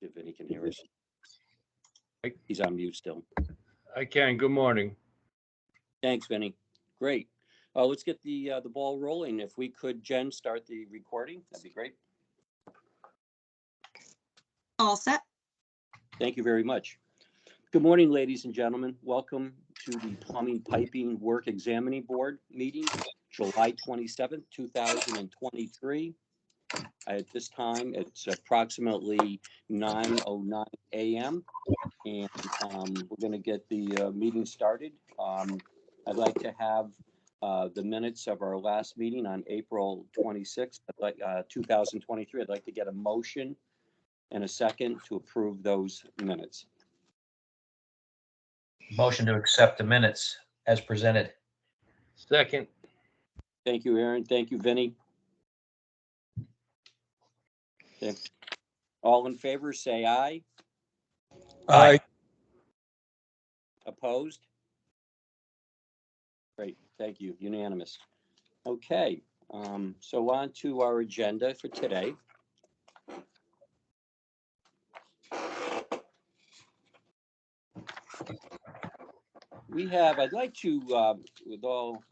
If Vinny can hear us. I- He's on mute still. I can. Good morning. Thanks, Vinny. Great. Let's get the ball rolling. If we could, Jen, start the recording, that'd be great. All set. Thank you very much. Good morning, ladies and gentlemen. Welcome to the Plumbing Piping Work Examining Board meeting, July 27th, 2023. At this time, it's approximately 9:09 a.m. and we're going to get the meeting started. I'd like to have the minutes of our last meeting on April 26th, 2023. I'd like to get a motion and a second to approve those minutes. Motion to accept the minutes as presented. Second. Thank you, Aaron. Thank you, Vinny. Okay. All in favor, say aye. Aye. Opposed? Great, thank you. Unanimous. Okay, so on to our agenda for today. I'd like to, with all,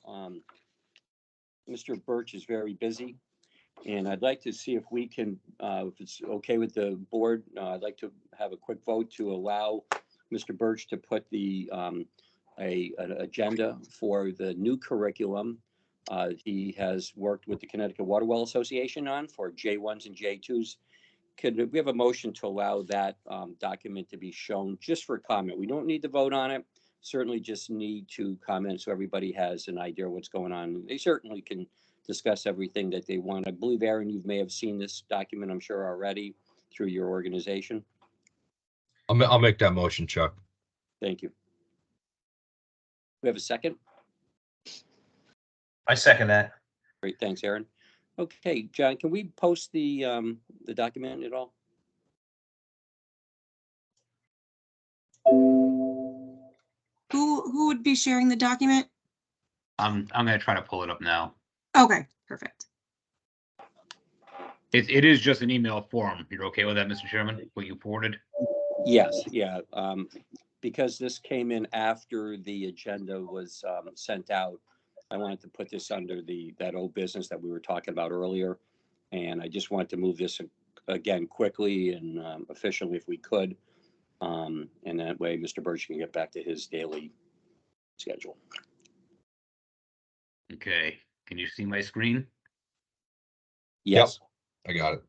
Mr. Birch is very busy, and I'd like to see if we can, if it's okay with the board, I'd like to have a quick vote to allow Mr. Birch to put the, an agenda for the new curriculum. He has worked with the Connecticut Water Well Association on for J1s and J2s. Could we have a motion to allow that document to be shown just for comment? We don't need to vote on it. Certainly just need to comment so everybody has an idea of what's going on. They certainly can discuss everything that they want. I believe, Aaron, you may have seen this document, I'm sure, already through your organization. I'll make that motion, Chuck. Thank you. We have a second? I second that. Great, thanks, Aaron. Okay, John, can we post the document at all? Who would be sharing the document? I'm gonna try to pull it up now. Okay, perfect. It is just an email form. You're okay with that, Mr. Chairman? What you forwarded? Yes, yeah. Because this came in after the agenda was sent out, I wanted to put this under that old business that we were talking about earlier. And I just wanted to move this again quickly and efficiently if we could. And that way Mr. Birch can get back to his daily schedule. Okay. Can you see my screen? Yes. I got it.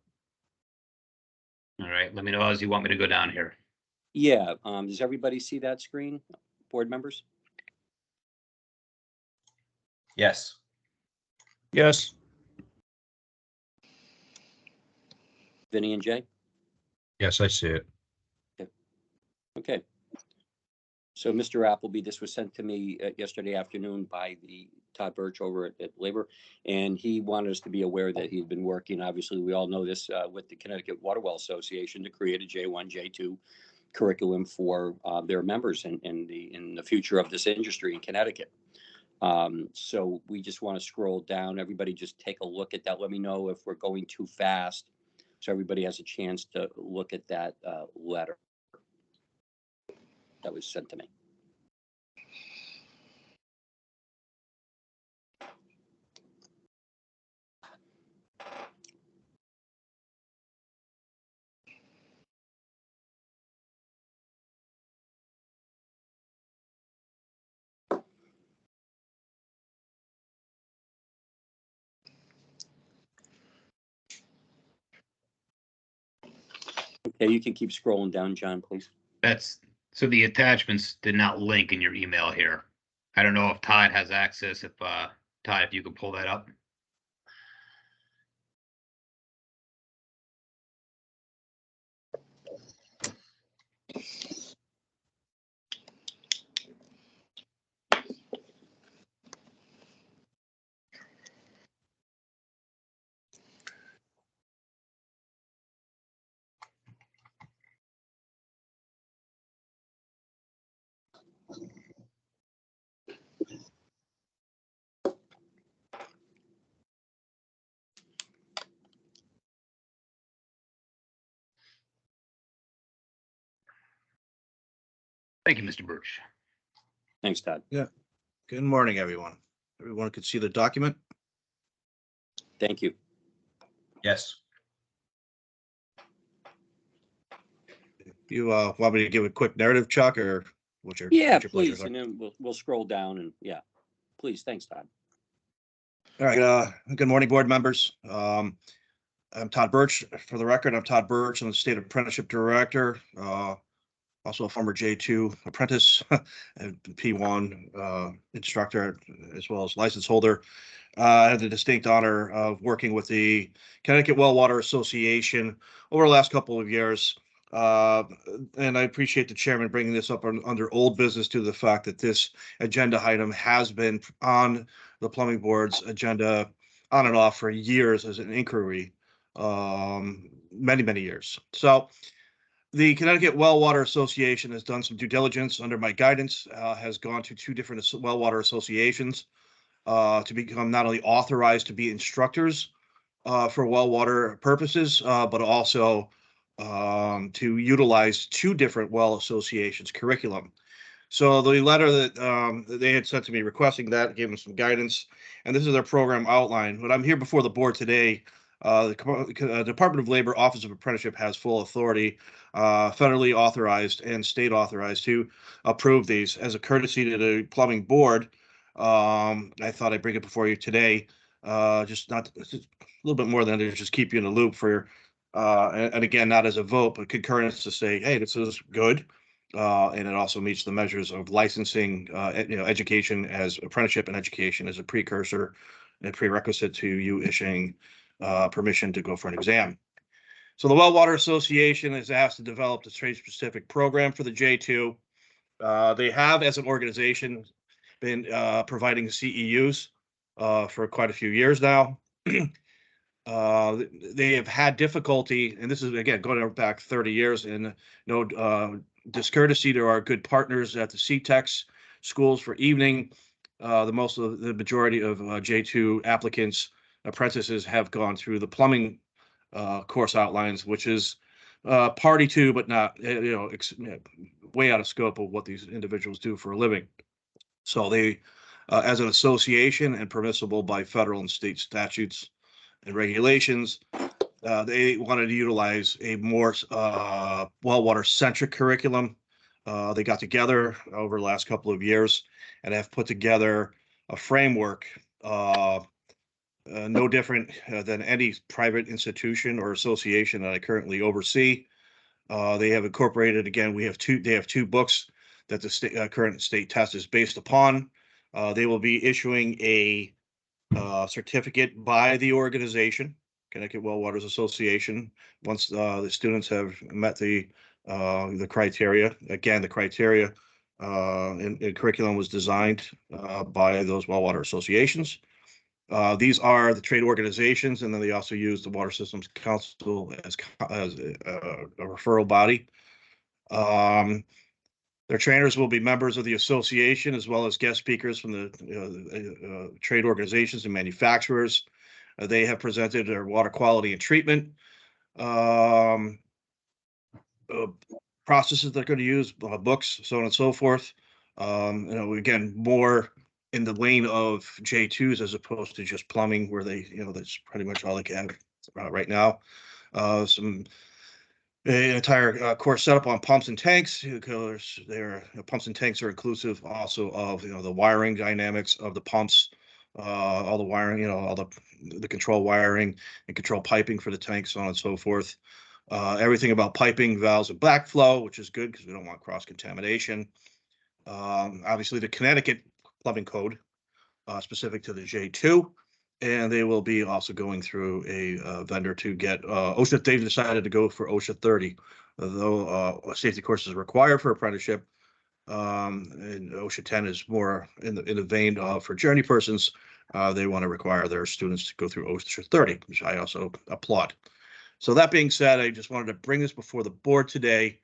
All right. Let me know as you want me to go down here. Yeah. Does everybody see that screen, board members? Yes. Yes. Vinny and Jay? Yes, I see it. Okay. So, Mr. Appleby, this was sent to me yesterday afternoon by the Todd Birch over at Labor, and he wanted us to be aware that he'd been working, obviously, we all know this, with the Connecticut Water Well Association to create a J1, J2 curriculum for their members in the future of this industry in Connecticut. So we just want to scroll down. Everybody just take a look at that. Let me know if we're going too fast so everybody has a chance to look at that letter that was sent to me. Okay, you can keep scrolling down, John, please. So the attachments did not link in your email here. I don't know if Todd has access. If Todd, if you could pull that up. Thank you, Mr. Birch. Thanks, Todd. Good morning, everyone. Everyone could see the document? Thank you. Yes. You want me to give a quick narrative, Chuck, or what's your? Yeah, what's your pleasure, please, sir? and then we'll scroll down and, yeah, please, thanks, Todd. All right, good morning, board members. I'm Todd Birch. For the record, I'm Todd Birch. I'm the State Apprenticeship Director, also a former J2 apprentice, and P1 instructor, as well as license holder. I had the distinct honor of working with the Connecticut Well Water Association over the last couple of years. And I appreciate the chairman bringing this up under old business to the fact that this agenda item has been on the plumbing board's agenda on and off for years as an inquiry, many years. So the Connecticut Well Water Association has done some due diligence under my guidance, has gone to 2 different well water associations to become not only authorized to be instructors for well water purposes, but also to utilize 2 different well associations curriculum. So the letter that they had sent to me requesting that gave them some guidance, and this is their program outline. But I'm here before the board today. The Department of Labor Office of Apprenticeship has full authority, federally authorized and state authorized, to approve these. As a courtesy to the plumbing board, I thought I'd bring it before you today, just a little bit more than to just keep you in the loop for, and again, not as a vote, but concurrence to say, hey, this is good. And it also meets the measures of licensing, education as apprenticeship and education as a precursor and prerequisite to you issuing permission to go for an exam. So the Well Water Association is asked to develop the trade-specific program for the J2. They have, as an organization, been providing CEUs for quite a few years now. They have had difficulty, and this is, again, going back 30 years, and no discourtesy to our good partners at the CTEX schools for evening. The majority of J2 applicants, apprentices, have gone through the plumbing course outlines, which is party to, but not, way out of scope of what these individuals do for a living. So they, as an association and permissible by federal and state statutes and regulations, they wanted to utilize a more well water centric curriculum. They got together over the last couple of years and have put together a framework, no different than any private institution or association that I currently oversee. They have incorporated, again, they have 2 books that the current state test is based upon. They will be issuing a certificate by the organization, Connecticut Well Waters Association, once the students have met the criteria. Again, the criteria in curriculum was designed by those well water associations. These are the trade organizations, and then they also use the Water Systems Council as a referral body. Their trainers will be members of the association, as well as guest speakers from the trade organizations and manufacturers. They have presented their water quality and treatment processes they're going to use, books, so on and so forth. Again, more in the lane of J2s as opposed to just plumbing, where they, that's pretty much all they can right now. An entire course set up on pumps and tanks, because their pumps and tanks are inclusive also of the wiring dynamics of the pumps, all the wiring, all the control wiring and control piping for the tanks, so on and so forth. Everything about piping, valves, and backflow, which is good because we don't want cross contamination. Obviously, the Connecticut plumbing code specific to the J2. And they will be also going through a vendor to get OSHA. They've decided to go for OSHA 30, though a safety course is required for apprenticeship. And OSHA 10 is more in the vein of, for journey persons, they want to require their students to go through OSHA 30, which I also applaud. So that being said, I just wanted to bring this before the board today.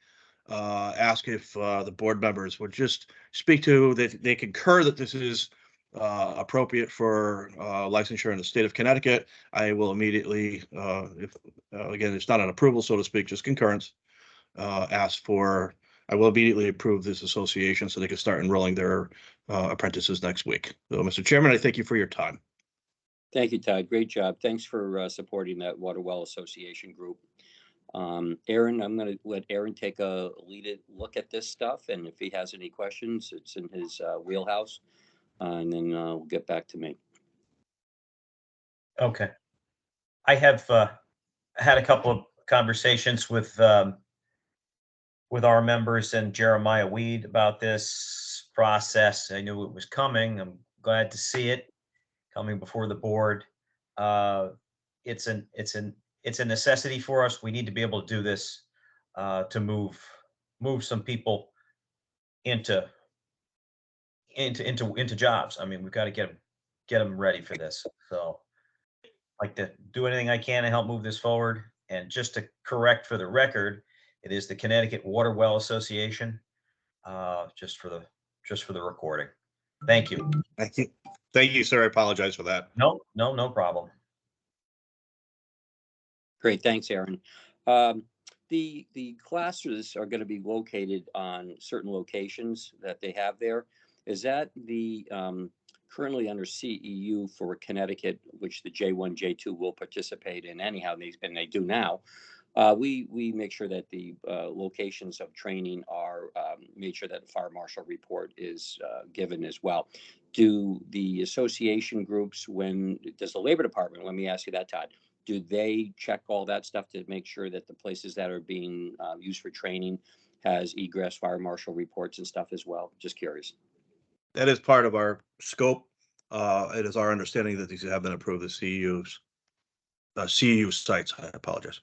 Ask if the board members would just speak to that they concur that this is appropriate for licensure in the state of Connecticut. I will immediately, if again, it's not an approval, so to speak, just concurrence, ask for I will immediately approve this association so they can start enrolling their apprentices next week. So, Mr. Chairman, I thank you for your time. Thank you, Todd. Great job. Thanks for supporting that Water Well Association group. Aaron, I'm going to let Aaron take a look at this stuff, and if he has any questions, it's in his wheelhouse, and then we'll get back to me. Okay. I have had a couple of conversations with our members and Jeremiah Weed about this process. I knew it was coming. I'm glad to see it coming before the board. It's a necessity for us. We need to be able to do this to move some people into jobs. I mean, we've got to get them ready for this. So I'd like to do anything I can to help move this forward. And just to correct for the record, it is the Connecticut Water Well Association, just for the recording. Thank you. Thank you. Thank you, sir. I apologize for that. No problem. Great, thanks, Aaron. The classes are going to be located on certain locations that they have there. Is that the currently under CEU for Connecticut, which the J1, J2 will participate in anyhow, and they do now? We make sure that the locations of training are made sure that the fire marshal report is given as well. Do the association groups, does the labor department, let me ask you that, Todd, do they check all that stuff to make sure that the places that are being used for training has egress fire marshal reports and stuff as well? Just curious. That is part of our scope. It is our understanding that these have been approved as CEU sites. I apologize.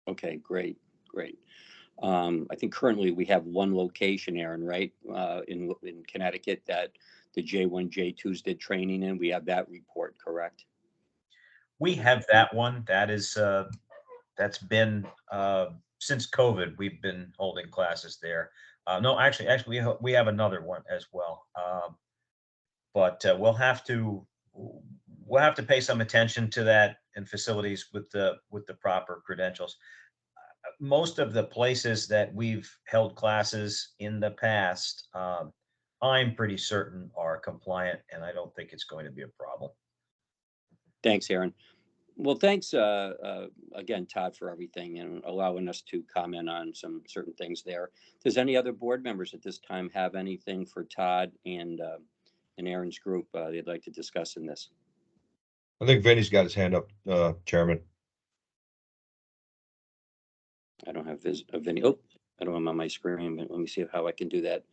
Okay, great. I think currently we have one location, Aaron, right? In Connecticut that the J1, J2s did training in. We have that report, correct? We have that one. That is that's been since COVID. We've been holding classes there. No, actually, we have another one as well. But we'll have to pay some attention to that in facilities with the proper credentials. Most of the places that we've held classes in the past, I'm pretty certain are compliant, and I don't think it's going to be a problem. Thanks, Aaron. Well, thanks again, Todd, for everything and allowing us to comment on some certain things there. Does any other board members at this time have anything for Todd and Aaron's group they'd like to discuss in this? I think Vinny's got his hand up, Chairman. I don't have Vinny. Oh, I don't have him on my screen, but let me see how I can do that.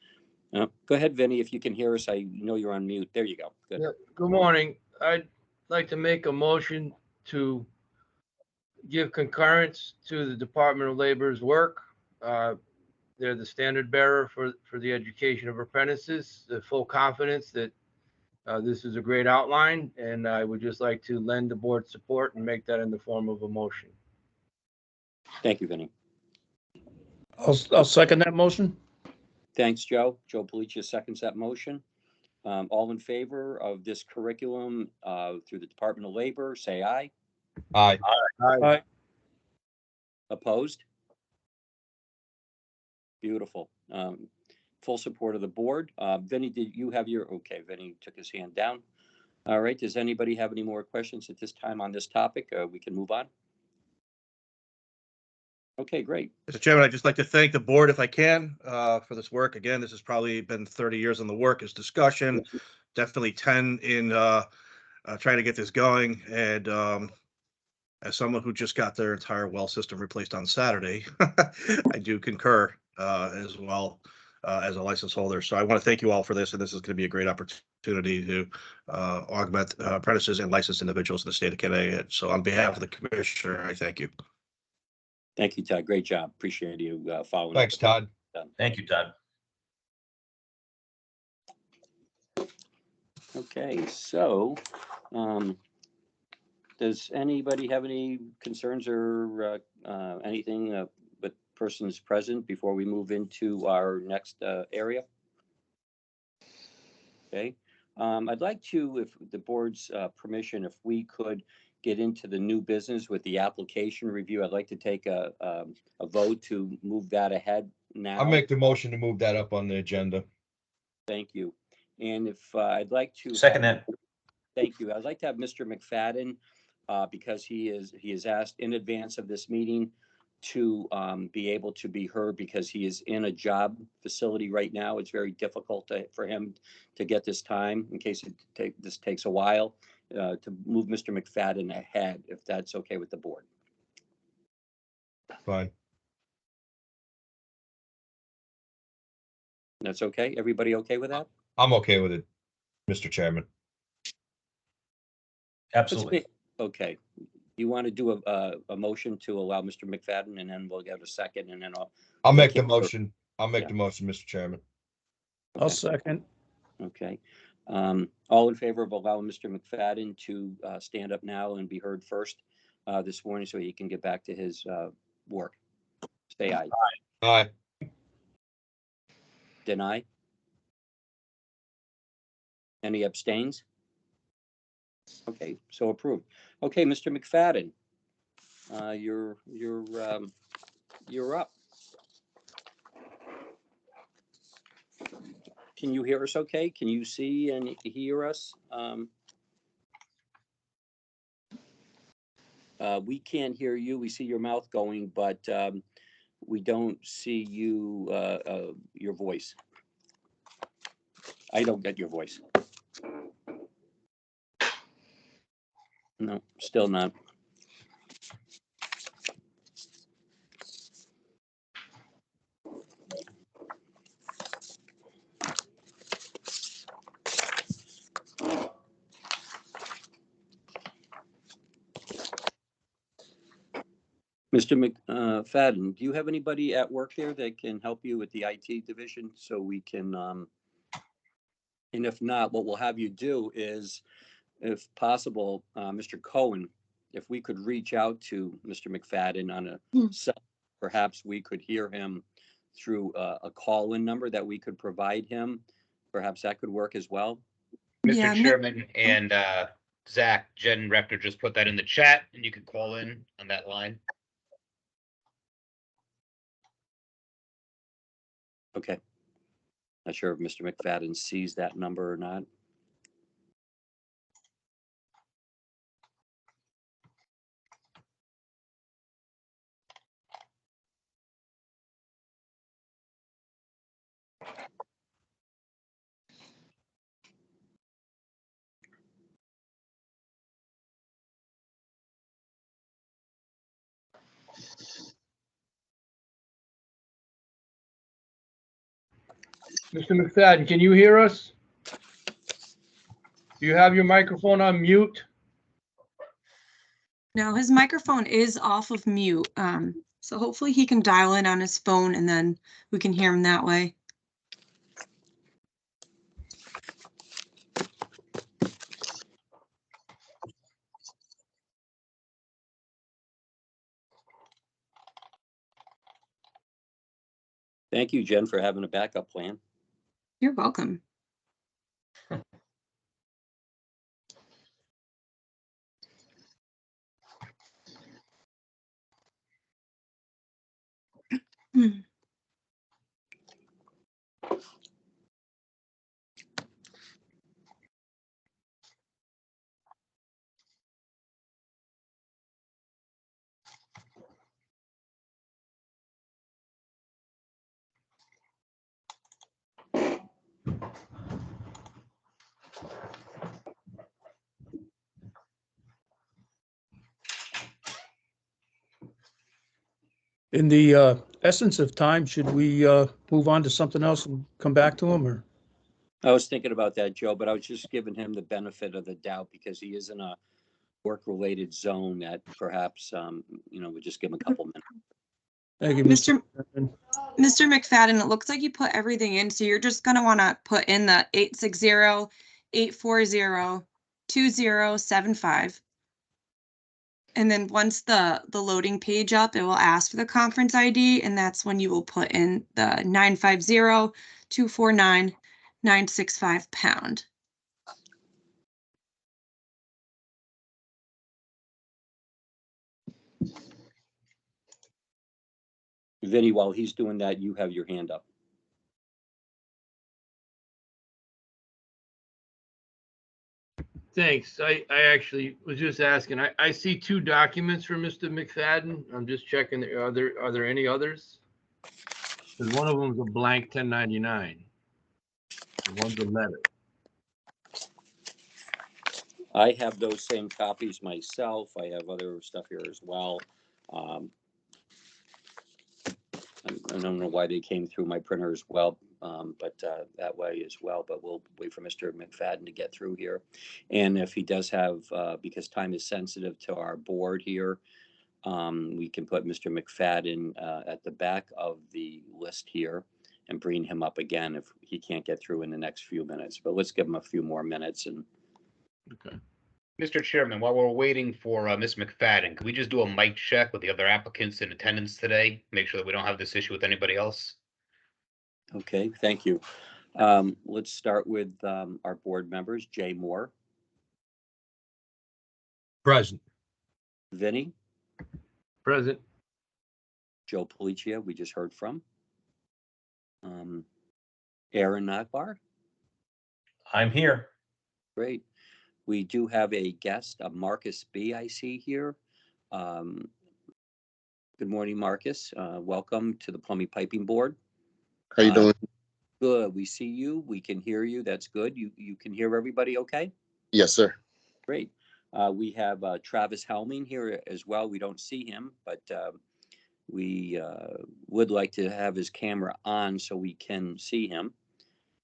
Go ahead, Vinny, if you can hear us. I know you're on mute. There you go. Good. Yeah, good morning. I'd like to make a motion to give concurrence to the Department of Labor's work. They're the standard bearer for the education of apprentices, the full confidence that this is a great outline, and I would just like to lend the board support and make that in the form of a motion. Thank you, Vinny. I'll second that motion. Thanks, Joe. Joe Policia seconds that motion. All in favor of this curriculum through the Department of Labor, say aye. Aye. Aye. Opposed? Beautiful. Full support of the board. Vinny, did you have your, okay, Vinny took his hand down. All right, does anybody have any more questions at this time on this topic? We can move on. Okay, great. Mr. Chairman, I'd just like to thank the board, if I can, for this work. Again, this has probably been 30 years in the work as discussion, definitely 10 in trying to get this going. And as someone who just got their entire well system replaced on Saturday, I do concur as well as a license holder. So I want to thank you all for this, and this is going to be a great opportunity to augment apprentices and licensed individuals in the state of Connecticut. So on behalf of the commissioner, I thank you. Thank you, Todd. Great job. Appreciate you following. Thanks, Todd. Thank you, Todd. Okay, so does anybody have any concerns or anything with persons present before we move into our next area? Okay, I'd like to, if the board's permission, if we could get into the new business with the application review. I'd like to take a vote to move that ahead now. I'll make the motion to move that up on the agenda. Thank you. And if I'd like to. Second have- that. Thank you. I'd like to have Mr. McFadden, because he is asked in advance of this meeting to be able to be heard because he is in a job facility right now. It's very difficult for him to get this time in case this takes a while, to move Mr. McFadden ahead, if that's okay with the board. Fine. That's okay? Everybody okay with that? I'm okay with it, Mr. Chairman. Absolutely. Okay. You want to do a motion to allow Mr. McFadden, and then we'll get a second, and then I'll make the Okay. motion. I'll make Yeah. the motion, Mr. Chairman. I'll second. Okay. All in favor of allowing Mr. McFadden to stand up now and be heard first this morning so he can get back to his work? Say aye. Aye. Deny? Any abstains? Okay, so approved. Okay, Mr. McFadden, you're up. Can you hear us okay? Can you see and hear us? We can't hear you. We see your mouth going, but we don't see you, your voice. I don't get your voice. No, still not. Mr. McFadden, do you have anybody at work there that can help you with the IT division so we can, and if not, what we'll have you do is, if possible, Mr. Cohen, if we could reach out to Mr. McFadden on a cell, perhaps we could hear him through a call-in number that we could provide him. Perhaps that could work as well. Yeah, Mr. Chairman and Zach, Jen Rector just put that in the chat and you can call in on that line. Okay. Not sure if Mr. McFadden sees that number or not. Mr. McFadden, can you hear us? Do you have your microphone on mute? no, his microphone is off of mute. So hopefully he can dial in on his phone and then we can hear him that way. Thank you, Jen, for having a backup plan. You're welcome. Hmm. In the essence of time, should we move on to something else and come back to him, or? I was thinking about that, Joe, but I was just giving him the benefit of the doubt because he is in a work-related zone that perhaps, we just give him a couple minutes. Thank you, Mr. Chairman. Mr. McFadden, it looks like you put everything in, so you're just gonna wanna put in the 860-840-2075. And then once the loading page up, it will ask for the conference ID, and that's when you will put in the 950-249-965 #. Vinny, while he's doing that, you have your hand up. Thanks. I actually was just asking. I see 2 documents for Mr. McFadden. I'm just checking. Are there any others? Because one of them is a blank 1099. And one's a letter. I have those same copies myself. I have other stuff here as well. I don't know why they came through my printer as well, but that way as well. But we'll wait for Mr. McFadden to get through here. And if he does have, because time is sensitive to our board here, we can put Mr. McFadden at the back of the list here and bring him up again if he can't get through in the next few minutes. But let's give him a few more minutes. And Okay. Mr. Chairman, while we're waiting for Ms. McFadden, could we just do a mic check with the other applicants in attendance today? Make sure that we don't have this issue with anybody else. okay, thank you. Let's start with our board members. Jay Moore, Present. Vinny, Present. Joe Policia, we just heard from. Aaron Nagbar, I'm here. great. We do have a guest, Marcus B. I see here. Good morning, Marcus. Welcome to the Plumbing Piping Board. How you doing? Good. We see you. We can hear you. That's good. You can hear everybody okay? Yes, sir. Great. We have Travis Helming here as well. We don't see him, but we would like to have his camera on so we can see him.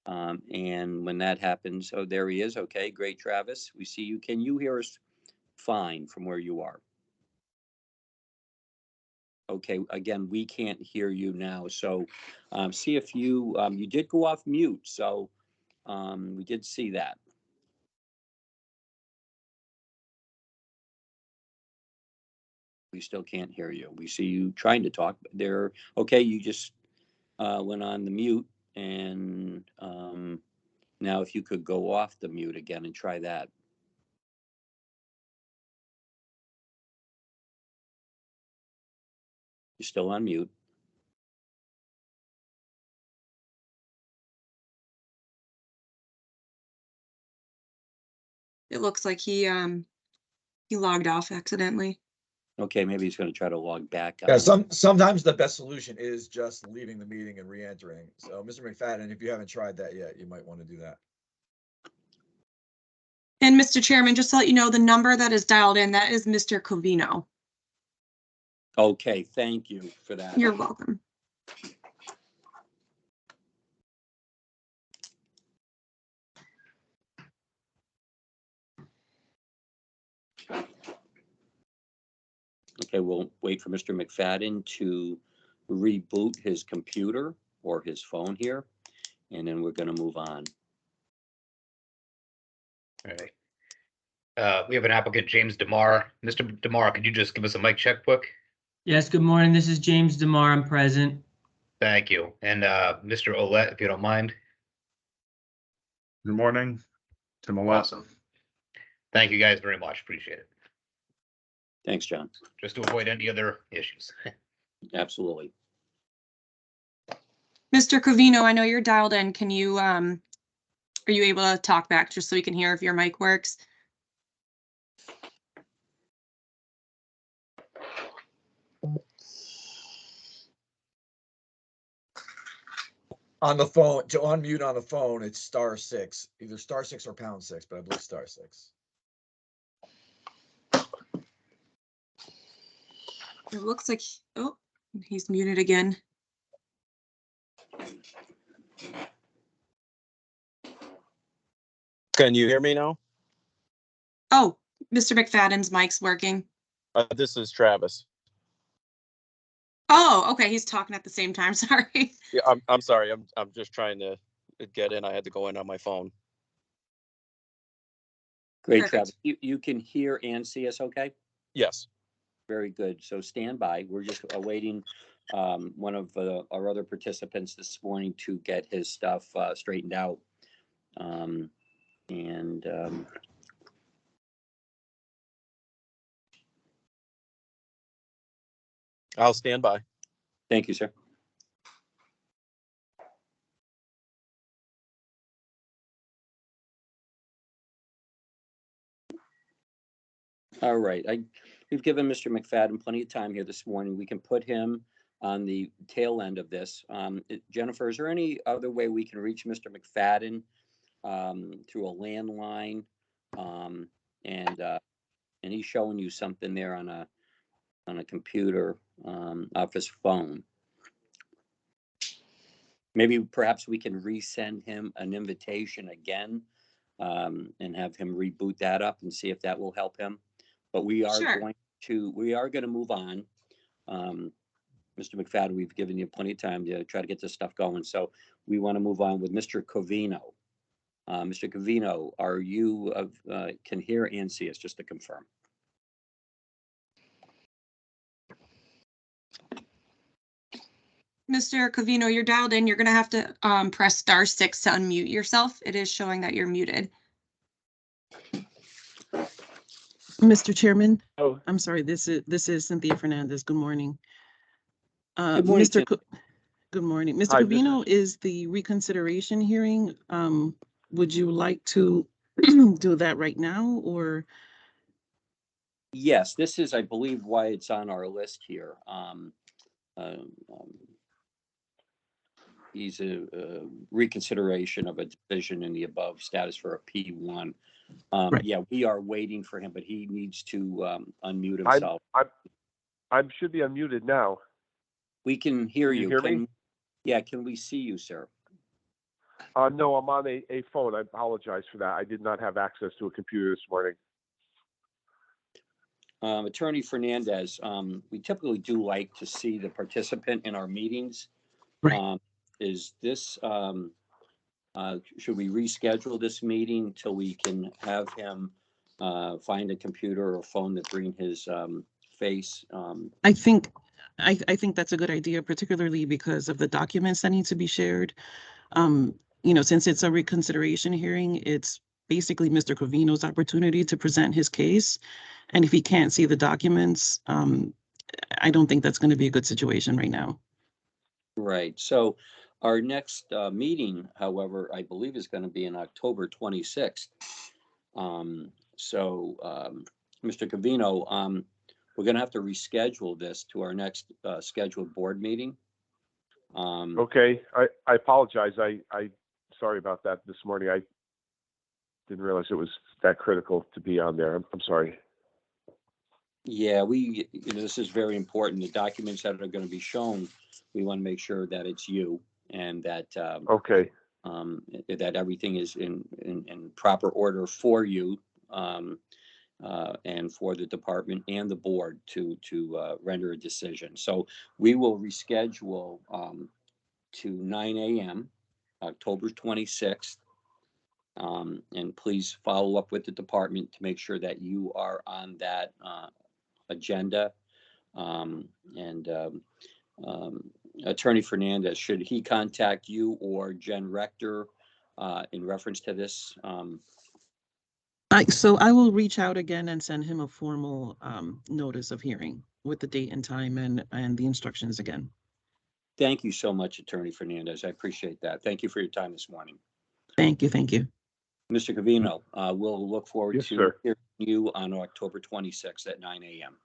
And when that happens, oh, there he is. Okay, great, Travis. We see you. Can you hear us fine from where you are? Okay, again, we can't hear you now. So see if you did go off mute. So we did see that. We still can't hear you. We see you trying to talk. There. Okay, you just went on the mute. And now if you could go off the mute again and try that. You're still on mute. It looks like he logged off accidentally. Okay, maybe he's going to try to log back. Yeah, sometimes the best solution is just leaving the meeting and re-entering. So, Mr. McFadden, if you haven't tried that yet, you might want to do that. And Mr. Chairman, just to let you know, the number that is dialed in, that is Mr. Covino. Okay, thank you for that. You're welcome. Okay, we'll wait for Mr. McFadden to reboot his computer or his phone here, and then we're going to move on. All right. We have an applicant, James DeMar. Mr. DeMar, could you just give us a mic check quick? Yes, good morning. This is James DeMar. I'm present. Thank you. And Mr. Olet, if you don't mind. Good morning. Tim Olet. Awesome. Thank you guys very much. Appreciate it. Thanks, John. Just to avoid any other issues. Absolutely. Mr. Covino, I know you're dialed in. Can you, are you able to talk back just so we can hear if your mic works? On the phone, to unmute on the phone, it's *6, either *6 or #6, but I believe *6. It looks like, oh, he's muted again. Can you hear me now? Oh, Mr. McFadden's mic's working. This is Travis. Oh, okay, he's talking at the same time, sorry. Yeah, I'm sorry. I'm just trying to get in. I had to go in on my phone. Great, Perfect. Travis. You can hear and see us okay? Yes. Very good. So stand by. We're just awaiting one of our other participants this morning to get his stuff straightened out. I'll stand by. Thank you, sir. All right, we've given Mr. McFadden plenty of time here this morning. We can put him on the tail end of this. Jennifer, is there any other way we can reach Mr. McFadden through a landline? And he's showing you something there on a computer off his phone. Maybe perhaps we can resend him an invitation again and have him reboot that up and see if that will help him. But we are Sure. going to move on. Mr. McFadden, we've given you plenty of time to try to get this stuff going. So we want to move on with Mr. Covino. Mr. Covino, are you can hear and see us, just to confirm? Mr. Covino, you're dialed in. You're going to have to press *6 to unmute yourself. It is showing that you're muted. Mr. Chairman, Oh, I'm sorry, this is Cynthia Fernandez. Good morning. Good morning, Mr. Good morning. Mr. Hi, Covino, is the reconsideration hearing, would you like to do that right now or? Yes, this is, I believe, why it's on our list here. He's a reconsideration of a decision in the above status for a P1. Right. Yeah, we are waiting for him, but he needs to unmute himself. I should be unmuted now. We can hear Can you you. hear me? Yeah, can we see you, sir? No, I'm on a phone. I apologize for that. I did not have access to a computer this morning. Attorney Fernandez, we typically do like to see the participant in our meetings. Right. Is this, should we reschedule this meeting till we can have him find a computer or phone that bring his face? I think that's a good idea, particularly because of the documents that need to be shared. Since it's a reconsideration hearing, it's basically Mr. Covino's opportunity to present his case. And if he can't see the documents, I don't think that's going to be a good situation right now. Right. So our next meeting, however, I believe is going to be on October 26th. Mr. Covino, we're going to have to reschedule this to our next scheduled board meeting. Okay, I apologize. I sorry about that this morning. I didn't realize it was that critical to be on there. I'm sorry. Yeah, this is very important. The documents that are going to be shown, we want to make sure that it's you and that Okay. that everything is in proper order for you and for the department and the board to render a decision. So we will reschedule to 9 a.m. October 26th. And please follow up with the department to make sure that you are on that agenda. Attorney Fernandez, should he contact you or Jen Rector in reference to this? So I will reach out again and send him a formal notice of hearing with the date and time and the instructions again. Thank you so much, Attorney Fernandez. I appreciate that. Thank you for your time this morning. Thank you. Thank you. Mr. Covino, we'll look forward Yes, to sir. hearing you on October 26th at 9 a.m.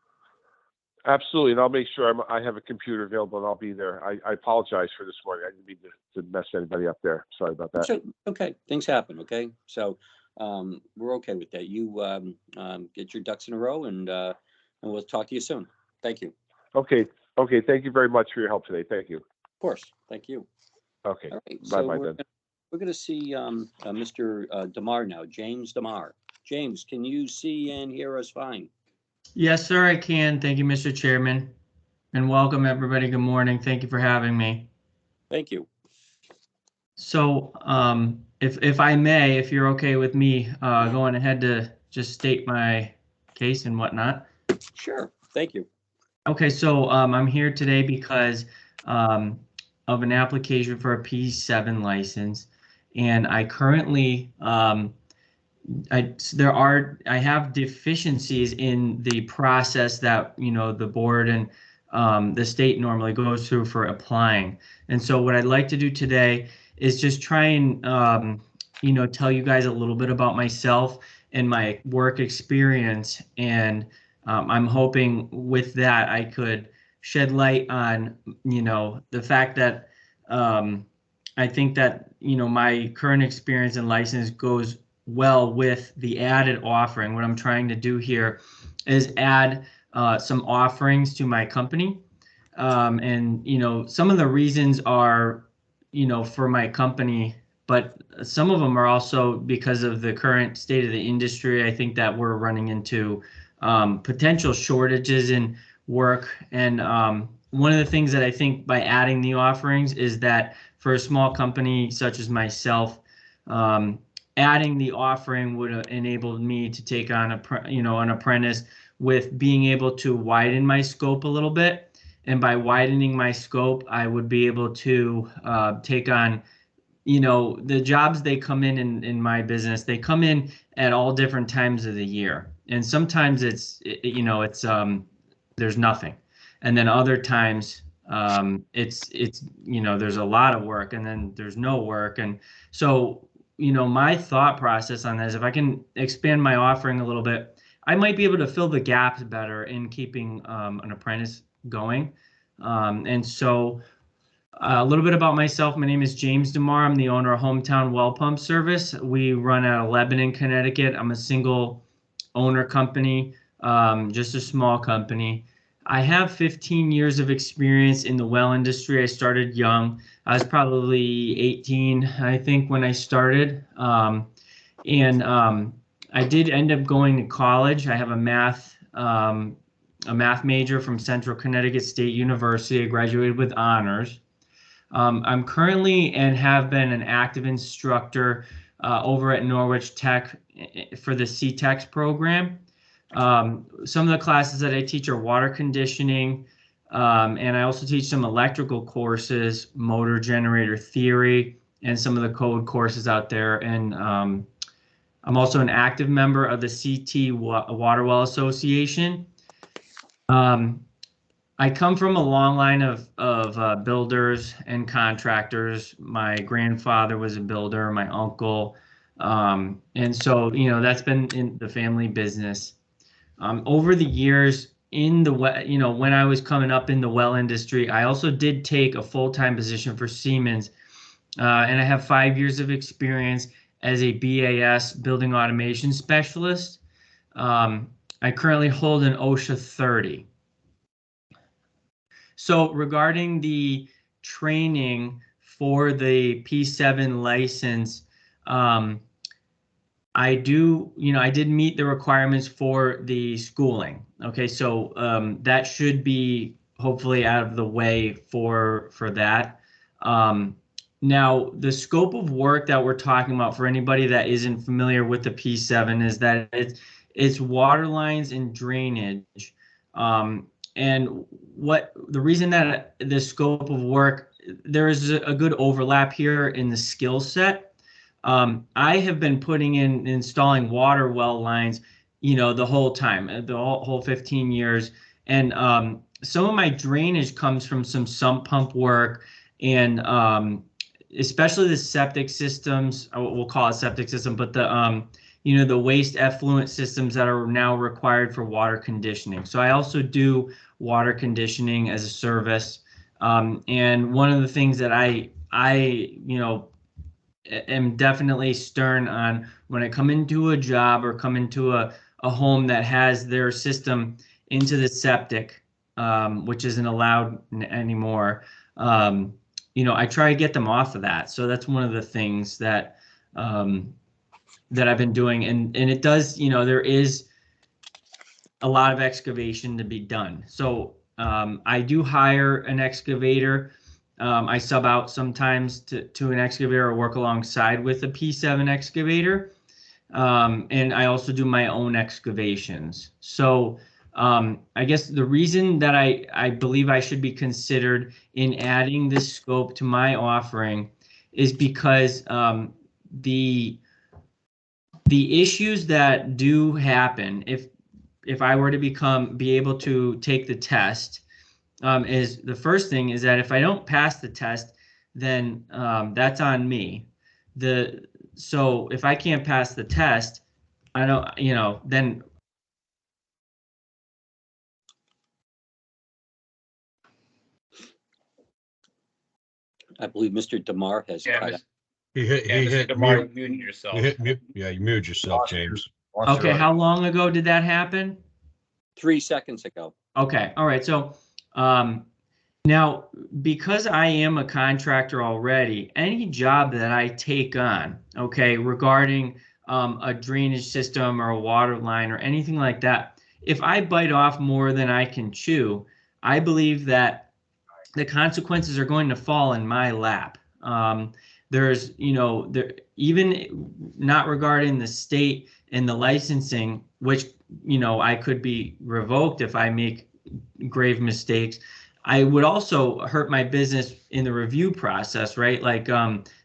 Absolutely, and I'll make sure I have a computer available and I'll be there. I apologize for this morning. I didn't mean to mess anybody up there. Sorry about that. So, okay, things happen, okay? So we're okay with that. You get your ducks in a row and we'll talk to you soon. Thank you. Okay. Thank you very much for your help today. Thank you. Of course. Thank you. Okay. All right. Bye-bye then. We're going to see Mr. DeMar now, James DeMar. James, can you see and hear us fine? Yes, sir, I can. Thank you, Mr. Chairman. And welcome, everybody. Good morning. Thank you for having me. Thank you. So if I may, if you're okay with me going ahead to just state my case and whatnot. Sure. Thank you. Okay, so I'm here today because of an application for a P7 license. And I currently, I have deficiencies in the process that, the board and the state normally goes through for applying. And so what I'd like to do today is just try and, tell you guys a little bit about myself and my work experience. And I'm hoping with that I could shed light on, the fact that I think that, my current experience and license goes well with the added offering. What I'm trying to do here is add some offerings to my company. And, some of the reasons are, for my company, but some of them are also because of the current state of the industry. I think that we're running into potential shortages in work. And one of the things that I think by adding the offerings is that for a small company such as myself, adding the offering would have enabled me to take on an apprentice with being able to widen my scope a little bit. And by widening my scope, I would be able to take on, the jobs they come in my business, they come in at all different times of the year. And sometimes it's there's nothing. And then other times it's there's a lot of work, and then there's no work. And so, my thought process on that is if I can expand my offering a little bit, I might be able to fill the gaps better in keeping an apprentice going. And so a little bit about myself. My name is James DeMar. I'm the owner of Hometown Well Pump Service. We run out of Lebanon, Connecticut. I'm a single owner company, just a small company. I have 15 years of experience in the well industry. I started young. I was probably 18, I think, when I started. I did end up going to college. I have a math major from Central Connecticut State University. I graduated with honors. I'm currently and have been an active instructor over at Norwich Tech for the CTEX program. Some of the classes that I teach are water conditioning, and I also teach some electrical courses, motor generator theory, and some of the code courses out there. And I'm also an active member of the CT Water Well Association. I come from a long line of builders and contractors. My grandfather was a builder, my uncle, and so that's been in the family business. Over the years in the when I was coming up in the well industry, I also did take a full-time position for Siemens, and I have 5 years of experience as a BAS, building automation specialist. I currently hold an OSHA 30. So regarding the training for the P7 license, I did meet the requirements for the schooling. Okay, so that should be hopefully out of the way for that. Now, the scope of work that we're talking about for anybody that isn't familiar with the P7 is that it's water lines and drainage. And the reason that the scope of work, there is a good overlap here in the skill set. I have been installing water well lines, the whole time, the whole 15 years. And some of my drainage comes from some sump pump work, and especially the septic systems, we'll call it septic system, but the waste effluent systems that are now required for water conditioning. So I also do water conditioning as a service. And one of the things that I am definitely stern on when I come into a job or come into a home that has their system into the septic, which isn't allowed anymore. I try to get them off of that. So that's one of the things that that I've been doing. And it does, there is a lot of excavation to be done. So I do hire an excavator. I sub out sometimes to an excavator or work alongside with a P7 excavator. And I also do my own excavations. So I guess the reason that I believe I should be considered in adding this scope to my offering is because the issues that do happen if I were to be able to take the test is the first thing is that if I don't pass the test, then that's on me. So if I can't pass the test, I don't, then I believe Mr. DeMar has. Yeah, cut out. He hit, Yeah, he Mr. hit DeMar, mute. you muted yourself. You hit mute. Yeah, you muted yourself, James. okay, how long ago did that happen? 3 seconds ago. Okay, all right. So now, because I am a contractor already, any job that I take on, okay, regarding a drainage system or a water line or anything like that, if I bite off more than I can chew, I believe that the consequences are going to fall in my lap. There's, even not regarding the state and the licensing, which, I could be revoked if I make grave mistakes. I would also hurt my business in the review process, right? Like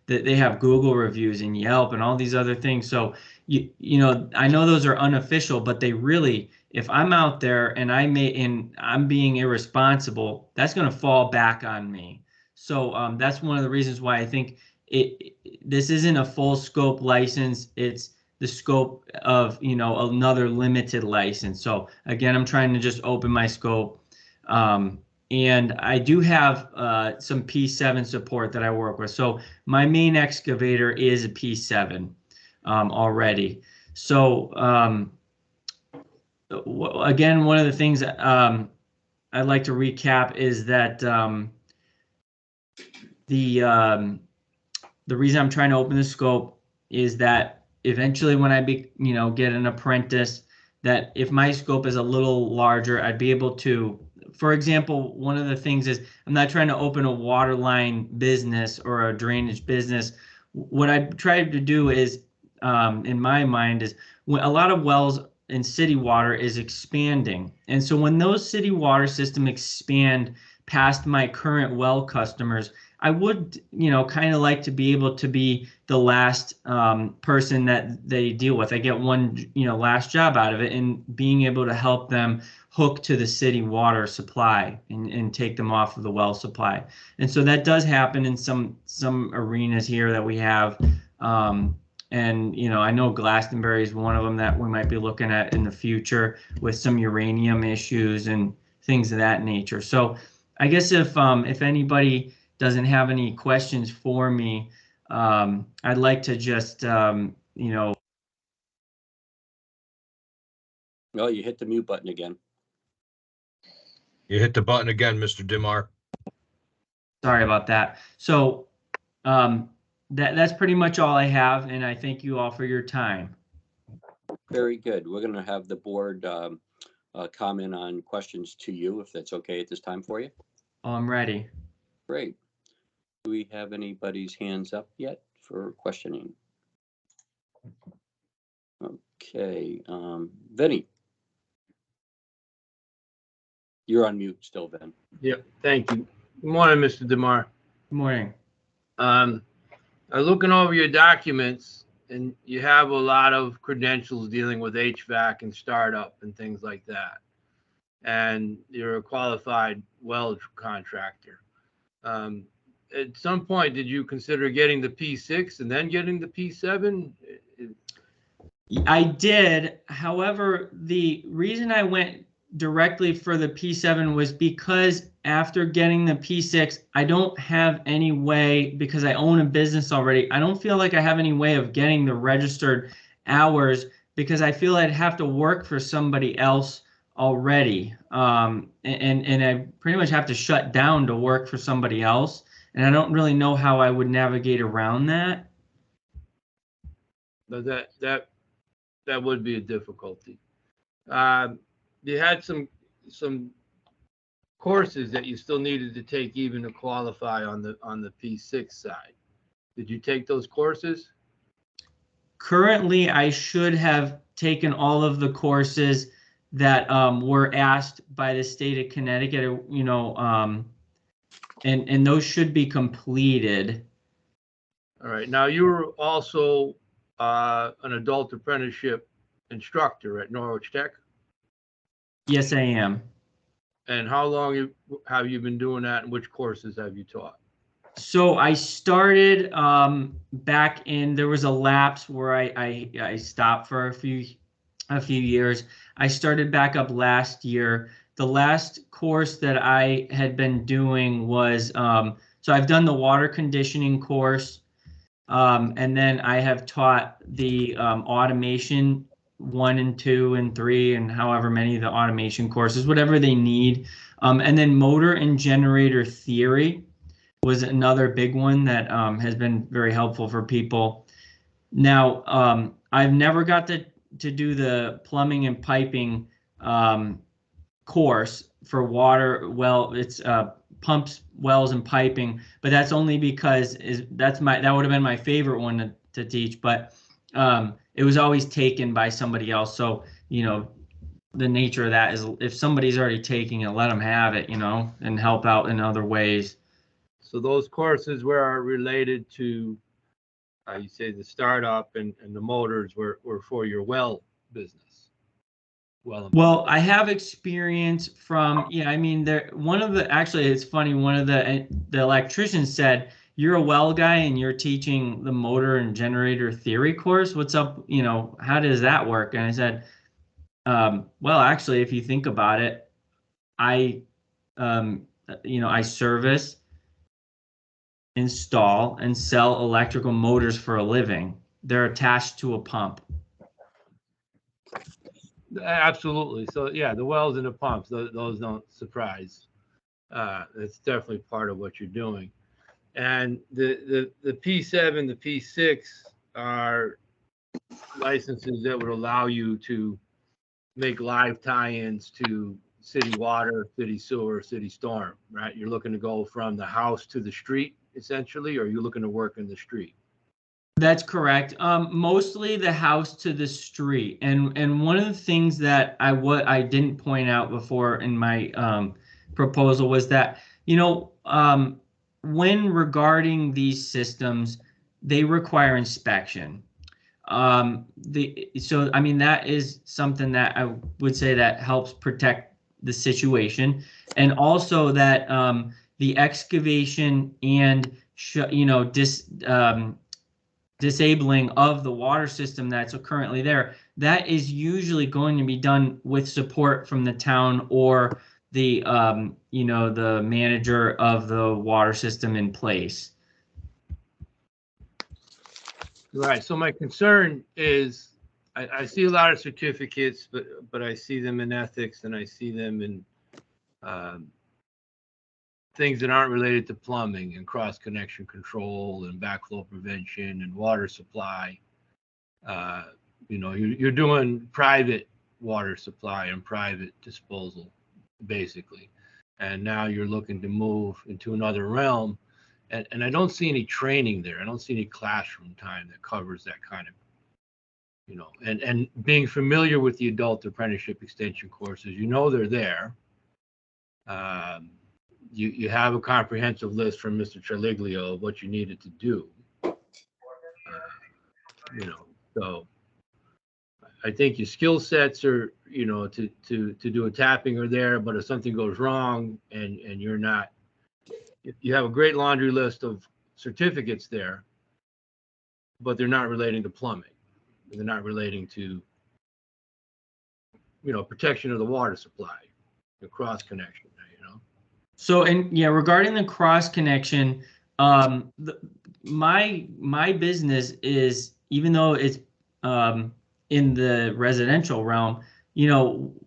they have Google reviews and Yelp and all these other things. So, I know those are unofficial, but they really, if I'm out there and I'm being irresponsible, that's going to fall back on me. So that's one of the reasons why I think this isn't a full scope license. It's the scope of, another limited license. So again, I'm trying to just open my scope. And I do have some P7 support that I work with. So my main excavator is a P7 already. So again, one of the things I'd like to recap is that the reason I'm trying to open the scope is that eventually when I get an apprentice, that if my scope is a little larger, I'd be able to, for example, one of the things is I'm not trying to open a water line business or a drainage business. What I tried to do is, in my mind, is when a lot of wells in city water is expanding. And so when those city water system expand past my current well customers, I would, kind of like to be able to be the last person that they deal with. I get one, last job out of it, and being able to help them hook to the city water supply and take them off of the well supply. And so that does happen in some arenas here that we have. And, I know Glastonbury is one of them that we might be looking at in the future with some uranium issues and things of that nature. So I guess if anybody doesn't have any questions for me, I'd like to just, Oh, you hit the mute button again. You hit the button again, Mr. DeMar. Sorry about that. So that's pretty much all I have, and I thank you all for your time. Very good. We're going to have the board comment on questions to you, if that's okay at this time for you. Oh, I'm ready. Great. Do we have anybody's hands up yet for questioning? Okay, Vinny. You're on mute still, Ben. Yep, thank you. Good morning, Mr. DeMar. Good morning. I'm looking over your documents, and you have a lot of credentials dealing with HVAC and startup and things like that. And you're a qualified weld contractor. At some point, did you consider getting the P6 and then getting the P7? I did. However, the reason I went directly for the P7 was because after getting the P6, I don't have any way, because I own a business already, I don't feel like I have any way of getting the registered hours, because I feel I'd have to work for somebody else already. And I pretty much have to shut down to work for somebody else. And I don't really know how I would navigate around that. But that would be a difficulty. You had some courses that you still needed to take even to qualify on the P6 side. Did you take those courses? Currently, I should have taken all of the courses that were asked by the state of Connecticut, and those should be completed. All right. Now, you were also an adult apprenticeship instructor at Norwich Tech? Yes, I am. And how long have you been doing that, and which courses have you taught? So I started back in, there was a lapse where I stopped for a few years. I started back up last year. The last course that I had been doing was, so I've done the water conditioning course, and then I have taught the automation 1 and 2 and 3 and however many of the automation courses, whatever they need. And then motor and generator theory was another big one that has been very helpful for people. Now, I've never got to do the plumbing and piping course for water. Well, it's pumps, wells, and piping, but that's only because that would have been my favorite one to teach, but it was always taken by somebody else. So, you know, the nature of that is if somebody's already taking it, let them have it, you know, and help out in other ways. So those courses were related to, you say the startup and the motors were for your well business. Well, I have experience from, yeah, I mean, actually, it's funny, one of the electricians said, you're a well guy and you're teaching the motor and generator theory course. What's up? You know, how does that work? And I said, well, actually, if you think about it, I service, install, and sell electrical motors for a living. They're attached to a pump. Absolutely. So yeah, the wells and the pumps, those don't surprise. It's definitely part of what you're doing. And the P7, the P6 are licenses that would allow you to make live tie-ins to city water, city sewer, city storm, right? You're looking to go from the house to the street, essentially, or you're looking to work in the street? That's correct. Mostly the house to the street. And one of the things that I didn't point out before in my proposal was that, you know, when regarding these systems, they require inspection. So I mean, that is something that I would say that helps protect the situation, and also that the excavation and disabling of the water system that's currently there, that is usually going to be done with support from the town or the the manager of the water system in place. Right. So my concern is I see a lot of certificates, but I see them in ethics and I see them in things that aren't related to plumbing and cross connection control and backflow prevention and water supply. You're doing private water supply and private disposal, basically. And now you're looking to move into another realm. And I don't see any training there. I don't see any classroom time that covers that kind of, and being familiar with the adult apprenticeship extension courses, they're there. You have a comprehensive list from Mr. Traliglio of what you needed to do. So I think your skill sets are, to do a tapping are there, but if something goes wrong and you're not, you have a great laundry list of certificates there, but they're not relating to plumbing. They're not relating to, protection of the water supply, the cross connection, So, regarding the cross connection, my business is, even though it's in the residential realm,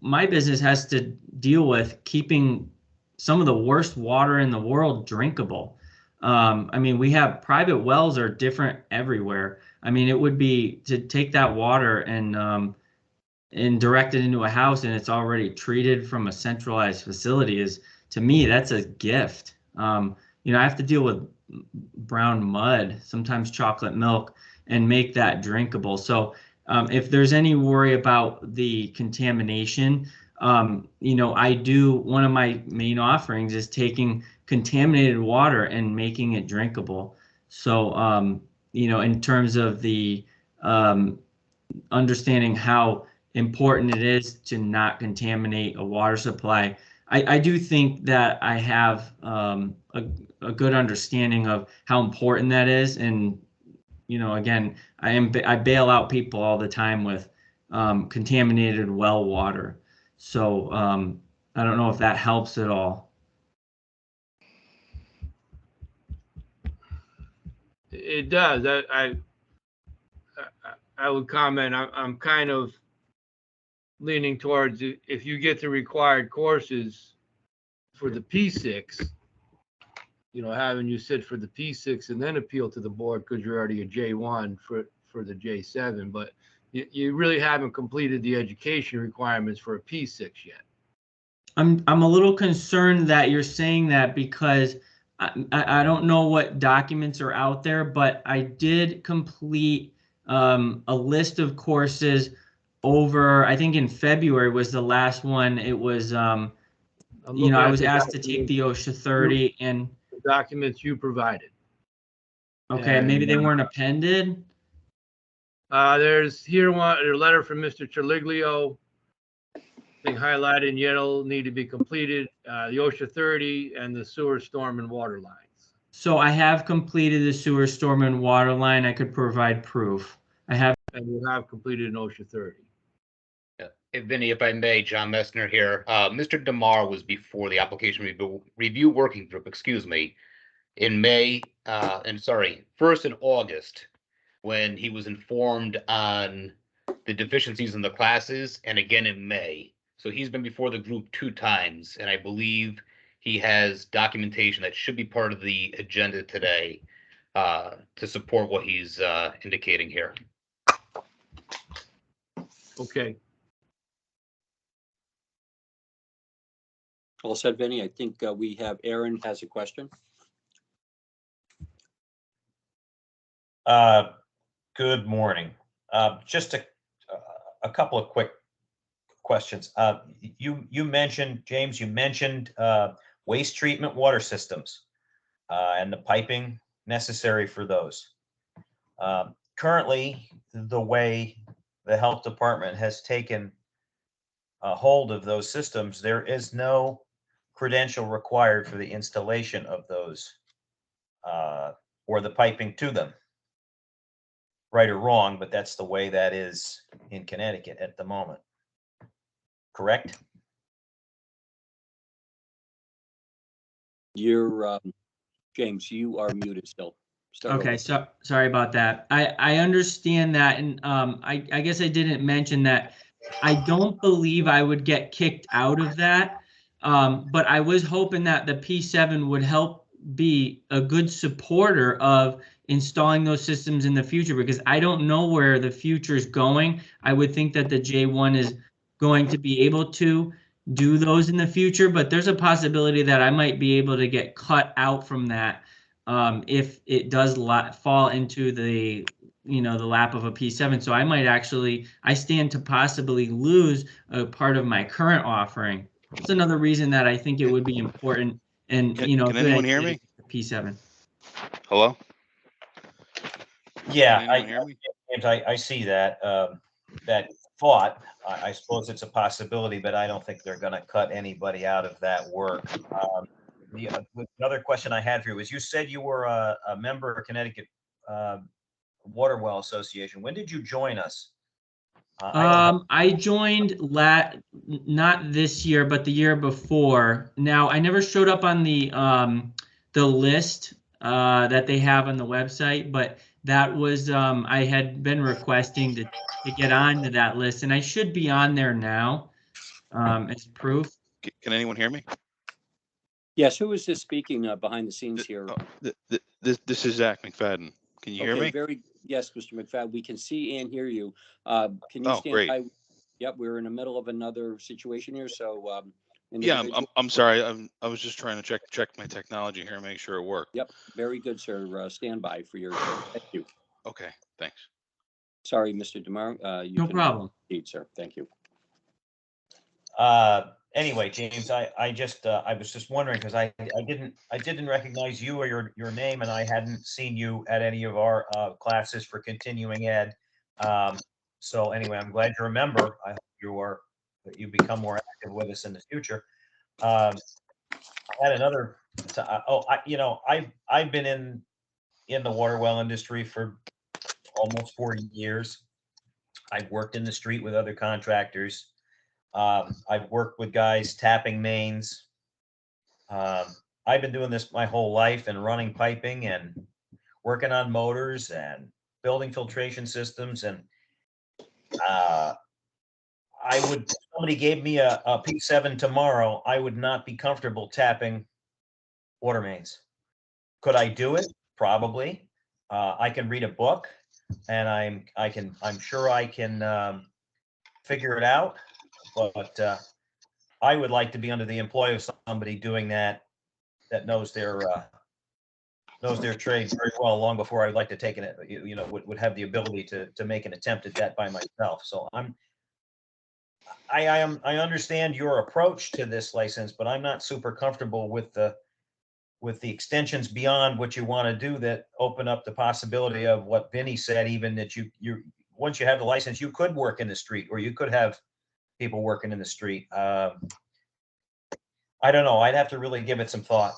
my business has to deal with keeping some of the worst water in the world drinkable. We have private wells are different everywhere. It would be to take that water and direct it into a house and it's already treated from a centralized facility is, to me, that's a gift. I have to deal with brown mud, sometimes chocolate milk, and make that drinkable. So if there's any worry about the contamination, one of my main offerings is taking contaminated water and making it drinkable. So, in terms of the understanding how important it is to not contaminate a water supply, I do think that I have a good understanding of how important that is. And, you know, again, I bail out people all the time with contaminated well water. So I don't know if that helps at all. It does. I would comment, I'm kind of leaning towards if you get the required courses for the P6, you know, having you sit for the P6 and then appeal to the board because you're already a J1 for the J7, but you really haven't completed the education requirements for a P6 yet. I'm a little concerned that you're saying that because I don't know what documents are out there, but I did complete a list of courses over, I think in February was the last one. It was, you know, I was asked to take the OSHA 30 and the documents you provided. Okay, and maybe they weren't appended. There's here a letter from Mr. Terliglio. Thing highlighted in yellow need to be completed. The OSHA 30 and the sewer, storm, and water lines. So I have completed the sewer, storm, and water line. I could provide proof. I have. And you have completed an OSHA 30. Yeah. Hey, Vinny, if I may, John Messner here. Mr. DeMar was before the application review working group, excuse me, in May, first in August, when he was informed on the deficiencies in the classes, and again in May. So he's been before the group 2 times, and I believe he has documentation that should be part of the agenda today to support what he's indicating here. Okay. All said, Vinny. I think we have Aaron has a question. Good morning. Just a couple of quick questions. You mentioned, James, you mentioned waste treatment water systems and the piping necessary for those. Currently, the way the health department has taken a hold of those systems, there is no credential required for the installation of those or the piping to them. Right or wrong, but that's the way that is in Connecticut at the moment. Correct? You're, James, you are muted still. Start Okay, over. so sorry about that. I understand that, and I guess I didn't mention that I don't believe I would get kicked out of that, but I was hoping that the P7 would help be a good supporter of installing those systems in the future, because I don't know where the future is going. I would think that the J1 is going to be able to do those in the future, but there's a possibility that I might be able to get cut out from that if it does fall into the, you know, the lap of a P7. So I might actually, I stand to possibly lose a part of my current offering. That's another reason that I think it would be important. And, you know, Can anyone hear me? P7. Hello? Yeah, Can anyone hear me? I see that that thought. I suppose it's a possibility, but I don't think they're going to cut anybody out of that work. The other question I had for you was, you said you were a member of Connecticut Water Well Association. When did you join us? I joined not this year, but the year before. Now, I never showed up on the list that they have on the website, but that was I had been requesting to get onto that list, and I should be on there now as proof. Can anyone hear me? Yes, who is this speaking behind the scenes here? This is Zach McFadden. Can you hear me? Yes, Mr. McFadden, we can see and hear you. Can you stand great. by? Yep, we're in the middle of another situation here, so. Yeah, I'm sorry. I was just trying to check my technology here and make sure it worked. Yep, very good, sir. Stand by for your, thank you. Okay, thanks. Sorry, Mr. DeMar. No problem. Proceed, sir. Thank you. Anyway, James, I was just wondering, because I didn't recognize you or your name, and I hadn't seen you at any of our classes for continuing ed. So anyway, I'm glad you remember. I hope you become more active with us in the future. I had another, I've been in the water well industry for almost 40 years. I've worked in the street with other contractors. I've worked with guys tapping mains. I've been doing this my whole life and running piping and working on motors and building filtration systems. And if somebody gave me a P7 tomorrow, I would not be comfortable tapping water mains. Could I do it? Probably. I can read a book, and I'm sure I can figure it out. But I would like to be under the employ of somebody doing that knows their trade very well, long before I'd like to take it. Would have the ability to make an attempt at that by myself. So I understand your approach to this license, but I'm not super comfortable with the extensions beyond what you want to do that open up the possibility of what Vinny said, even that you once you have the license, you could work in the street, or you could have people working in the street. I don't know. I'd have to really give it some thought.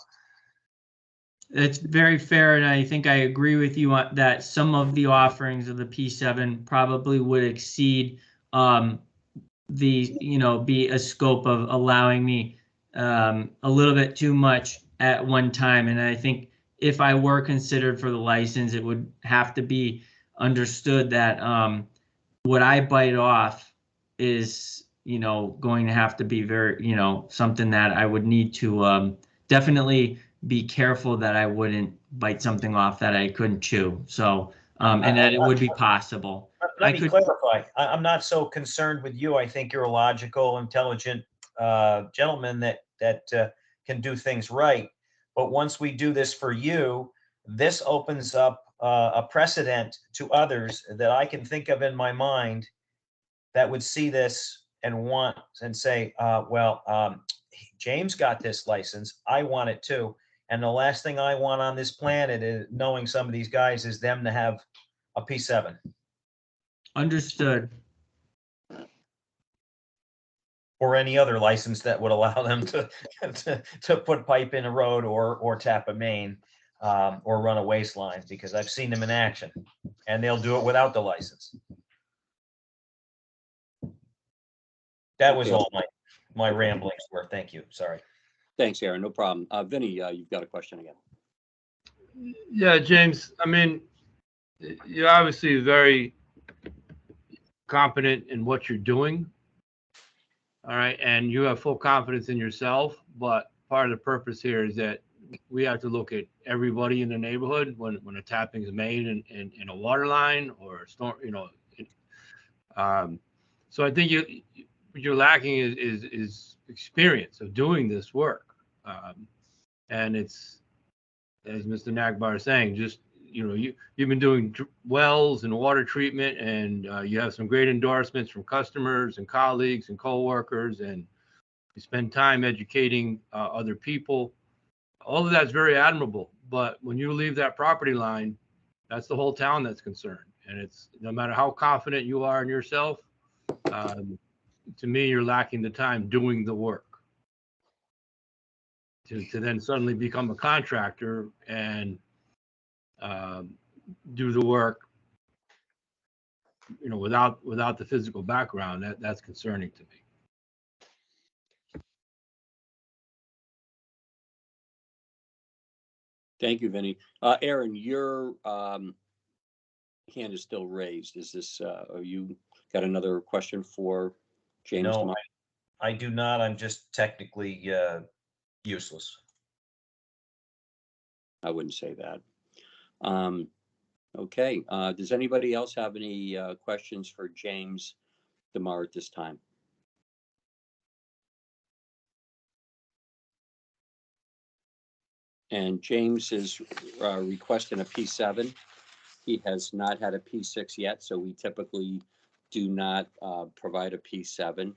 It's very fair, and I think I agree with you on that. Some of the offerings of the P7 probably would exceed be a scope of allowing me a little bit too much at one time. And I think if I were considered for the license, it would have to be understood that what I bite off is going to have to be very something that I would need to definitely be careful that I wouldn't bite something off that I couldn't chew. So and that it would be possible. Let me clarify. I'm not so concerned with you. I think you're a logical, intelligent gentleman that can do things right. But once we do this for you, this opens up a precedent to others that I can think of in my mind that would see this and want and say, James got this license. I want it too. And the last thing I want on this planet is knowing some of these guys is them to have a P7. Understood. Or any other license that would allow them to put pipe in a road or tap a main or run a waistline, because I've seen them in action, and they'll do it without the license. That was all my ramblings were. Thank you. Sorry. Thanks, Aaron. No problem. Vinny, you've got a question again. Yeah, James, I mean, you're obviously very competent in what you're doing. All right. And you have full confidence in yourself. But part of the purpose here is that we have to look at everybody in the neighborhood when a tapping is made in a water line or a storm, so I think you're lacking is experience of doing this work. And it's, as Mr. Nagbar is saying, just, you've been doing wells and water treatment, and you have some great endorsements from customers and colleagues and coworkers, and you spend time educating other people. All of that's very admirable. But when you leave that property line, that's the whole town that's concerned. And it's no matter how confident you are in yourself, to me, you're lacking the time doing the work. To then suddenly become a contractor and do the work, without the physical background, that's concerning to me. Thank you, Vinny. Aaron, your hand is still raised. Is this, you got another question for James? No, I do not. I'm just technically useless. I wouldn't say that. Okay. Does anybody else have any questions for James DeMar at this time? And James is requesting a P7. He has not had a P6 yet, so we typically do not provide a P7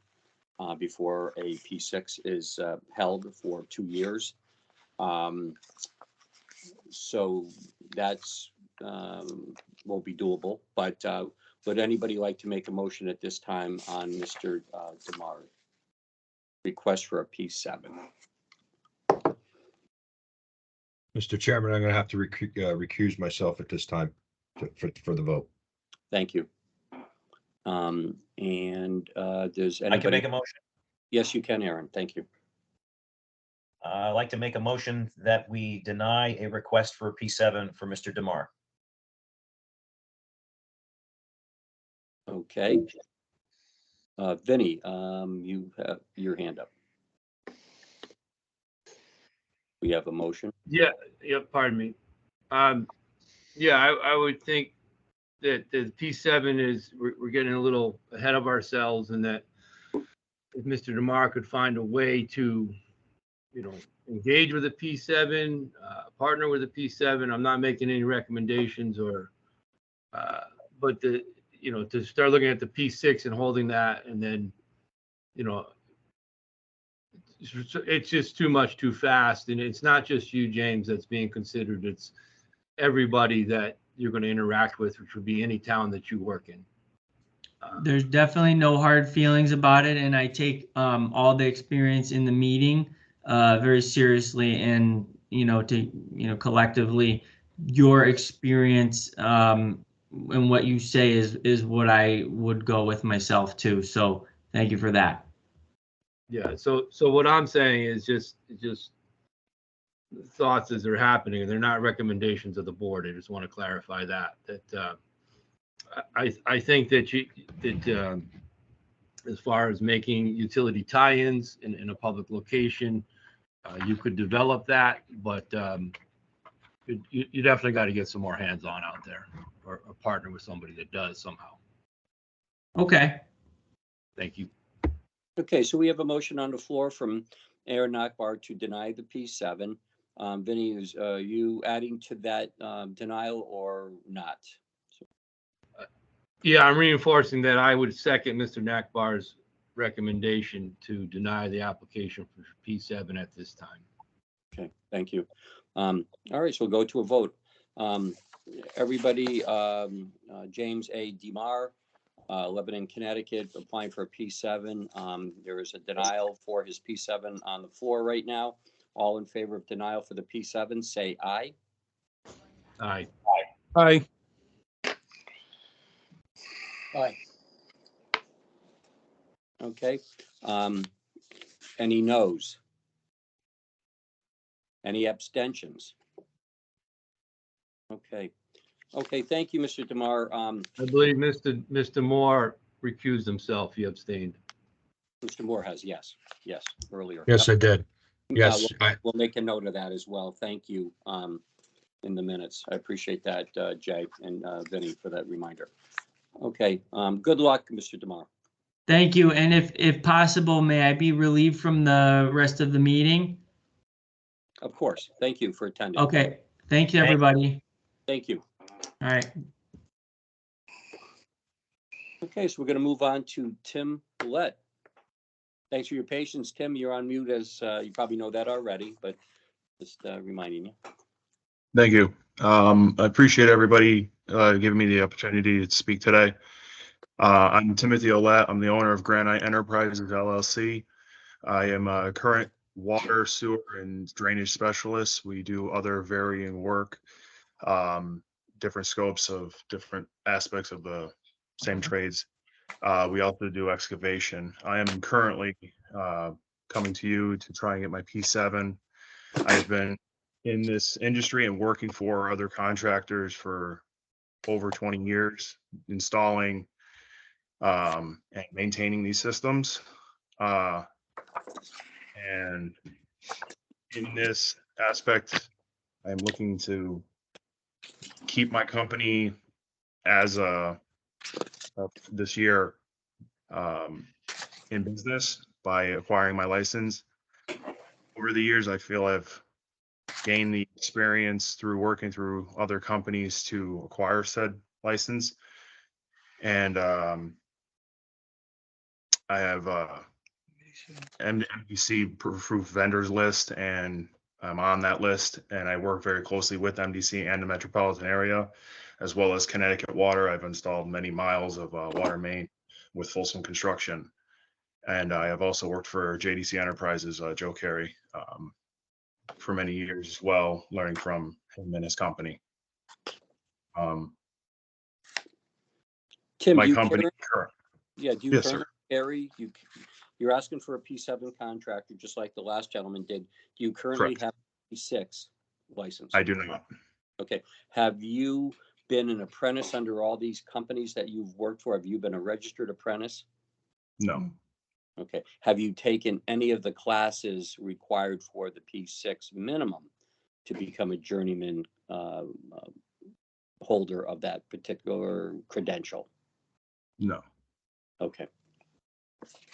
before a P6 is held for 2 years. So that's won't be doable. But would anybody like to make a motion at this time on Mr. DeMar? request for a P7. Mr. Chairman, I'm gonna have to recuse myself at this time for the vote. Thank you. Does I can make anybody? a motion. Yes, you can, Aaron. Thank you. I'd like to make a motion that we deny a request for a P7 for Mr. DeMar. Okay. Vinny, you have your hand up. We have a motion. Yeah, pardon me. Yeah, I would think that the P7 is, we're getting a little ahead of ourselves, and that if Mr. DeMar could find a way to, engage with the P7, partner with the P7, I'm not making any recommendations but to start looking at the P6 and holding that, and then, it's just too much too fast. And it's not just you, James, that's being considered. It's everybody that you're going to interact with, which would be any town that you work in. There's definitely no hard feelings about it, and I take all the experience in the meeting very seriously, and collectively, your experience and what you say is what I would go with myself too. So thank you for that. Yeah. So what I'm saying is just thoughts as they're happening. They're not recommendations of the board. I just want to clarify that I think that as far as making utility tie-ins in a public location, you could develop that, but you definitely got to get some more hands-on out there, or partner with somebody that does somehow. Okay. Thank you. Okay, so we have a motion on the floor from Aaron Nakbar to deny the P7. Vinny, is you adding to that denial or not? Yeah, I'm reinforcing that I would second Mr. Nakbar's recommendation to deny the application for P7 at this time. Okay, thank you. All right, so we'll go to a vote. Everybody, James A. DeMar, Lebanon, Connecticut, applying for a P7. There is a denial for his P7 on the floor right now. All in favor of denial for the P7, say aye. Aye. Aye. Aye. Okay. Any noes? Any abstentions? Okay. Okay, thank you, Mr. DeMar. I believe Mr. Moore recused himself. He abstained. Mr. Moore has, yes, earlier. Yes, I did. Yes. We'll make a note of that as well. Thank you in the minutes. I appreciate that, Jay and Vinny, for that reminder. Okay, good luck, Mr. DeMar. Thank you. And if possible, may I be relieved from the rest of the meeting? Of course. Thank you for attending. Okay. Thank you, everybody. Thank you. All right. Okay, so we're going to move on to Tim Willett. Thanks for your patience, Tim. You're on mute, as you probably know that already, but just reminding you. Thank you. I appreciate everybody giving me the opportunity to speak today. I'm Timothy Ouellette. I'm the owner of Granite Enterprises, LLC. I am a current water, sewer, and drainage specialist. We do other varying work, different scopes of different aspects of the same trades. We also do excavation. I am currently coming to you to try and get my P7. I've been in this industry and working for other contractors for over 20 years, installing and maintaining these systems. And in this aspect, I'm looking to keep my company as this year in business by acquiring my license. Over the years, I feel I've gained the experience through working through other companies to acquire said license. And I have MDC approved vendors list, and I'm on that list, and I work very closely with MDC and the metropolitan area, as well as Connecticut Water. I've installed many miles of water main with Folsom Construction. And I have also worked for JDC Enterprises, Joe Carey, for many years as well, learning from him and his company. Tim, My do you company, do you Yes, currently carry, you're asking for a P7 contractor, just like the last gentleman did. Do you currently Correct. have a P6 license? I do not. Okay. Have you been an apprentice under all these companies that you've worked for? Have you been a registered apprentice? No, Okay. Have you taken any of the classes required for the P6 minimum to become a journeyman holder of that particular credential? no. Okay.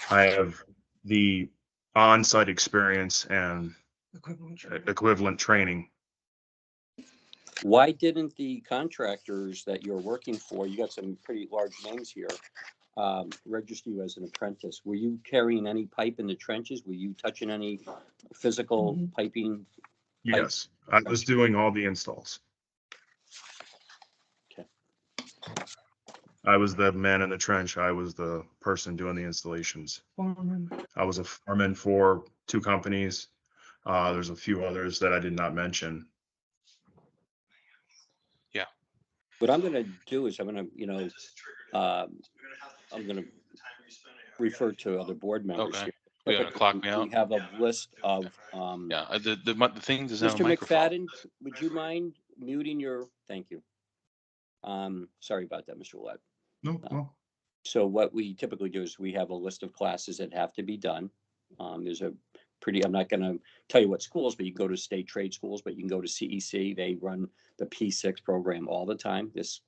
I have the on-site experience and equivalent training. Why didn't the contractors that you're working for, you got some pretty large names here, register you as an apprentice? Were you carrying any pipe in the trenches? Were you touching any physical piping? Yes, I was doing all the installs. Okay. I was the man in the trench. I was the person doing the installations. I was a foreman for 2 companies. There's a few others that I did not mention. What I'm going to do is I'm going to, I'm going to refer to other board members Okay. here. You're gonna clock me out? We have a list of, Yeah, the thing doesn't have a Mr. microphone. McFadden, would you mind muting your, thank you. Sorry about that, Mr. Willett. No. So what we typically do is we have a list of classes that have to be done. There's a I'm not going to tell you what schools, but you can go to state trade schools, but you can go to CEC. They run the P6 program all the time. This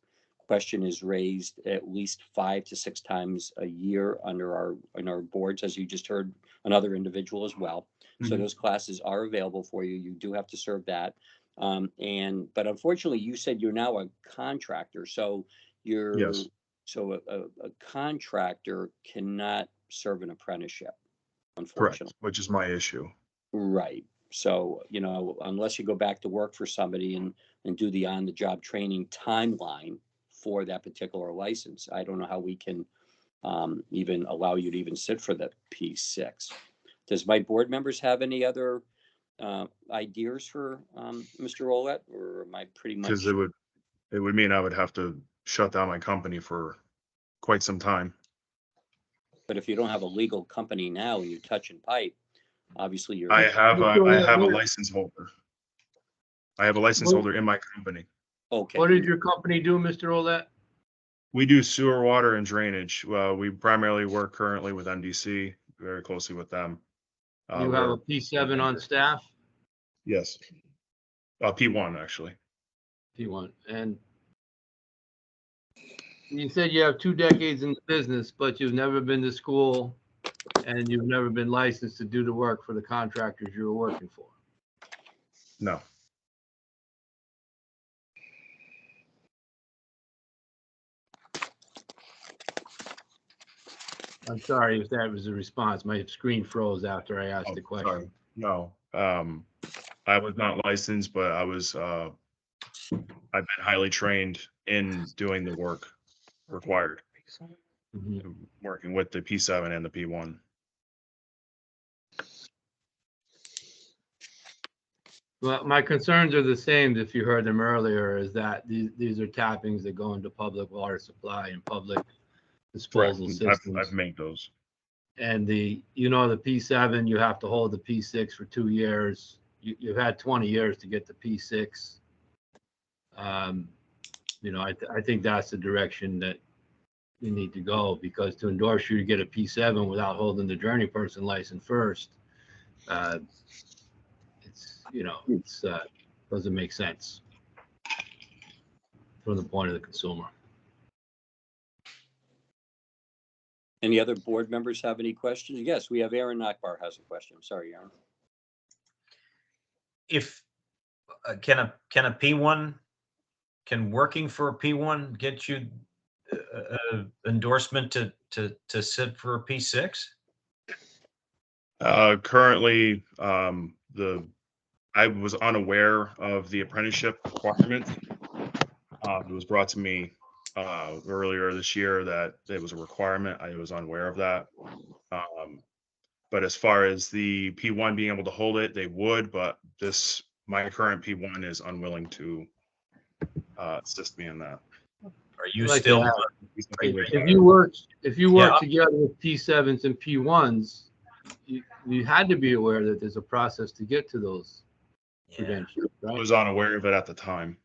question is raised at least 5 to 6 times a year in our boards, as you just heard another individual as well. So those classes are available for you. You do have to serve that. But unfortunately, you said you're now a contractor. So Yes. So a contractor cannot serve an apprenticeship, Correct, unfortunately. which is my issue. Right. So, unless you go back to work for somebody and do the on-the-job training timeline for that particular license, I don't know how we can even allow you to even sit for the P6. Does my board members have any other ideas for Mr. Rolette, or am I pretty much? Because it would mean I would have to shut down my company for quite some time. But if you don't have a legal company now and you're touching pipe, obviously you're. I have a license holder. I have a license holder in my company. Okay. What did your company do, Mr. Olet? We do sewer, water, and drainage. We primarily work currently with MDC, very closely with them. You have a P7 on staff? Yes. P1, actually. P1. And you said you have 2 decades in the business, but you've never been to school and you've never been licensed to do the work for the contractors you were working for. No. I'm sorry if that was a response. My screen froze after I asked the question. Sorry. No. I was not licensed, but I've been highly trained in doing the work required. Working with the P7 and the P1. Well, my concerns are the same, if you heard them earlier, is that these are tappings that go into public water supply and public disposal systems. I've made those. And the P7, you have to hold the P6 for 2 years. You've had 20 years to get the P6. I think that's the direction that you need to go, because to endorse you to get a P7 without holding the journey person license first, it's doesn't make sense from the point of the consumer. Any other board members have any questions? Yes, we have Aaron Nachbar has a question. I'm sorry, Aaron. If can a P1, can working for a P1 get you endorsement to sit for a P6? Currently, I was unaware of the apprenticeship requirement. It was brought to me earlier this year that it was a requirement. I was unaware of that. But as far as the P1 being able to hold it, they would, but my current P1 is unwilling to assist me in that. Are you Like still? that. Are you- If you work Yeah. together with P7s and P1s, you had to be aware that there's a process to get to those credentials, I right? was unaware of it at the time.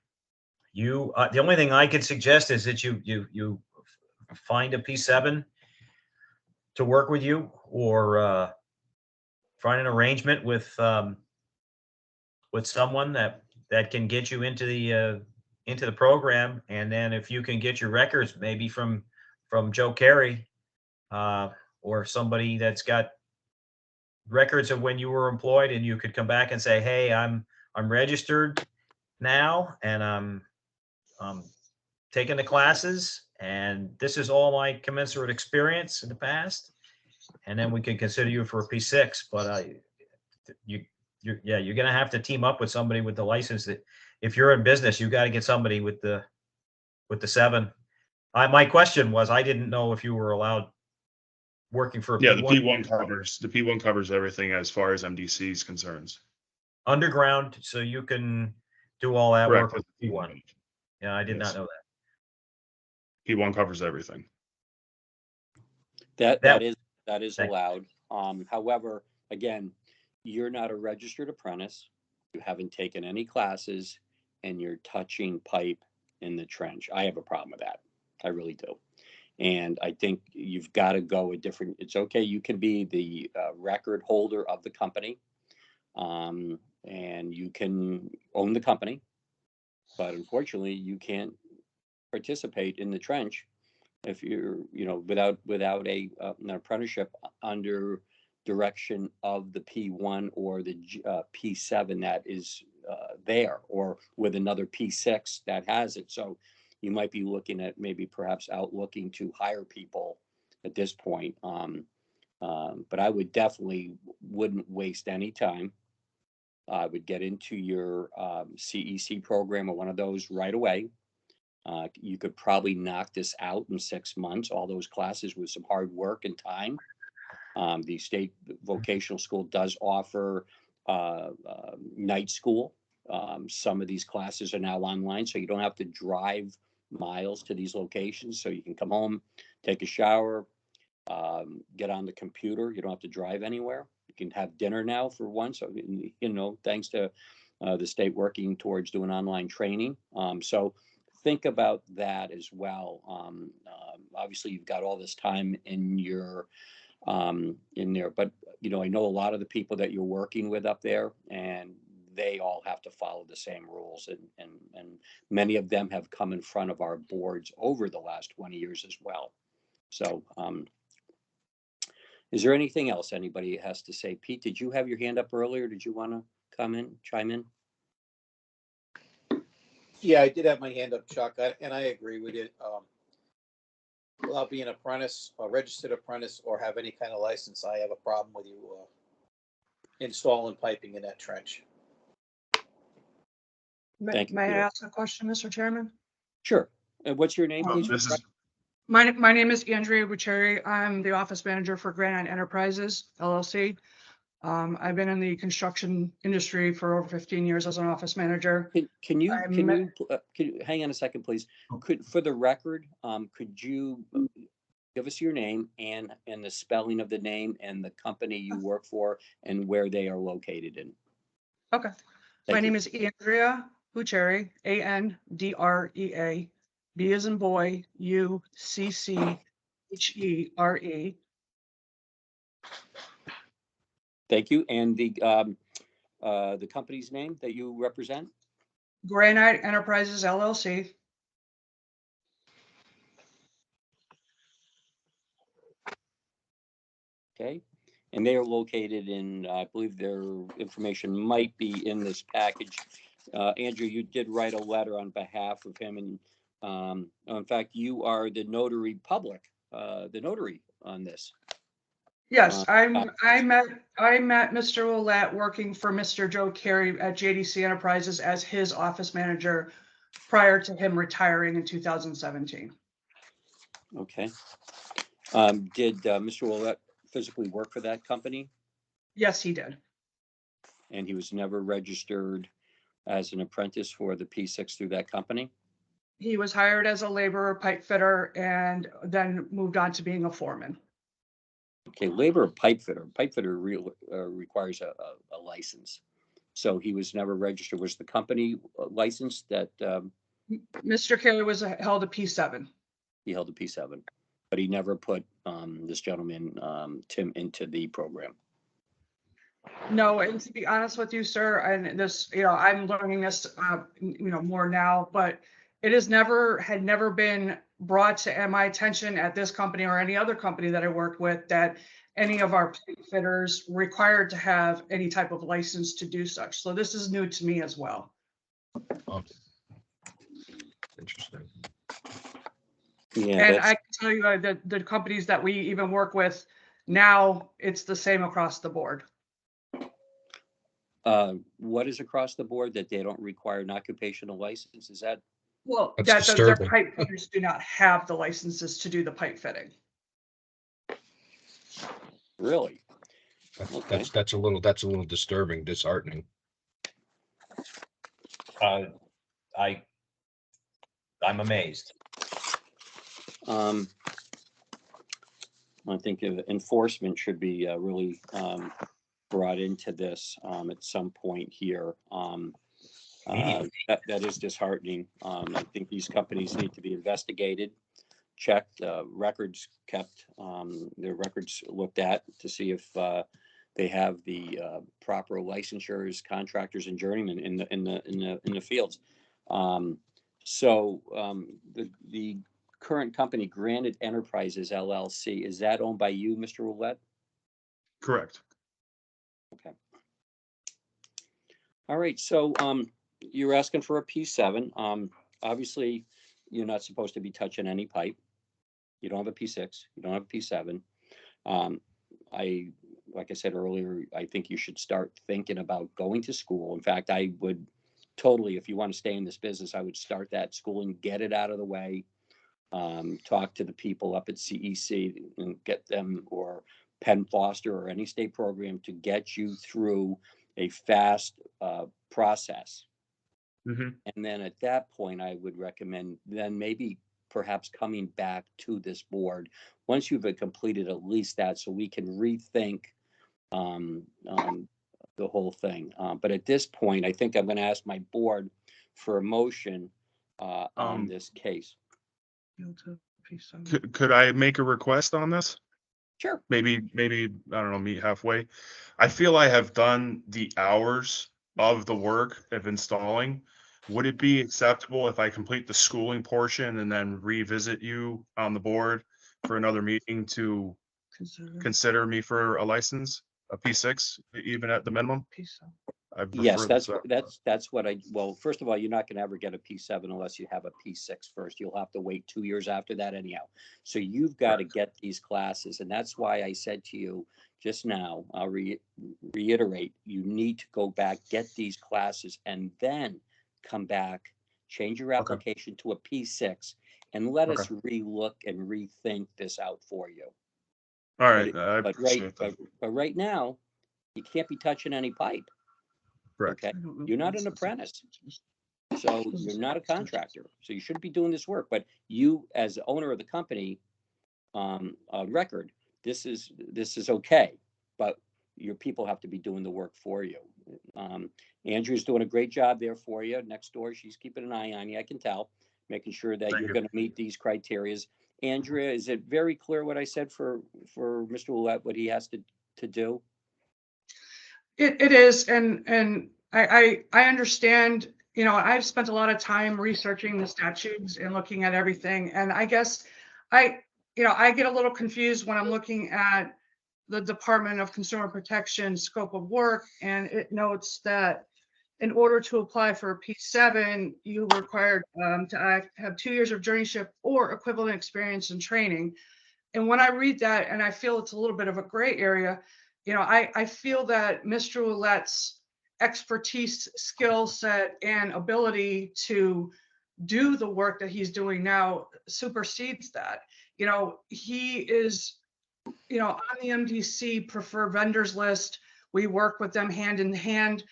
You, the only thing I could suggest is that you find a P7 to work with you, or find an arrangement with someone that can get you into the program, and then if you can get your records maybe from Joe Carey, or somebody that's got records of when you were employed, and you could come back and say, hey, I'm registered now, and I'm taking the classes, and this is all my commensurate experience in the past, and then we can consider you for a P6. But you're going to have to team up with somebody with the license. That if you're in business, you got to get somebody with the 7. My question was, I didn't know if you were allowed working for a Yeah, P1. the P1 covers everything as far as MDC is concerns. Underground, so you can do all that Correct. work with P1. Yeah, I did not know that. P1 covers everything. That is Thank you. allowed. However, again, you're not a registered apprentice. You haven't taken any classes, and you're touching pipe in the trench. I have a problem with that. I really do. And I think you've got to go a different. It's okay. You can be the record holder of the company, and you can own the company, but unfortunately, you can't participate in the trench if you're, without an apprenticeship under direction of the P1 or the P7 that is there, or with another P6 that has it. So you might be looking at maybe perhaps looking to hire people at this point. But I would definitely wouldn't waste any time. I would get into your CEC program or one of those right away. You could probably knock this out in 6 months, all those classes, with some hard work and time. The state vocational school does offer night school. Some of these classes are now online, so you don't have to drive miles to these locations. So you can come home, take a shower, get on the computer. You don't have to drive anywhere. You can have dinner now for once. So, thanks to the state working towards doing online training. So think about that as well. Obviously, you've got all this time in your in there, but I know a lot of the people that you're working with up there, and they all have to follow the same rules, and many of them have come in front of our boards over the last 20 years as well. So is there anything else anybody has to say? Pete, did you have your hand up earlier? Did you want to chime in? Yeah, I did have my hand up, Chuck, and I agree with you. Without being an apprentice, a registered apprentice, or have any kind of license, I have a problem with you installing piping in that trench. Thank you, May I Peter. ask a question, Mr. Chairman? Sure. And what's your name, please? My name is Andrea Bucherri. I'm the office manager for Granite Enterprises, LLC. I've been in the construction industry for over 15 years as an office manager. Can you hang on a second, please? For the record, could you give us your name and the spelling of the name and the company you work for and where they are located in? Okay. My name is Andrea Bucherri, Andrea, B as in boy, UCCHERE. Thank you. And the company's name that you represent? Granite Enterprises, LLC. Okay. And they are located in, I believe their information might be in this package. Andrew, you did write a letter on behalf of him, and in fact, you are the notary public, the notary on this. Yes, I met Mr. Willett working for Mr. Joe Carey at JDC Enterprises as his office manager prior to him retiring in 2017. Okay. Did Mr. Willett physically work for that company? Yes, he did. And he was never registered as an apprentice for the P6 through that company? He was hired as a laborer pipe fitter and then moved on to being a foreman. Okay, labor pipe fitter. Pipe fitter requires a license. So he was never registered. Was the company licensed that Mr. Carey was held a P7. he held a P7, but he never put this gentleman, Tim, into the program? No, and to be honest with you, sir, and this, I'm learning this, more now, but it had never been brought to my attention at this company or any other company that I worked with that any of our pipe fitters required to have any type of license to do such. So this is new to me as well. Interesting. Yeah, And I can tell you that the companies that we even work with now, it's the same across the board. What is across the board that they don't require an occupational license? Is that? Well, That's that their disturbing. pipe fitters do not have the licenses to do the pipe fitting. Really? That's a little disturbing, disheartening. I'm amazed. I think enforcement should be really brought into this at some point here. That is disheartening. I think these companies need to be investigated, checked, records kept, their records looked at to see if they have the proper licensures, contractors, and journeymen in the fields. The current company, Granite Enterprises LLC, is that owned by you, Mr. Roulette? Correct. Okay. All right. So you're asking for a P7. Obviously, you're not supposed to be touching any pipe. You don't have a P6. You don't have a P7. Like I said earlier, I think you should start thinking about going to school. In fact, I would totally, if you want to stay in this business, I would start that schooling, get it out of the way. Talk to the people up at CEC and get them, or Penn Foster or any state program, to get you through a fast process. Mm-hmm. And then at that point, I would recommend then maybe perhaps coming back to this board once you've completed at least that, so we can rethink the whole thing. But at this point, I think I'm going to ask my board for a motion on this case. Could I make a request on this? Sure. Maybe, I don't know, meet halfway. I feel I have done the hours of the work of installing. Would it be acceptable if I complete the schooling portion and then revisit you on the board for another meeting to consider me for a license, a P6, even at the minimum? Yes, that's what well, first of all, you're not going to ever get a P7 unless you have a P6 first. You'll have to wait 2 years after that anyhow. So you've got to get these classes. And that's why I said to you just now, I'll reiterate, you need to go back, get these classes, and then come back, change your application to a P6, and let us relook and rethink this out for you. All right. I appreciate that. But right now, you can't be touching any pipe. Correct. Okay, you're not an apprentice, so you're not a contractor, so you shouldn't be doing this work. But you, as the owner of the company, on record, this is okay, but your people have to be doing the work for you. Andrea's doing a great job there for you next door. She's keeping an eye on you. I can tell, making sure that you're going to meet these criterias. Andrea, is it very clear what I said for Mr. Willett, what he has to do? It is, and I understand, I've spent a lot of time researching the statutes and looking at everything. And I guess I get a little confused when I'm looking at the Department of Consumer Protection scope of work, and it notes that in order to apply for a P7, you were required to have 2 years of journeyship or equivalent experience and training. And when I read that, and I feel it's a little bit of a gray area, I feel that Mr. Ouellette's expertise, skill set, and ability to do the work that he's doing now supersedes that. You know, he is, you know, on the MDC preferred vendors list. We work with them hand in hand.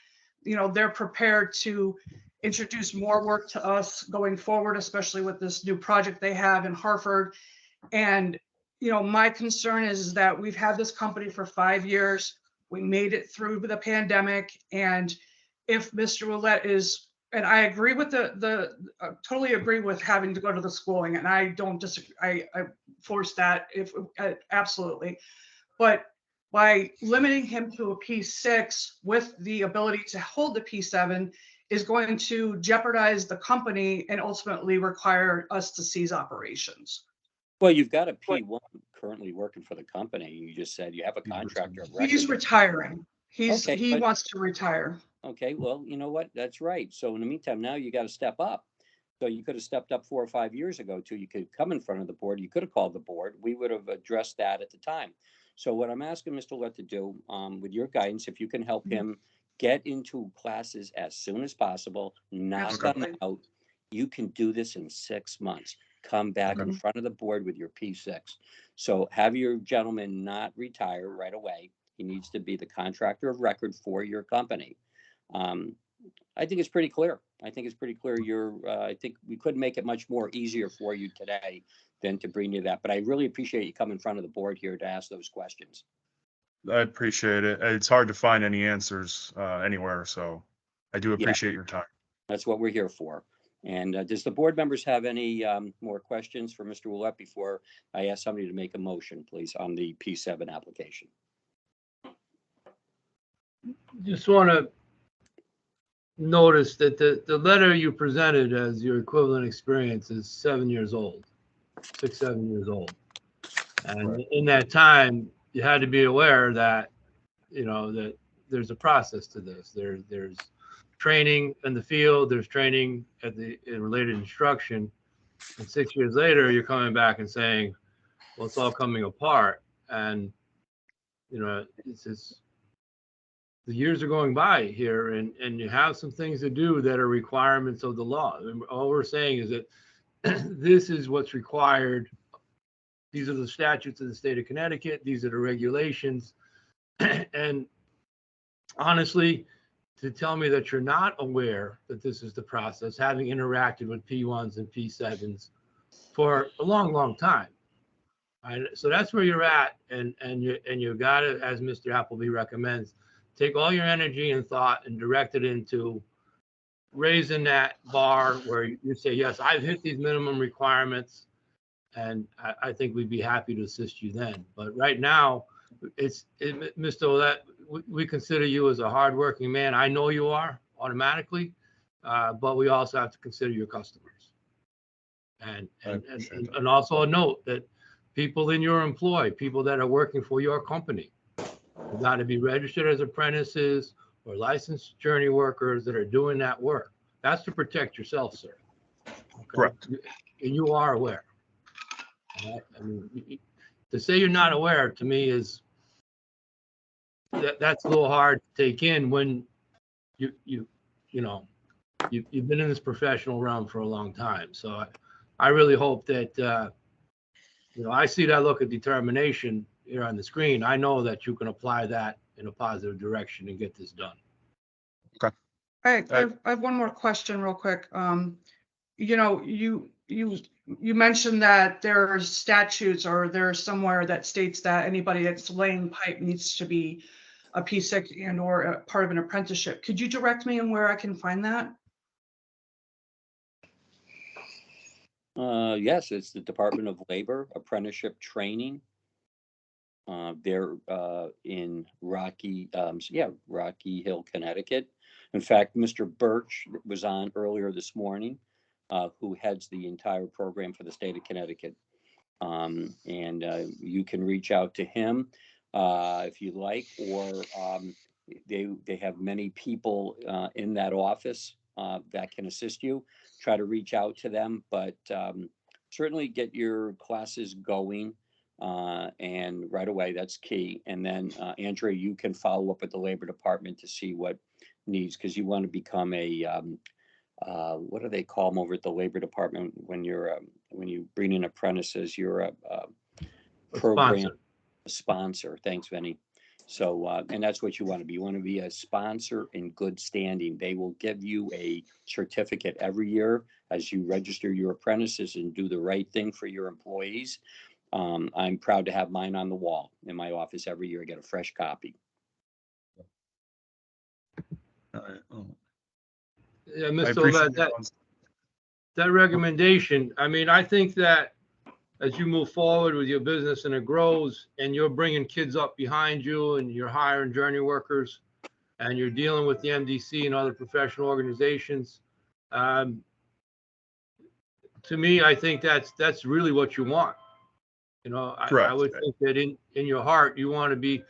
You know, they're prepared to introduce more work to us going forward, especially with this new project they have in Hartford. And, you know, my concern is that we've had this company for 5 years. We made it through the pandemic. And if Mr. Willett is, and I agree with totally agree with having to go to the schooling, and I don't disagree. I force that if absolutely. But by limiting him to a P6 with the ability to hold the P7 is going to jeopardize the company and ultimately require us to cease operations. Well, you've got a P1 currently working for the company. You just said you have a contractor of record. He's retiring. He but- wants to retire. Okay, well, you know what? That's right. So in the meantime, now you got to step up. So you could have stepped up 4 or 5 years ago too. You could come in front of the board. You could have called the board. We would have addressed that at the time. So what I'm asking Mr. Lett to do, with your guidance, if you can help him get into classes as soon as possible, knock them out. You can do this in 6 months. Come back in front of the board with your P6. So have your gentleman not retire right away. He needs to be the contractor of record for your company. I think it's pretty clear. I think I think we couldn't make it much more easier for you today than to bring you that. But I really appreciate you coming in front of the board here to ask those questions. I appreciate it. It's hard to find any answers anywhere, so I do appreciate your time. That's what we're here for. And does the board members have any more questions for Mr. Willett before I ask somebody to make a motion, please, on the P7 application? Just want to notice that the letter you presented as your equivalent experience is 7 years old, 6, 7 years old. And in that time, you had to be aware that, you know, that there's a process to this. There's training in the field, there's training in related instruction. And 6 years later, you're coming back and saying, well, it's all coming apart. And, you know, it's just, the years are going by here, and you have some things to do that are requirements of the law. And all we're saying is that this is what's required. These are the statutes of the state of Connecticut. These are the regulations. And honestly, to tell me that you're not aware that this is the process, having interacted with P1s and P7s for a long, long time. So that's where you're at, and you've got to, as Mr. Appleby recommends, take all your energy and thought and direct it into raising that bar where you say, yes, I've hit these minimum requirements, and I think we'd be happy to assist you then. But right now, Mr. Willett, we consider you as a hardworking man. I know you are automatically, but we also have to consider your customers. And also a note that people in your employ, people that are working for your company, have got to be registered as apprentices or licensed journey workers that are doing that work. That's to protect yourself, sir. Okay? Correct. And you are aware. I mean, to say you're not aware to me is that's a little hard to take in when you've been in this professional realm for a long time. So I really hope that I see that look of determination here on the screen. I know that you can apply that in a positive direction and get this done. Okay. All right, I have one more question real quick. You mentioned that there's statutes or there's somewhere that states that anybody that's laying pipe needs to be a P6 and or a part of an apprenticeship. Could you direct me on where I can find that? Yes, it's the Department of Labor Apprenticeship Training. They're in Rocky Hill, Connecticut. In fact, Mr. Birch was on earlier this morning, who heads the entire program for the state of Connecticut. And you can reach out to him if you'd like, or they have many people in that office that can assist you. Try to reach out to them, but certainly get your classes going. And right away, that's key. And then, Andrea, you can follow up with the Labor Department to see what needs, because you want to become a what do they call them over at the Labor Department when you bring in apprentices, you're a program sponsor. Thanks, Vinny. So, and that's what you want to be. You want to be a sponsor in good standing. They will give you a certificate every year as you register your apprentices and do the right thing for your employees. I'm proud to have mine on the wall in my office every year. I get a fresh copy. Yeah, Mr. Olet, that recommendation, I mean, I think that as you move forward with your business and it grows and you're bringing kids up behind you and you're hiring journey workers and you're dealing with the MDC and other professional organizations, to me, I think that's really what you want. You know, I would think that in your heart, you want to be,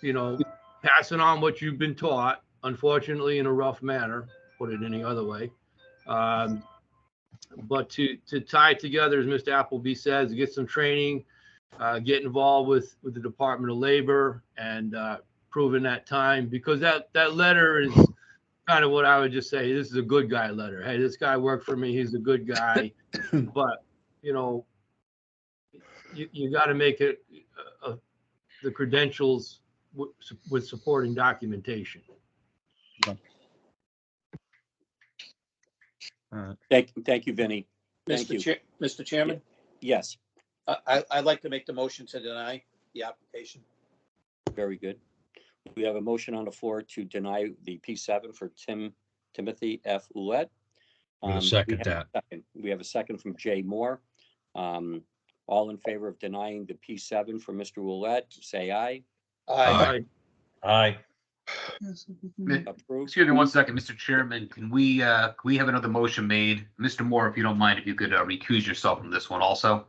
you know, passing on what you've been taught, unfortunately in a rough manner, put it any other way. But to tie it together, as Mr. Appleby says, get some training, get involved with the Department of Labor and proving that time, because that letter is kind of what I would just say. This is a good guy letter. Hey, this guy worked for me. He's a good guy. But, you know, you got to make it the credentials with supporting documentation. Thank you, Vinny. Thank you. Mr. Chairman? Yes. I'd like to make the motion to deny the application. Very good. We have a motion on the floor to deny the P7 for Timothy F. Ouellette. Second that. We have a second from Jay Moore. All in favor of denying the P7 for Mr. Ouellette, say aye. Aye. Aye. Approved. Excuse me one second, Mr. Chairman. Can we have another motion made? Mr. Moore, if you don't mind, if you could recuse yourself from this one also.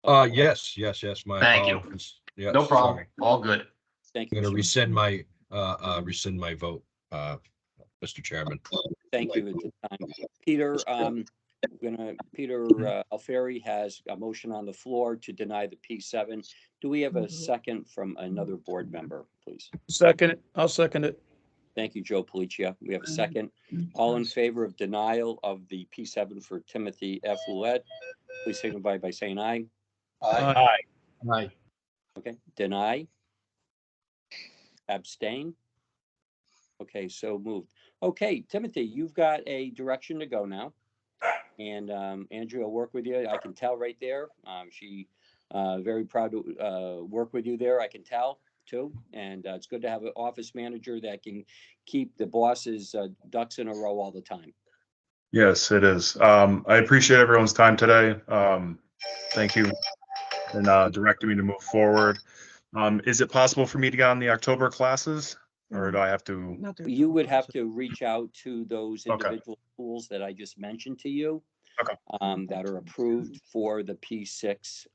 Yes. My Thank you. apologies. Yes, No problem. sorry. All good. Thank you. I'm going to rescind my vote, Mr. Chairman. Thank you at this time. Peter, Peter Alfieri has a motion on the floor to deny the P7. Do we have a second from another board member, please? Second it. I'll second it. Thank you, Joe Policia. We have a second. All in favor of denial of the P7 for Timothy F. Ouellette, please signify by saying aye. Aye. Aye. Okay, deny. Abstain. Okay, so moved. Okay, Timothy, you've got a direction to go now. And Andrea will work with you. I can tell right there. She very proud to work with you there. I can tell too. And it's good to have an office manager that can keep the boss's ducks in a row all the time. Yes, it is. I appreciate everyone's time today. Thank you, and directing me to move forward. Is it possible for me to get on the October classes, or do I have to? You would have to reach out to those individual schools that I just mentioned to you, that are approved for the P6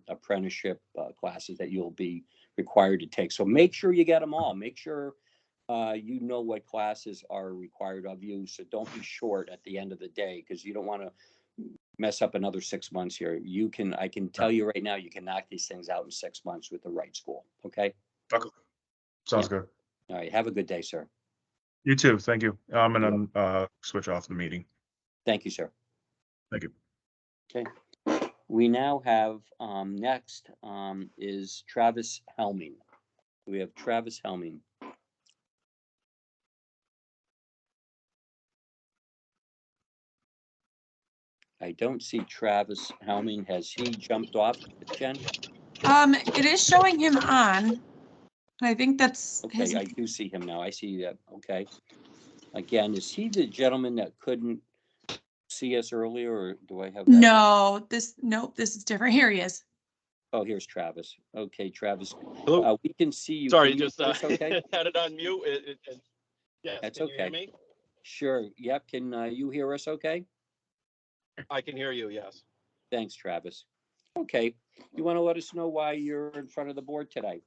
apprenticeship classes that you'll be required to take. So make sure you get them all. Make sure you know what classes are required of you. So don't be short at the end of the day, because you don't want to mess up another 6 months here. I can tell you right now, you can knock these things out in 6 months with the right school. Okay. Okay. Sounds good. All right. Have a good day, sir. You too. Thank you. I'm gonna switch off the meeting. Thank you, sir. Thank you. Okay. We now have next is Travis Helming. We have Travis Helming. I don't see Travis Helming. Has he jumped off, Jen? It is showing him on. I think that's okay. I do see him now. I see that. Okay. Again, is he the gentleman that couldn't see us earlier, or do I have that? No, nope, this is different. Here he is. Oh, here's Travis. Okay, Travis. Hello. We can see you. Sorry, Can you just hear us okay? had it on mute. Yes, That's can you hear okay. me? Sure. Yep. Can you hear us okay? I can hear you, yes. Thanks, Travis. Okay. You want to let us know why you're in front of the board today?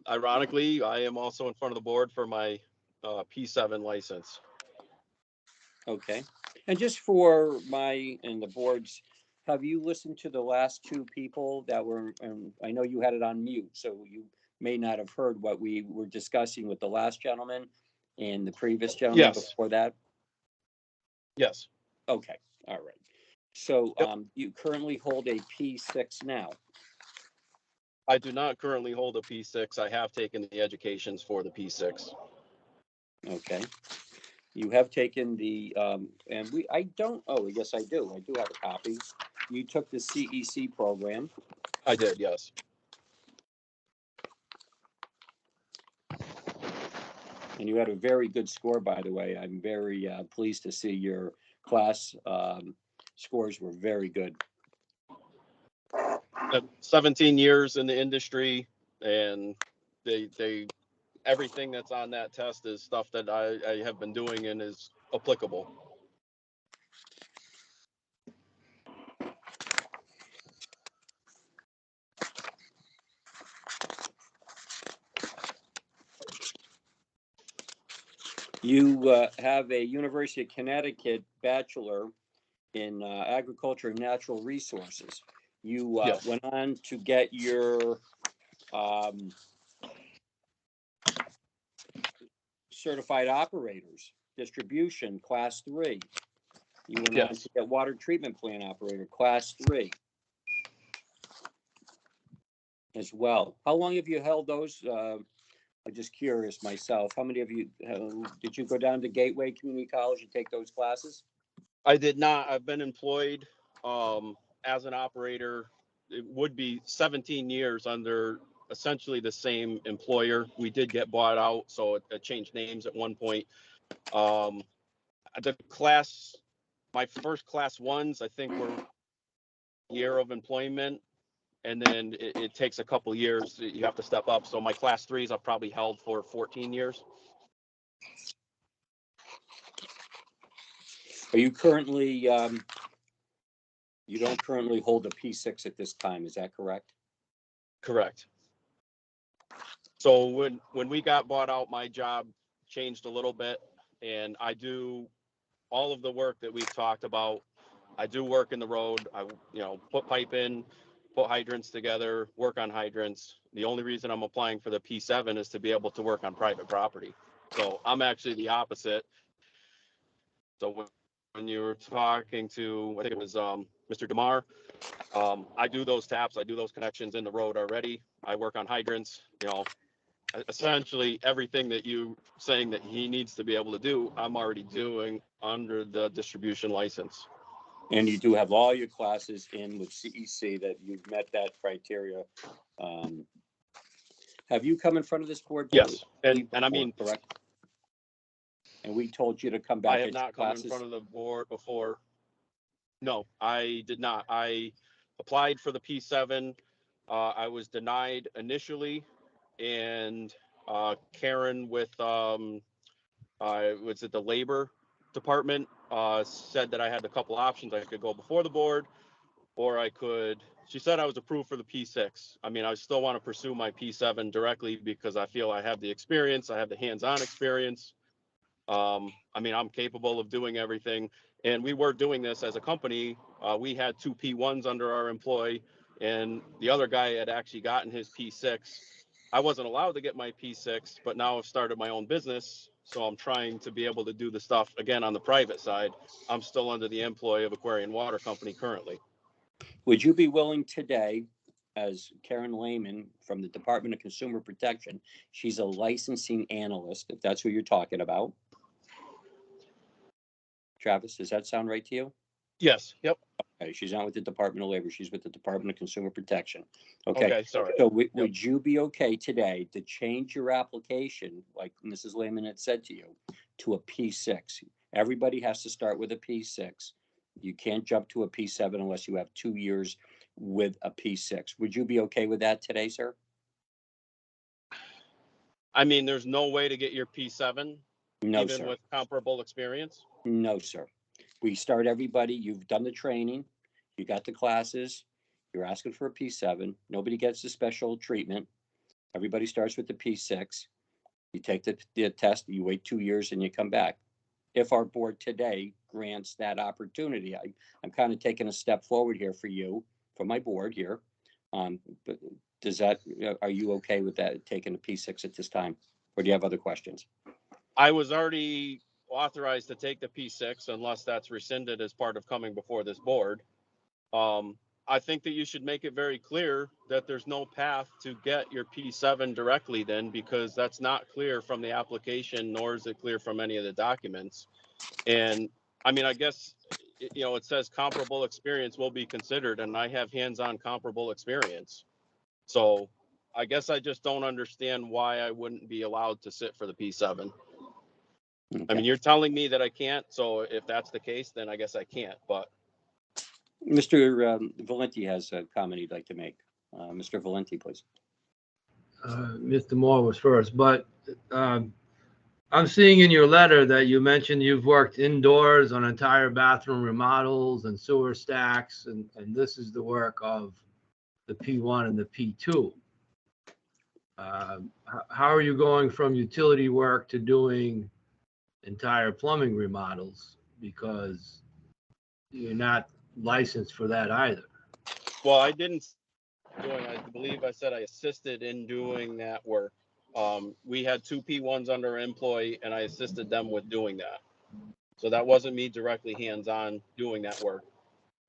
Ironically, I am also in front of the board for my P7 license. Okay. And just for my and the board's, have you listened to the last two people that were, and I know you had it on mute, so you may not have heard what we were discussing with the last gentleman. And the previous gentleman Yes. before that? Yes, Okay, all right. So Yep. you currently hold a P6 now. I do not currently hold a P6. I have taken the educations for the P6. Okay. You have taken the, I don't, oh, yes, I do. I do have a copy. You took the CEC program. I did, yes. And you had a very good score, by the way. I'm very pleased to see your class scores were very good. 17 years in the industry, and they everything that's on that test is stuff that I have been doing and is applicable. You have a University of Connecticut Bachelor in Agriculture and Natural Resources. You Yes. went on to get your certified operators, distribution, class 3. You went on Yes. to get water treatment plant operator, class 3 as well. How long have you held those? I'm just curious myself. How many of you, did you go down to Gateway Community College and take those classes? I did not. I've been employed as an operator. It would be 17 years under essentially the same employer. We did get bought out, so it changed names at one point. The class, my first class ones, I think were year of employment, and then it takes a couple years. You have to step up. So my class 3s I've probably held for 14 years. Are you currently, you don't currently hold a P6 at this time, is that correct? Correct. So when we got bought out, my job changed a little bit, and I do all of the work that we've talked about. I do work in the road. I put pipe in, put hydrants together, work on hydrants. The only reason I'm applying for the P7 is to be able to work on private property. So I'm actually the opposite. So when you were talking to, I think it was Mr. DeMar, I do those taps, I do those connections in the road already. I work on hydrants, essentially everything that you saying that he needs to be able to do, I'm already doing under the distribution license. And you do have all your classes in with CEC that you've met that criteria. Have you come in front of this board? Yes, and before, I mean, correct. And we told you to come back. I have not come in front of the board before. No, I did not. I applied for the P7. I was denied initially, and Karen with was it the labor department said that I had a couple options. I could go before the board, or I could. She said I was approved for the P6. I mean, I still want to pursue my P7 directly because I feel I have the experience. I have the hands-on experience. I mean, I'm capable of doing everything. And we were doing this as a company. We had 2 P1s under our employee, and the other guy had actually gotten his P6. I wasn't allowed to get my P6, but now I've started my own business. So I'm trying to be able to do the stuff again on the private side. I'm still under the employ of Aquarian Water Company currently. Would you be willing today, as Karen Lehman from the Department of Consumer Protection, she's a licensing analyst, if that's who you're talking about. Travis, does that sound right to you? Yes. Yep. Okay, she's not with the Department of Labor. She's with the Department of Consumer Protection. Okay. Okay, sorry. So would you be okay today to change your application, like Mrs. Lehman had said to you, to a P6? Everybody has to start with a P6. You can't jump to a P7 unless you have 2 years with a P6. Would you be okay with that today, sir? I mean, there's no way to get your P7, No, even sir. with comparable experience? No, sir. We start everybody. You've done the training. You got the classes. You're asking for a P7. Nobody gets the special treatment. Everybody starts with the P6. You take the test. You wait 2 years and you come back. If our board today grants that opportunity, I'm kind of taking a step forward here for you, for my board here. But does that, are you okay with that, taking a P6 at this time? Or do you have other questions? I was already authorized to take the P6 unless that's rescinded as part of coming before this board. I think that you should make it very clear that there's no path to get your P7 directly then, because that's not clear from the application, nor is it clear from any of the documents. And I mean, I guess, you know, it says comparable experience will be considered, and I have hands-on comparable experience. So I guess I just don't understand why I wouldn't be allowed to sit for the P7. I mean, you're telling me that I can't, so if that's the case, then I guess I can't, but. Mr. Valenti has a comment he'd like to make. Mr. Valenti, please. Mr. Moore was first, but I'm seeing in your letter that you mentioned you've worked indoors on entire bathroom remodels and sewer stacks, and this is the work of the P1 and the P2. How are you going from utility work to doing entire plumbing remodels? Because you're not licensed for that either. Well, I didn't I believe I said I assisted in doing that work. We had 2 P1s under employee, and I assisted them with doing that. So that wasn't me directly hands-on doing that work.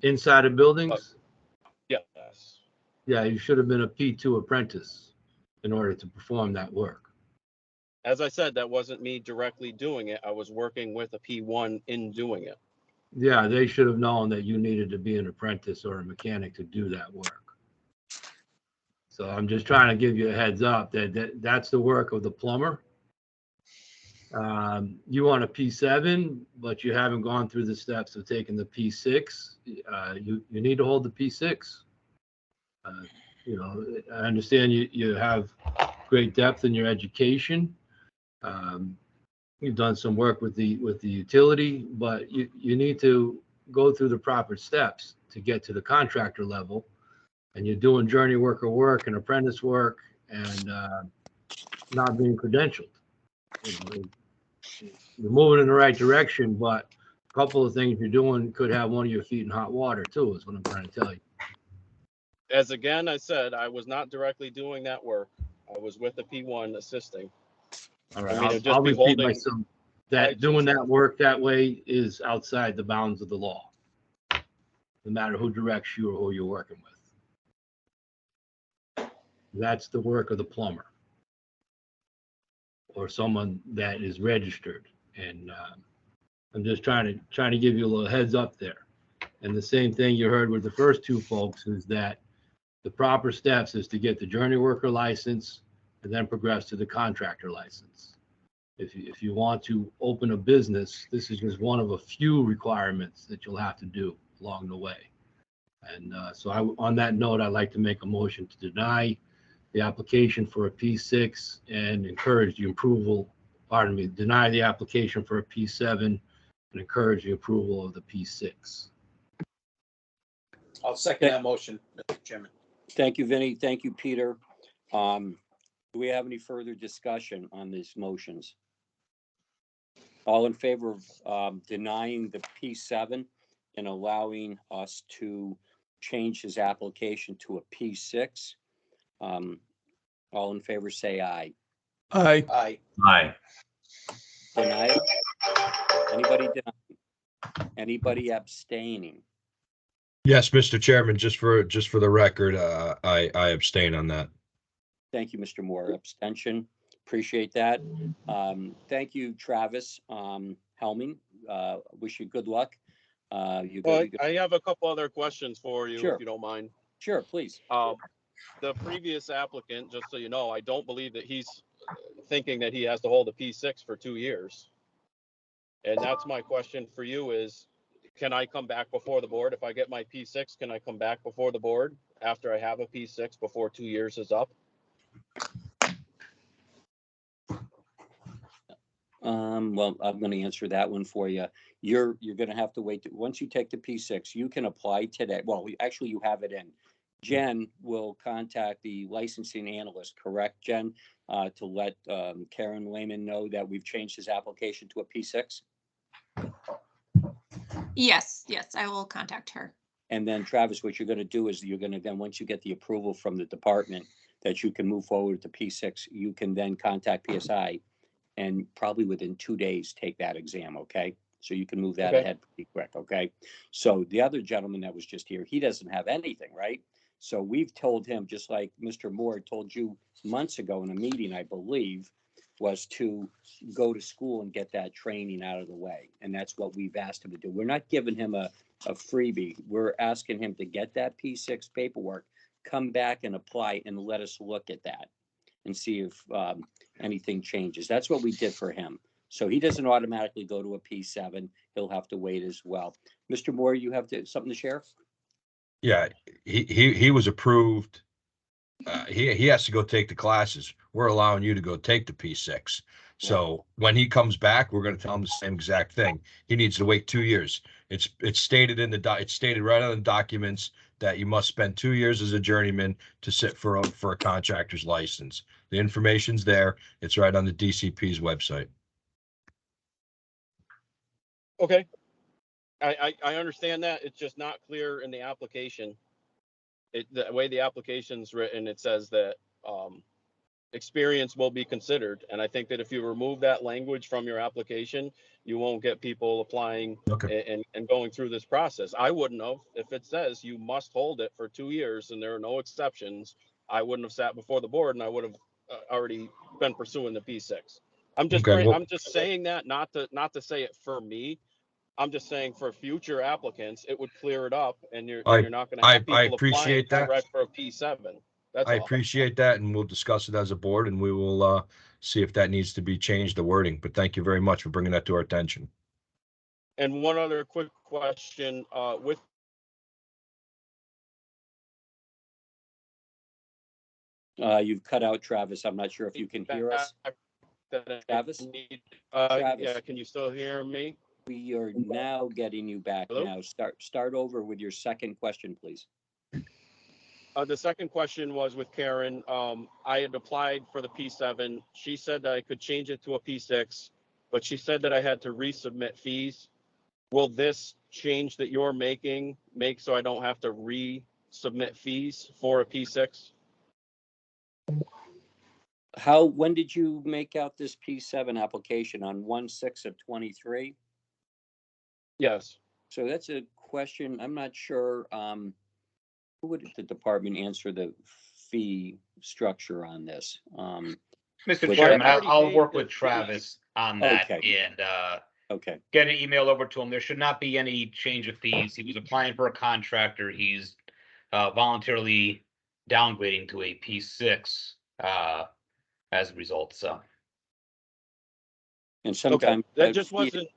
Inside of buildings? Yes. Yeah, you should have been a P2 apprentice in order to perform that work. As I said, that wasn't me directly doing it. I was working with a P1 in doing it. Yeah, they should have known that you needed to be an apprentice or a mechanic to do that work. So I'm just trying to give you a heads up that that's the work of the plumber. You want a P7, but you haven't gone through the steps of taking the P6. You need to hold the P6. You know, I understand you have great depth in your education. You've done some work with the utility, but you need to go through the proper steps to get to the contractor level. And you're doing journey worker work and apprentice work and not being credentialed. You're moving in the right direction, but a couple of things you're doing could have one of your feet in hot water too, is what I'm trying to tell you. As again, I said, I was not directly doing that work. I was with the P1 assisting. All right, I mean, I'll repeat myself. That doing that work that way is outside the bounds of the law. No matter who directs you or who you're working with. That's the work of the plumber. Or someone that is registered. And I'm just trying to give you a little heads up there. And the same thing you heard with the first 2 folks is that the proper steps is to get the journey worker license and then progress to the contractor license. If you want to open a business, this is just one of a few requirements that you'll have to do along the way. And so on that note, I'd like to make a motion to deny the application for a P6 and encourage the approval, deny the application for a P7 and encourage the approval of the P6. I'll second that motion, Mr. Chairman. Thank you, Vinnie. Thank you, Peter. Do we have any further discussion on these motions? All in favor of denying the P7 and allowing us to change his application to a P6? All in favor, say aye. Aye. Aye. Aye. Deny it? Anybody denying? Anybody abstaining? Yes, Mr. Chairman, just for the record, I abstain on that. Thank you, Mr. Moore. Abstention. Appreciate that. Thank you, Travis Helming. Wish you good luck. Well, I have a couple other questions for you, Sure. if you don't mind. Sure, please. The previous applicant, just so you know, I don't believe that he's thinking that he has to hold a P6 for 2 years. And that's my question for you is, can I come back before the board? If I get my P6, can I come back before the board after I have a P6 before 2 years is up? Well, I'm going to answer that one for you. You're going to have to wait. Once you take the P6, you can apply today. Well, actually, you have it in. Jen will contact the licensing analyst, correct, Jen, to let Karen Lehman know that we've changed his application to a P6? Yes, I will contact her. And then Travis, what you're going to do is you're going to then, once you get the approval from the department that you can move forward to P6, you can then contact PSI and probably within 2 days, take that exam, okay? So you can move that Okay. ahead pretty quick, okay? So the other gentleman that was just here, he doesn't have anything, right? So we've told him, just like Mr. Moore told you months ago in a meeting, I believe, was to go to school and get that training out of the way. And that's what we've asked him to do. We're not giving him a freebie. We're asking him to get that P6 paperwork, come back and apply and let us look at that and see if anything changes. That's what we did for him. So he doesn't automatically go to a P7. He'll have to wait as well. Mr. Moore, you have something to share? Yeah, he was approved. He has to go take the classes. We're allowing you to go take the P6. So when he comes back, we're going to tell him the same exact thing. He needs to wait 2 years. It's stated in the it's stated right on the documents that you must spend 2 years as a journeyman to sit for a contractor's license. The information's there. It's right on the DCP's website. Okay. I understand that. It's just not clear in the application. The way the application's written, it says that experience will be considered. And I think that if you remove that language from your application, you won't get people applying and going through this process. I wouldn't have, if it says you must hold it for 2 years and there are no exceptions, I wouldn't have sat before the board and I would have already been pursuing the P6. I'm just I'm just saying that not to say it for me. I'm just saying for future applicants, it would clear it up and you're not going to have people applying direct for a P7. That's I all. appreciate that, and we'll discuss it as a board, and we will see if that needs to be changed, the wording. But thank you very much for bringing that to our attention. And one other quick question, with you've cut out, Travis. I'm not sure if you can hear us. Travis? Travis? Yeah, can you still hear me? We are now getting you back. Hello? Now start over with your second question, please. The second question was with Karen. I had applied for the P7. She said that I could change it to a P6, but she said that I had to resubmit fees. Will this change that you're making make so I don't have to resubmit fees for a P6? When did you make out this P7 application? On 1/6/23? Yes. So that's a question. I'm not sure. Who would the department answer the fee structure on this? Mr. Chairman, I'll work with Travis on that Okay. and Okay. get an email over to him. There should not be any change of fees. He was applying for a contractor. He's voluntarily downgrading to a P6 as a result. So. And sometimes that just wasn't.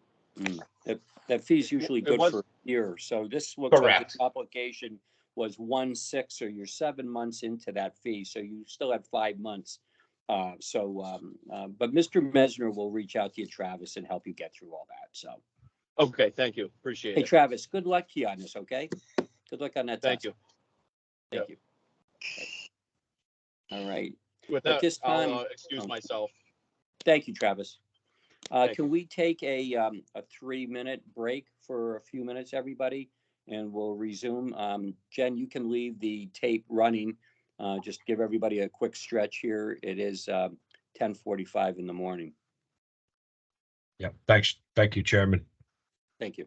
That fee is usually good for a year. So this looks like the application was 1/6, or you're 7 months into that fee. So you still have 5 months. But Mr. Mesner will reach out to you, Travis, and help you get through all that. So. Okay, thank you. Appreciate it. Hey, Travis, good luck to you on this, okay? Good luck on that Thank test. you. Thank you. Okay. All right. With At that, this time, I'll excuse myself. Thank you, Travis. Thank Can we take a 3-minute break for a few minutes, everybody? And we'll resume. Jen, you can leave the tape running. Just give everybody a quick stretch here. It is 10:45 in the morning. Yeah, thanks. Thank you, Chairman. Thank you.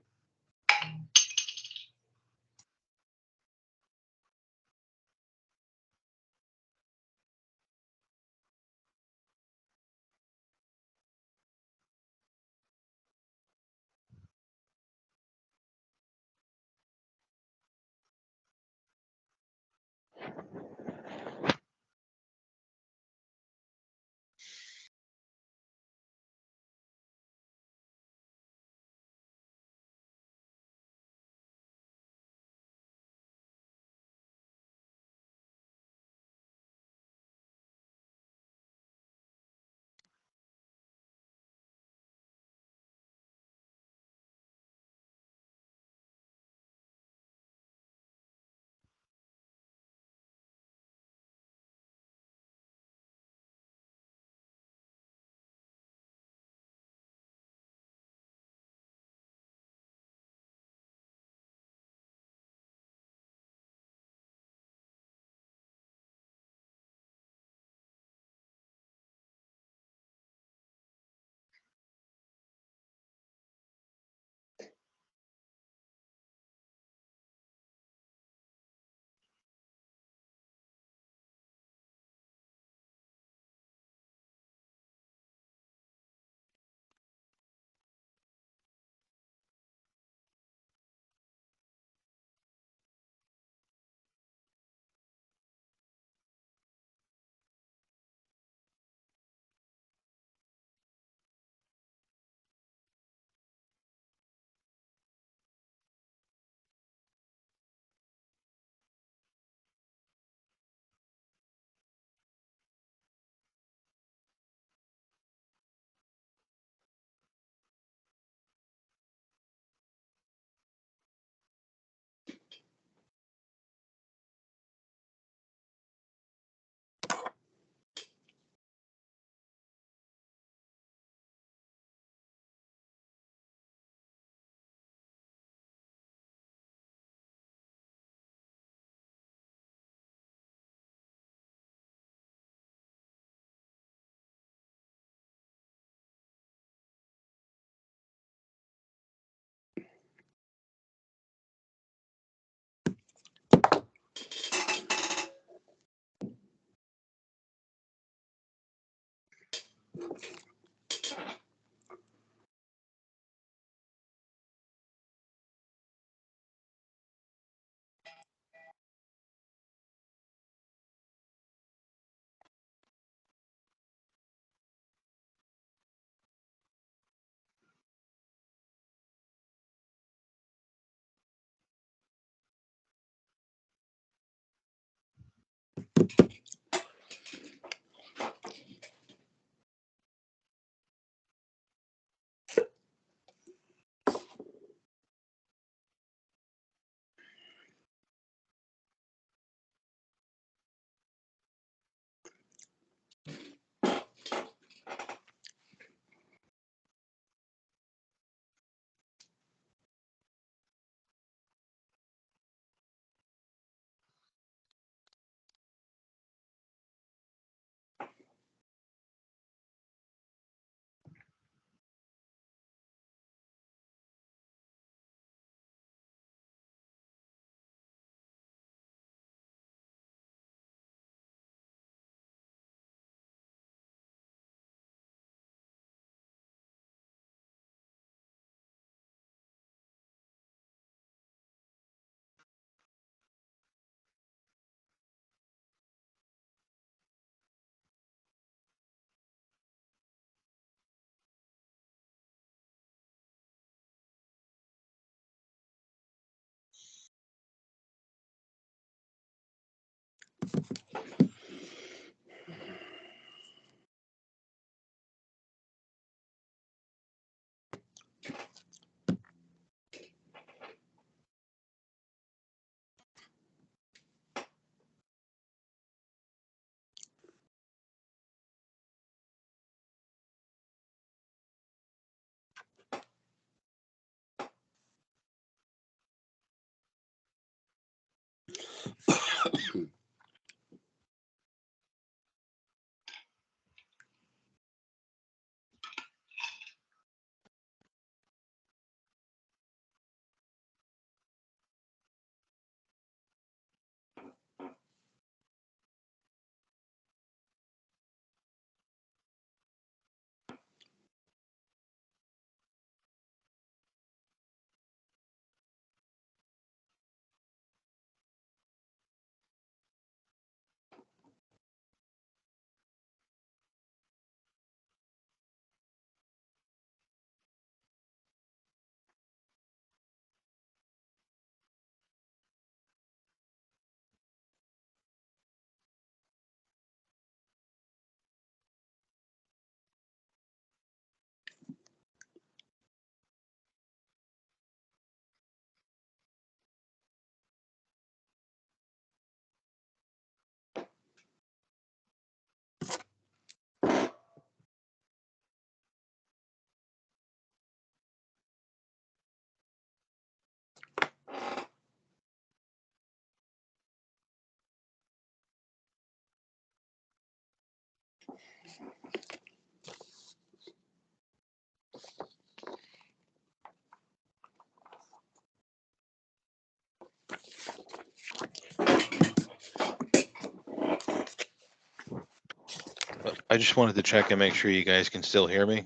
I just wanted to check and make sure you guys can still hear me.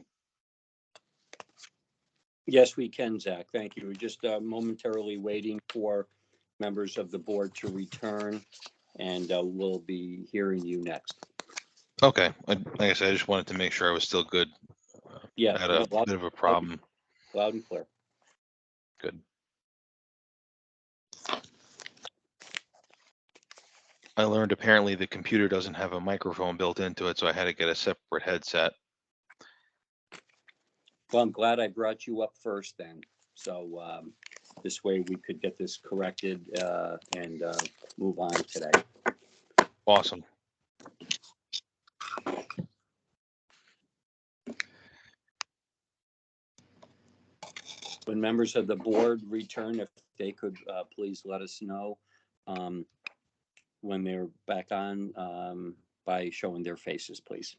Yes, we can, Zach. Thank you. We're just momentarily waiting for members of the board to return, and we'll be hearing you next. Okay, like I said, I just wanted to make sure I was still good. Yeah, I had a no, bit of a problem. loud and clear. Good. I learned apparently the computer doesn't have a microphone built into it, so I had to get a separate headset. Well, I'm glad I brought you up first then. So this way we could get this corrected and move on today. Awesome. When members of the board return, if they could please let us know when they're back on by showing their faces, please.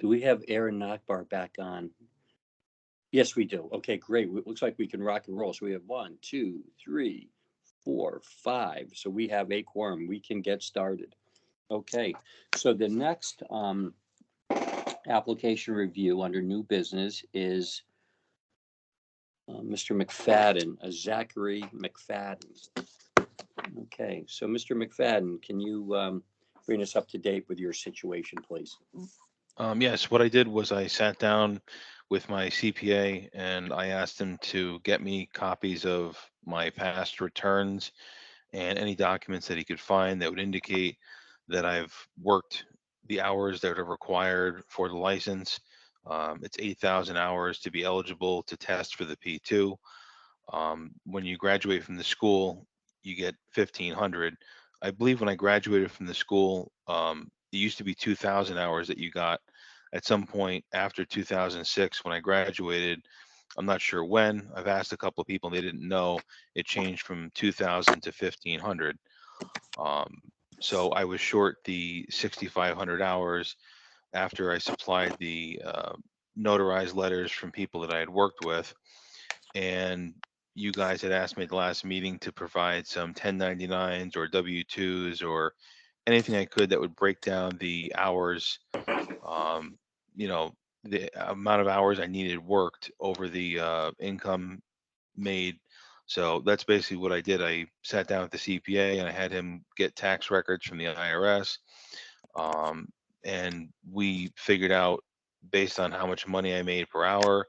Do we have Aaron Nachbar back on? Yes, we do. Okay, great. It looks like we can rock and roll. So we have 1, 2, 3, 4, 5. So we have a quorum. We can get started. Okay, so the next application review under new business is Mr. McFadden, Zachary McFadden. Okay, so Mr. McFadden, can you bring us up to date with your situation, please? Yes, what I did was I sat down with my CPA and I asked him to get me copies of my past returns and any documents that he could find that would indicate that I've worked the hours that are required for the license. It's 8,000 hours to be eligible to test for the P2. When you graduate from the school, you get 1,500. I believe when I graduated from the school, it used to be 2,000 hours that you got at some point after 2006 when I graduated. I'm not sure when. I've asked a couple of people and they didn't know. It changed from 2,000 to 1,500. So I was short the 6,500 hours after I supplied the notarized letters from people that I had worked with. And you guys had asked me at the last meeting to provide some 1099s or W-2s or anything I could that would break down the hours, you know, the amount of hours I needed worked over the income made. So that's basically what I did. I sat down with the CPA and I had him get tax records from the IRS. And we figured out based on how much money I made per hour,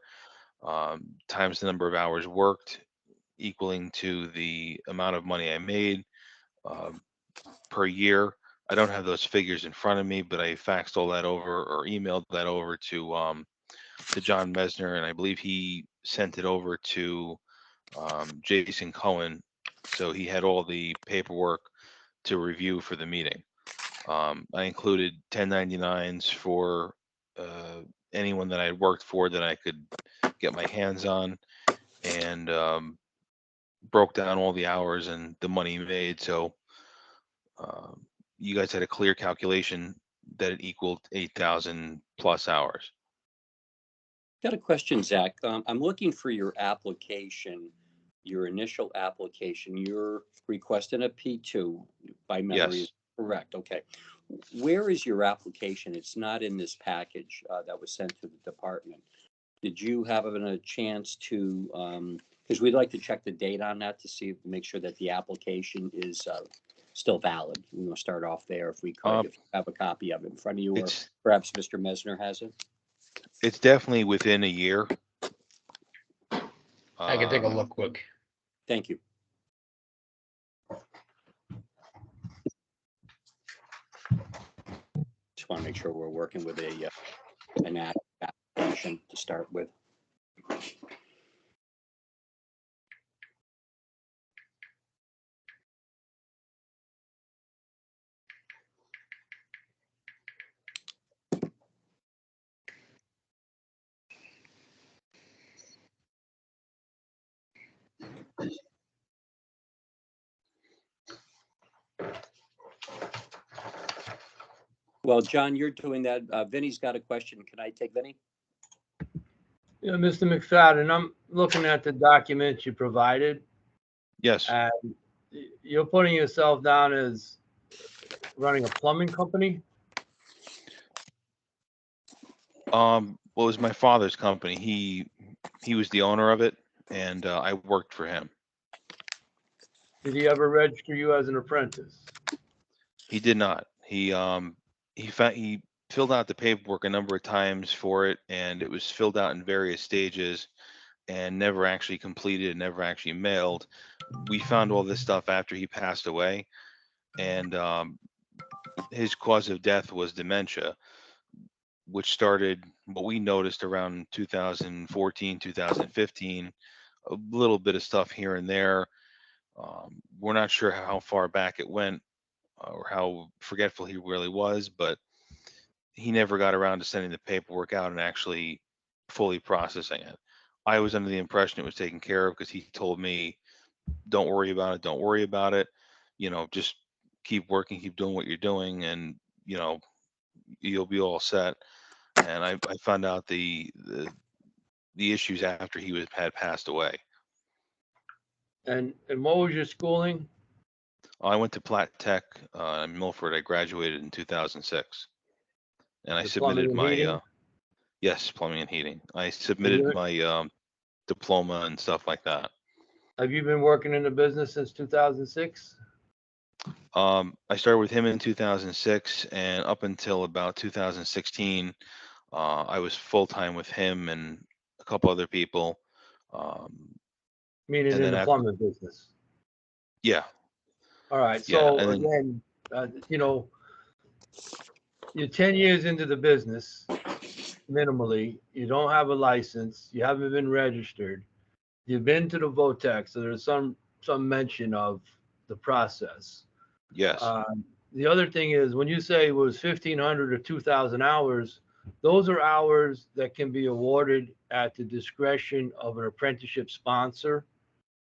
times the number of hours worked, equaling to the amount of money I made per year. I don't have those figures in front of me, but I faxed all that over or emailed that over to John Mesner, and I believe he sent it over to Jason Cohen. So he had all the paperwork to review for the meeting. I included 1099s for anyone that I had worked for that I could get my hands on, and broke down all the hours and the money made. So you guys had a clear calculation that it equaled 8,000 plus hours. Got a question, Zach. I'm looking for your application, your initial application. You're requesting a P2 by memory. Yes. Correct. Okay. Where is your application? It's not in this package that was sent to the department. Did you have a chance to, because we'd like to check the date on that to see, make sure that the application is still valid. We will start off there if we could, if you have a copy of it in front of you, or perhaps Mr. Mesner has it. It's definitely within a year. I can take a look quick. Thank you. Just want to make sure we're working with an application to start with. Well, John, you're doing that. Vinny's got a question. Can I take Vinny? Yeah, Mr. McFadden, I'm looking at the documents you provided. Yes. And you're putting yourself down as running a plumbing company? Well, it was my father's company. He was the owner of it, and I worked for him. Did he ever register you as an apprentice? He did not. He filled out the paperwork a number of times for it, and it was filled out in various stages and never actually completed, never actually mailed. We found all this stuff after he passed away, and his cause of death was dementia, which started what we noticed around 2014, 2015, a little bit of stuff here and there. We're not sure how far back it went or how forgetful he really was, but he never got around to sending the paperwork out and actually fully processing it. I was under the impression it was taken care of because he told me, don't worry about it. Don't worry about it. You know, just keep working, keep doing what you're doing, and, you know, you'll be all set. And I found out the issues after he had passed away. And what was your schooling? I went to Platt Tech in Milford. I graduated in 2006, and I The submitted plumbing and heating? my yes, plumbing and heating. I And submitted you- my diploma and stuff like that. Have you been working in the business since 2006? I started with him in 2006, and up until about 2016, I was full time with him and a couple other people. Meaning And in then the after, plumbing business? yeah, All right, yeah, so and then again, you know, you're 10 years into the business, minimally, you don't have a license, you haven't been registered, you've been to the VOTEC, so there's some mention of the process. yes, The other thing is, when you say it was 1,500 or 2,000 hours, those are hours that can be awarded at the discretion of an apprenticeship sponsor,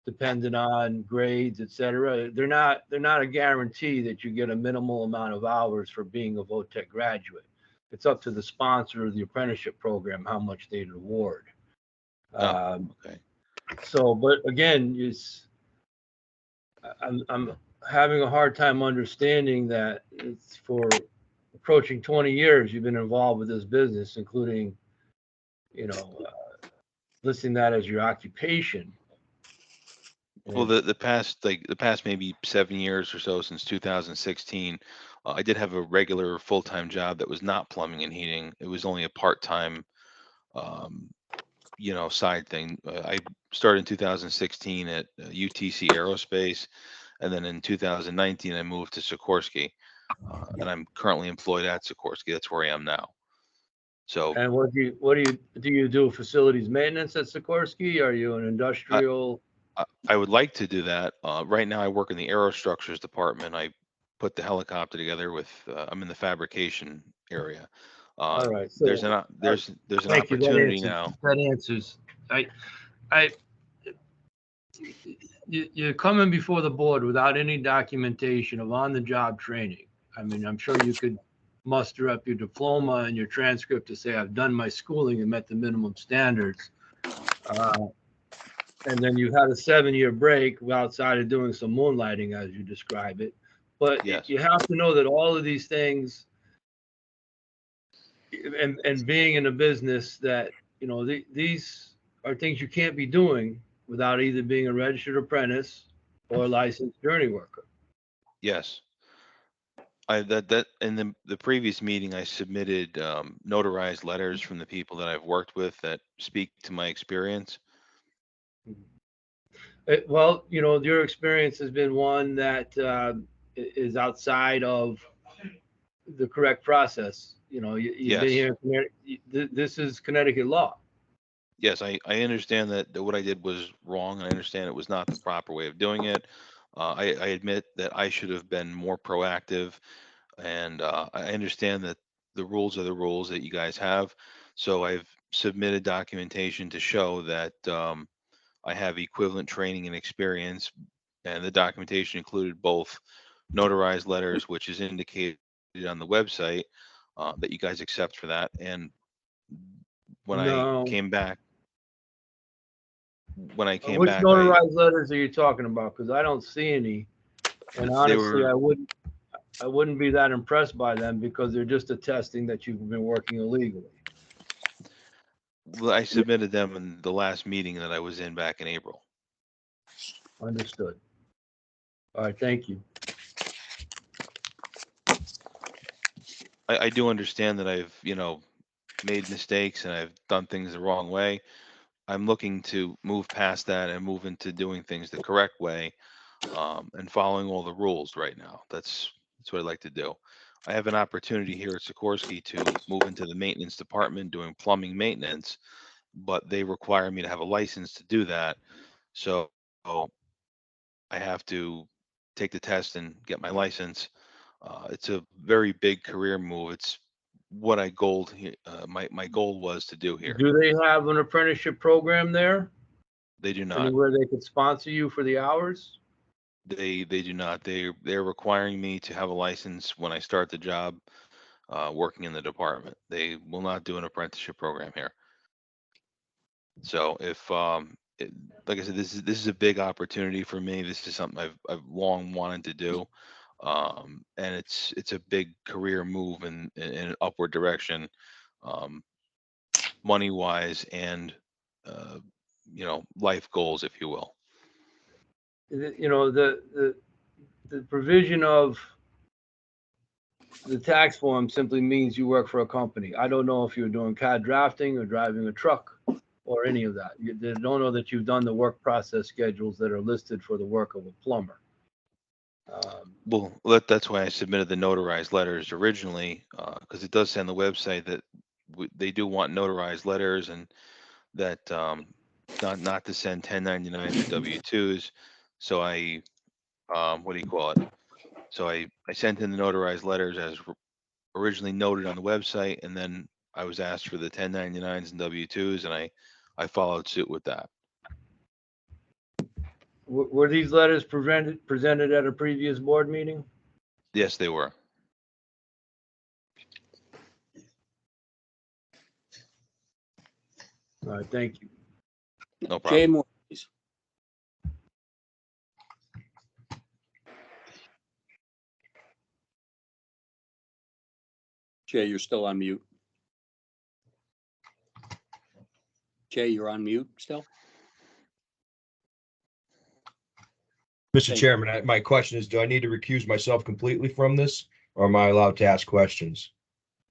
depending on grades, et cetera. They're not a guarantee that you get a minimal amount of hours for being a VOTEC graduate. It's up to the sponsor of the apprenticeship program how much they'd award. okay. So, but again, I'm having a hard time understanding that it's for approaching 20 years you've been involved with this business, including, you know, listing that as your occupation. Well, the past maybe 7 years or so, since 2016, I did have a regular full-time job that was not plumbing and heating. It was only a part-time, side thing. I started in 2016 at UTC Aerospace, and then in 2019 I moved to Sikorsky, and I'm currently employed at Sikorsky. That's where I am now. So, And what do you do? Facilities maintenance at Sikorsky? Are you an industrial? I would like to do that. Right now, I work in the aerostructures department. I put the helicopter together with. I'm in the fabrication area. All right. So There's an thank you. opportunity now. That answers. You're coming before the board without any documentation of on-the-job training. I mean, I'm sure you could muster up your diploma and your transcript to say, I've done my schooling and met the minimum standards. And then you had a 7-year break outside of doing some moonlighting, as you describe it. But Yes. you have to know that all of these things, and being in a business that, you know, these are things you can't be doing without either being a registered apprentice or a licensed journey worker. Yes. That in the previous meeting, I submitted notarized letters from the people that I've worked with that speak to my experience. Well, you know, your experience has been one that is outside of the correct process. You know, you've Yes. been here. This is Connecticut law. Yes, I understand that what I did was wrong, and I understand it was not the proper way of doing it. I admit that I should have been more proactive, and I understand that the rules are the rules that you guys have. So I've submitted documentation to show that I have equivalent training and experience, and the documentation included both notarized letters, which is indicated on the website that you guys accept for that, and when No. I came back. When I came Which back, notarized letters are you talking about? Because I don't see any. And They honestly, were- I wouldn't be that impressed by them because they're just attesting that you've been working illegally. I submitted them in the last meeting that I was in back in April. Understood. All right, thank you. I do understand that I've, made mistakes and I've done things the wrong way. I'm looking to move past that and move into doing things the correct way, and following all the rules right now. That's what I'd like to do. I have an opportunity here at Sikorsky to move into the maintenance department doing plumbing maintenance, but they require me to have a license to do that. So I have to take the test and get my license. It's a very big career move. It's what my goal was to do here. Do they have an apprenticeship program there? They do not. Anywhere they could sponsor you for the hours? They do not. They're requiring me to have a license when I start the job. working in the department. They will not do an apprenticeship program here. So if, like I said, this is a big opportunity for me. This is something I've long wanted to do. And it's a big career move in an upward direction, money wise and, life goals, if you will. The provision of the tax form simply means you work for a company. I don't know if you're doing CAD drafting or driving a truck or any of that. They don't know that you've done the work process schedules that are listed for the work of a plumber. Well, that's why I submitted the notarized letters originally, because it does say on the website that they do want notarized letters, and that not to send 1099s or W-2s. So I, what do you call it? So I sent in the notarized letters as originally noted on the website, and then I was asked for the 1099s and W-2s, and I followed suit with that. Were these letters presented at a previous board meeting? Yes, they were. All right, thank you. No problem. Jay Moore, please. Jay, you're still on mute. Jay, you're on mute still? Mr. Thank Chairman, my question is, do I need to recuse myself completely from this, or am I allowed to ask questions?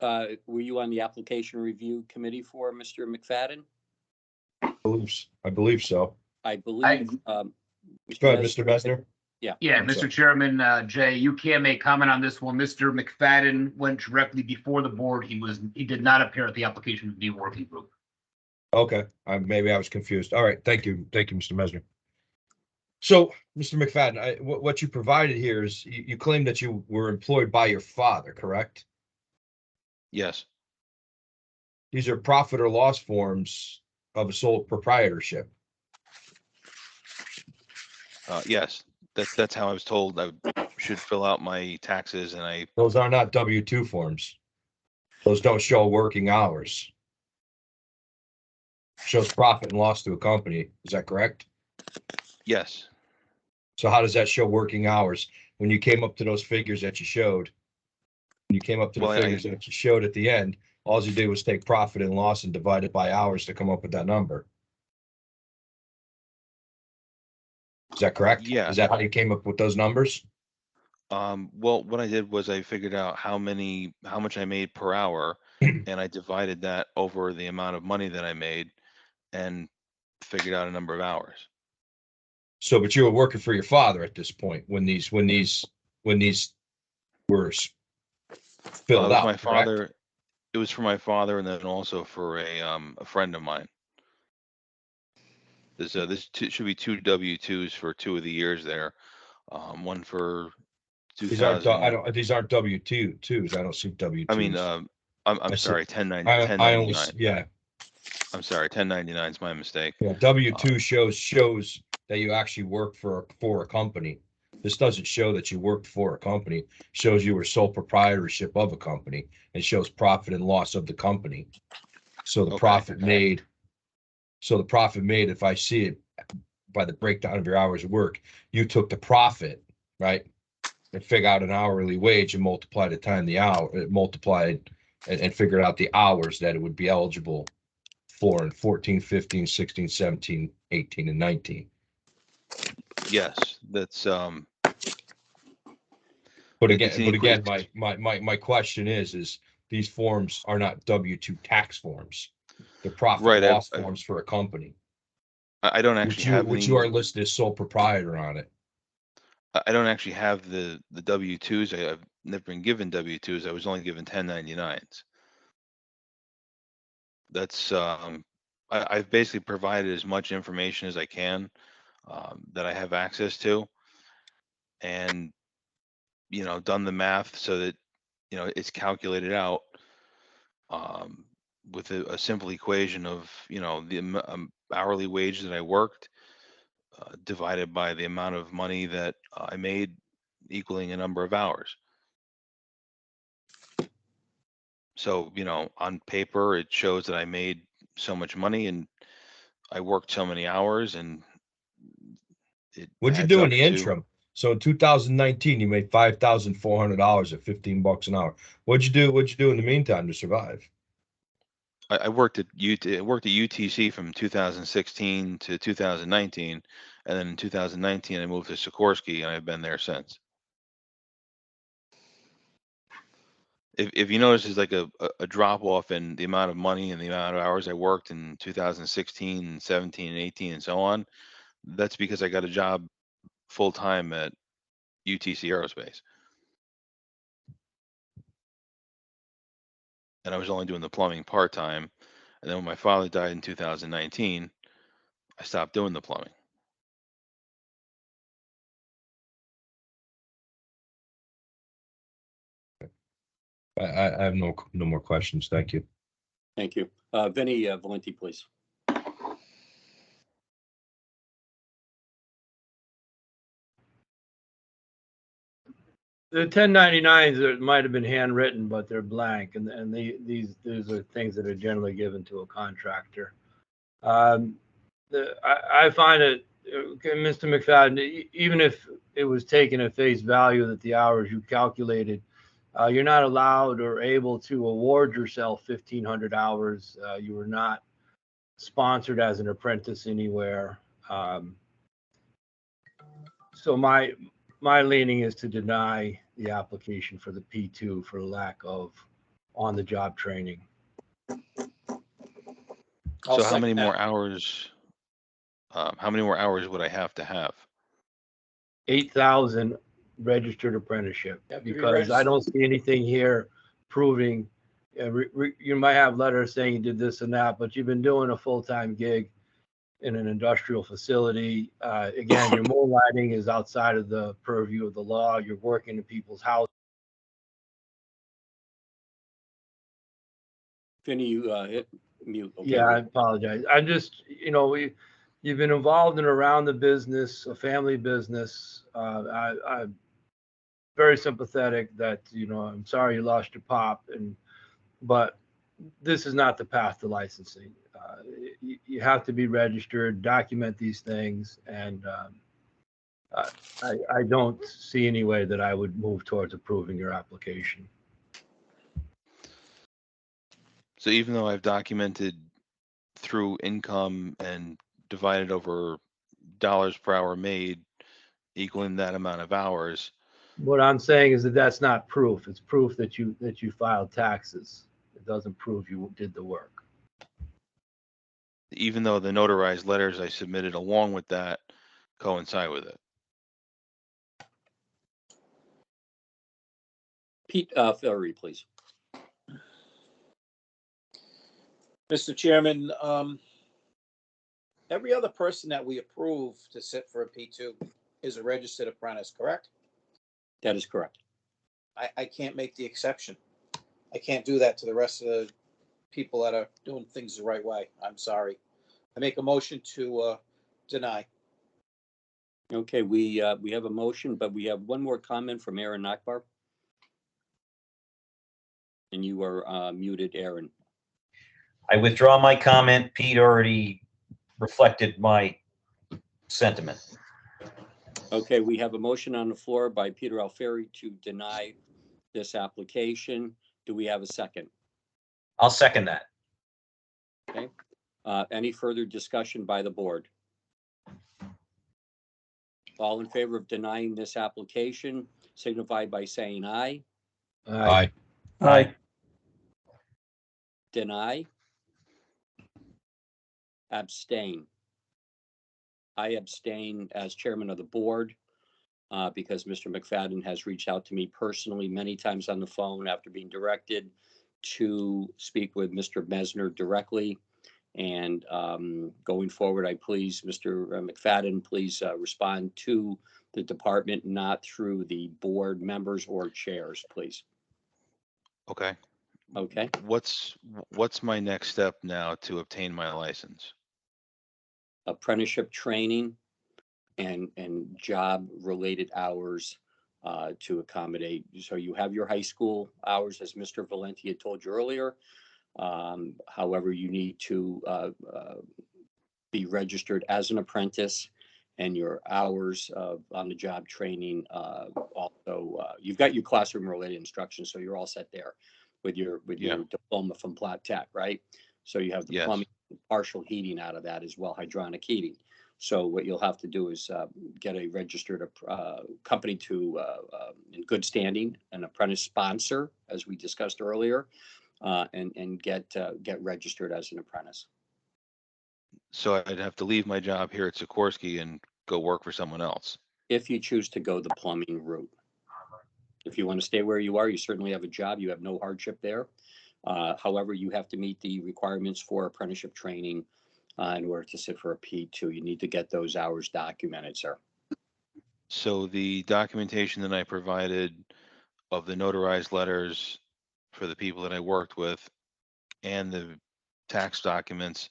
Were you on the application review committee for Mr. McFadden? I believe so. I believe. Go ahead, Mr. Messner. Yeah. Yeah, I'm Mr. sorry. Chairman, Jay, you can't make comment on this one. Mr. McFadden went directly before the board. He did not appear at the application review working group. Okay, maybe I was confused. All right, thank you, Mr. Messner. So, Mr. McFadden, what you provided here is you claim that you were employed by your father, correct? Yes. These are profit or loss forms of a sole proprietorship. Yes, that's how I was told I should fill out my taxes, and Those are not W-2 forms. Those don't show working hours. Shows profit and loss to a company. Is that correct? Yes. So how does that show working hours? When you came up to those figures that you showed, when you came up to the figures that you showed at the end, all you did was take profit and loss and divide it by hours to come up with that number. Is that correct? Yeah. Is that how you came up with those numbers? Well, what I did was I figured out how much I made per hour, and I divided that over the amount of money that I made and figured out a number of hours. So, but you were working for your father at this point when these were filled out. My correct? father. It was for my father, and then also for a friend of mine. Should be 2 W-2s for 2 of the years there. One for 2000. These aren't W-2s. I don't see W-2s. I mean, I'm sorry, 1099. Yeah. I'm sorry, 1099 is my mistake. Yeah, W-2 shows that you actually work for a company. This doesn't show that you worked for a company. It shows you were sole proprietorship of a company. It shows profit and loss of the company. So the profit made, if I see it by the breakdown of your hours of work, you took the profit, right? And figure out an hourly wage and multiplied the time the hour, and figured out the hours that it would be eligible for in 14, 15, 16, 17, 18, and 19. Yes, that's But again, my question is these forms are not W-2 tax forms. They're profit and loss forms for a company. I don't actually have which you are listed as sole proprietor on it. I don't actually have the W-2s. I've never been given W-2s. I was only given 1099s. That's I've basically provided as much information as I can that I have access to, and done the math so that it's calculated out with a simple equation of the hourly wage that I worked divided by the amount of money that I made, equaling a number of hours. So, on paper, it shows that I made so much money and I worked so many hours, and it What'd you adds do in up the to- interim? So in 2019, you made $5,400 at $15 an hour. What'd you do? What'd you do in the meantime to survive? I worked at UTC from 2016 to 2019, and then in 2019 I moved to Sikorsky, and I've been there since. If you notice, there's like a drop off in the amount of money and the amount of hours I worked in 2016, 17, and 18, and so on. That's because I got a job full time at UTC Aerospace, and I was only doing the plumbing part time. And then when my father died in 2019, I stopped doing the plumbing. I have no more questions. Thank you. Thank you. Vinny Valenti, please. The 1099s that might have been handwritten, but they're blank, and these are things that are generally given to a contractor. I find it, Mr. McFadden, even if it was taken at face value that the hours you calculated, you're not allowed or able to award yourself 1,500 hours. You were not sponsored as an apprentice anywhere. So my leaning is to deny the application for the P2 for lack of on-the-job training. So how many more hours? How many more hours would I have to have? 8,000 registered apprenticeship, because I don't see anything here proving, you might have letters saying you did this and that, but you've been doing a full-time gig in an industrial facility. Again, your moonlighting is outside of the purview of the law. You're working in people's houses. Vinny, you hit mute. Okay. Yeah, I apologize. I'm just, you've been involved in around the business, a family business. I'm very sympathetic that, I'm sorry you lost your pop, but this is not the path to licensing. You have to be registered, document these things, and I don't see any way that I would move towards approving your application. So even though I've documented through income and divided over dollars per hour made, equaling that amount of hours. What I'm saying is that that's not proof. It's proof that you filed taxes. It doesn't prove you did the work. Even though the notarized letters I submitted along with that coincide with it. Pete Ferry, please. Mr. Chairman, every other person that we approve to sit for a P2 is a registered apprentice, correct? That is correct. I can't make the exception. I can't do that to the rest of the people that are doing things the right way. I'm sorry. I make a motion to deny. Okay, we have a motion, but we have one more comment from Aaron Akbar. And you are muted, Aaron. I withdraw my comment. Pete already reflected my sentiment. Okay, we have a motion on the floor by Peter Alfieri to deny this application. Do we have a second? I'll second that. Okay. Any further discussion by the board? All in favor of denying this application, signify by saying aye. Aye. Aye. Deny. Abstain. I abstain as chairman of the board because Mr. McFadden has reached out to me personally many times on the phone after being directed to speak with Mr. Mesner directly. And going forward, I please, Mr. McFadden, please respond to the department, not through the board members or chairs, please. Okay. Okay. What's my next step now to obtain my license? Apprenticeship training and job related hours to accommodate. So you have your high school hours, as Mr. Valenti had told you earlier. However, you need to be registered as an apprentice, and your hours of on-the-job training. Also, you've got your classroom-related instruction, so you're all set there with your diploma from Platt Tech, right? So you have the Yes. plumbing, partial heating out of that as well, hydronic heating. So what you'll have to do is get a registered company to, in good standing, an apprentice sponsor, as we discussed earlier, and get registered as an apprentice. So I'd have to leave my job here at Sikorsky and go work for someone else. If you choose to go the plumbing route. If you want to stay where you are, you certainly have a job. You have no hardship there. However, you have to meet the requirements for apprenticeship training in order to sit for a P2. You need to get those hours documented, sir. So the documentation that I provided of the notarized letters for the people that I worked with and the tax documents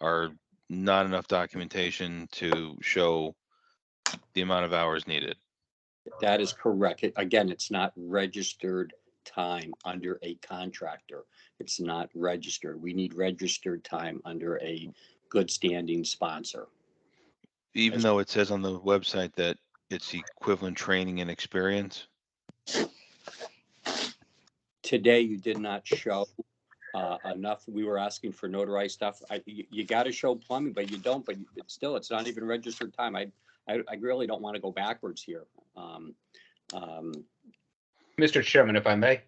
are not enough documentation to show the amount of hours needed. That is correct. Again, it's not registered time under a contractor. It's not registered. We need registered time under a good standing sponsor. Even though it says on the website that it's equivalent training and experience. Today, you did not show enough. We were asking for notarized stuff. You got to show plumbing, but you don't. But it's not even registered time. I really don't want to go backwards here. Mr. Chairman, if I may.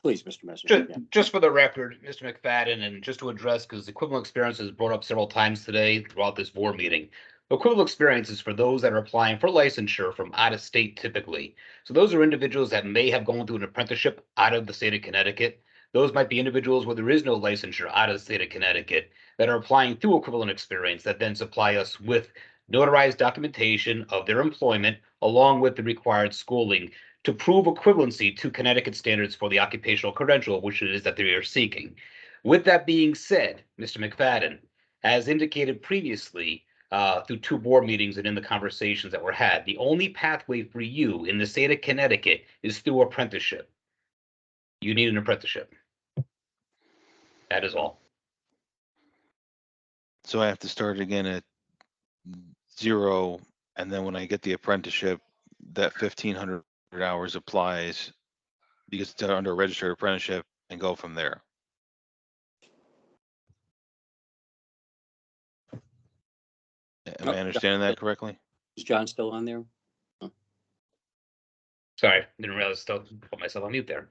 Please, Mr. Messenger. Just for the record, Mr. McFadden, and just to address, because equivalent experience is brought up several times today throughout this board meeting. Equivalent experience is for those that are applying for licensure from out of state typically. So those are individuals that may have gone through an apprenticeship out of the state of Connecticut. Those might be individuals where there is no licensure out of the state of Connecticut that are applying through equivalent experience that then supply us with notarized documentation of their employment along with the required schooling to prove equivalency to Connecticut standards for the occupational credential, which it is that they are seeking. With that being said, Mr. McFadden, as indicated previously through 2 board meetings and in the conversations that were had, the only pathway for you in the state of Connecticut is through apprenticeship. You need an apprenticeship. That is all. So I have to start again at 0, and then when I get the apprenticeship, that 1,500 hours applies because it's under a registered apprenticeship, and go from there. Am I understanding that correctly? Is John still on there? Sorry, didn't realize I put myself on mute there.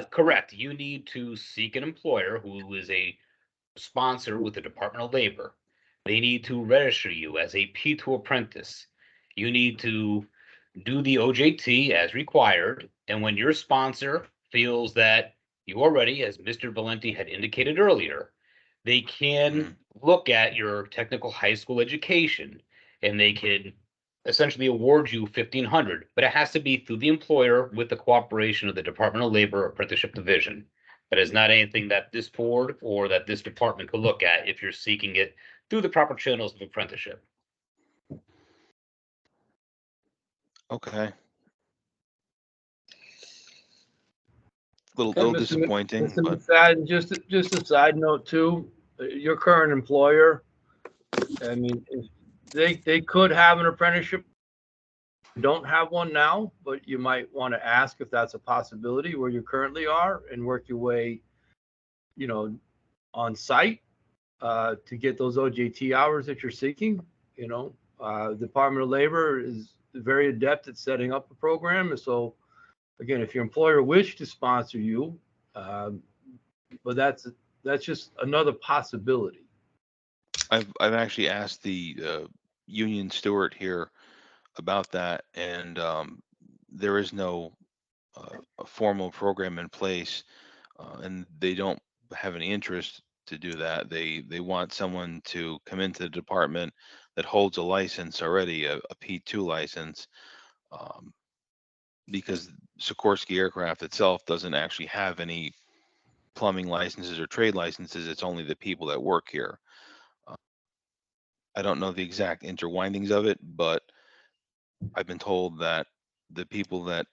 Correct. You need to seek an employer who is a sponsor with the Department of Labor. They need to register you as a P2 apprentice. You need to do the OJT as required. And when your sponsor feels that you are ready, as Mr. Valenti had indicated earlier, they can look at your technical high school education and they can essentially award you 1,500, but it has to be through the employer with the cooperation of the Department of Labor Apprenticeship Division. That is not anything that this board or that this department could look at if you're seeking it through the proper channels of apprenticeship. Okay. Little Mr. disappointing, Mr. but McFadden, just a side note too, your current employer, I mean, if they could have an apprenticeship. You don't have one now, but you might want to ask if that's a possibility where you currently are and work your way, on site to get those OJT hours that you're seeking. Department of Labor is very adept at setting up a program. And so, again, if your employer wished to sponsor you, but that's just another possibility. I've actually asked the union steward here about that, and there is no a formal program in place, and they don't have any interest to do that. They want someone to come into the department that holds a license already, a P2 license, because Sikorsky Aircraft itself doesn't actually have any plumbing licenses or trade licenses. It's only the people that work here. I don't know the exact interwindings of it, but I've been told that the people that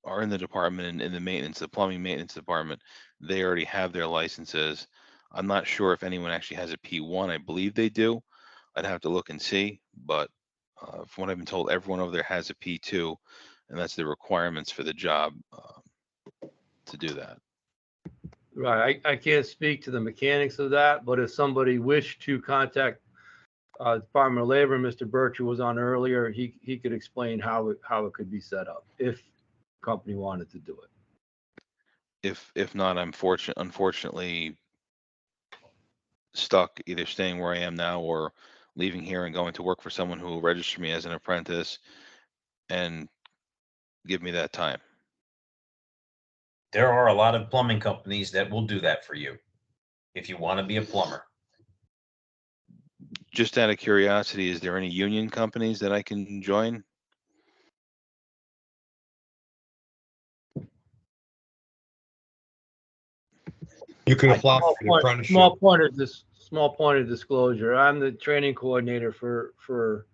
are in the department and in the maintenance, the plumbing maintenance department, they already have their licenses. I'm not sure if anyone actually has a P1. I believe they do. I'd have to look and see, but from what I've been told, everyone over there has a P2, and that's the requirements for the job to do that. Right, I can't speak to the mechanics of that, but if somebody wished to contact Department of Labor, Mr. Birch, who was on earlier, he could explain how it could be set up if the company wanted to do it. If not, I'm unfortunately stuck either staying where I am now or leaving here and going to work for someone who will register me as an apprentice and give me that time. There are a lot of plumbing companies that will do that for you if you want to be a plumber. Just out of curiosity, is there any union companies that I can join? You can apply for the apprenticeship. Small point of disclosure. I'm the training coordinator for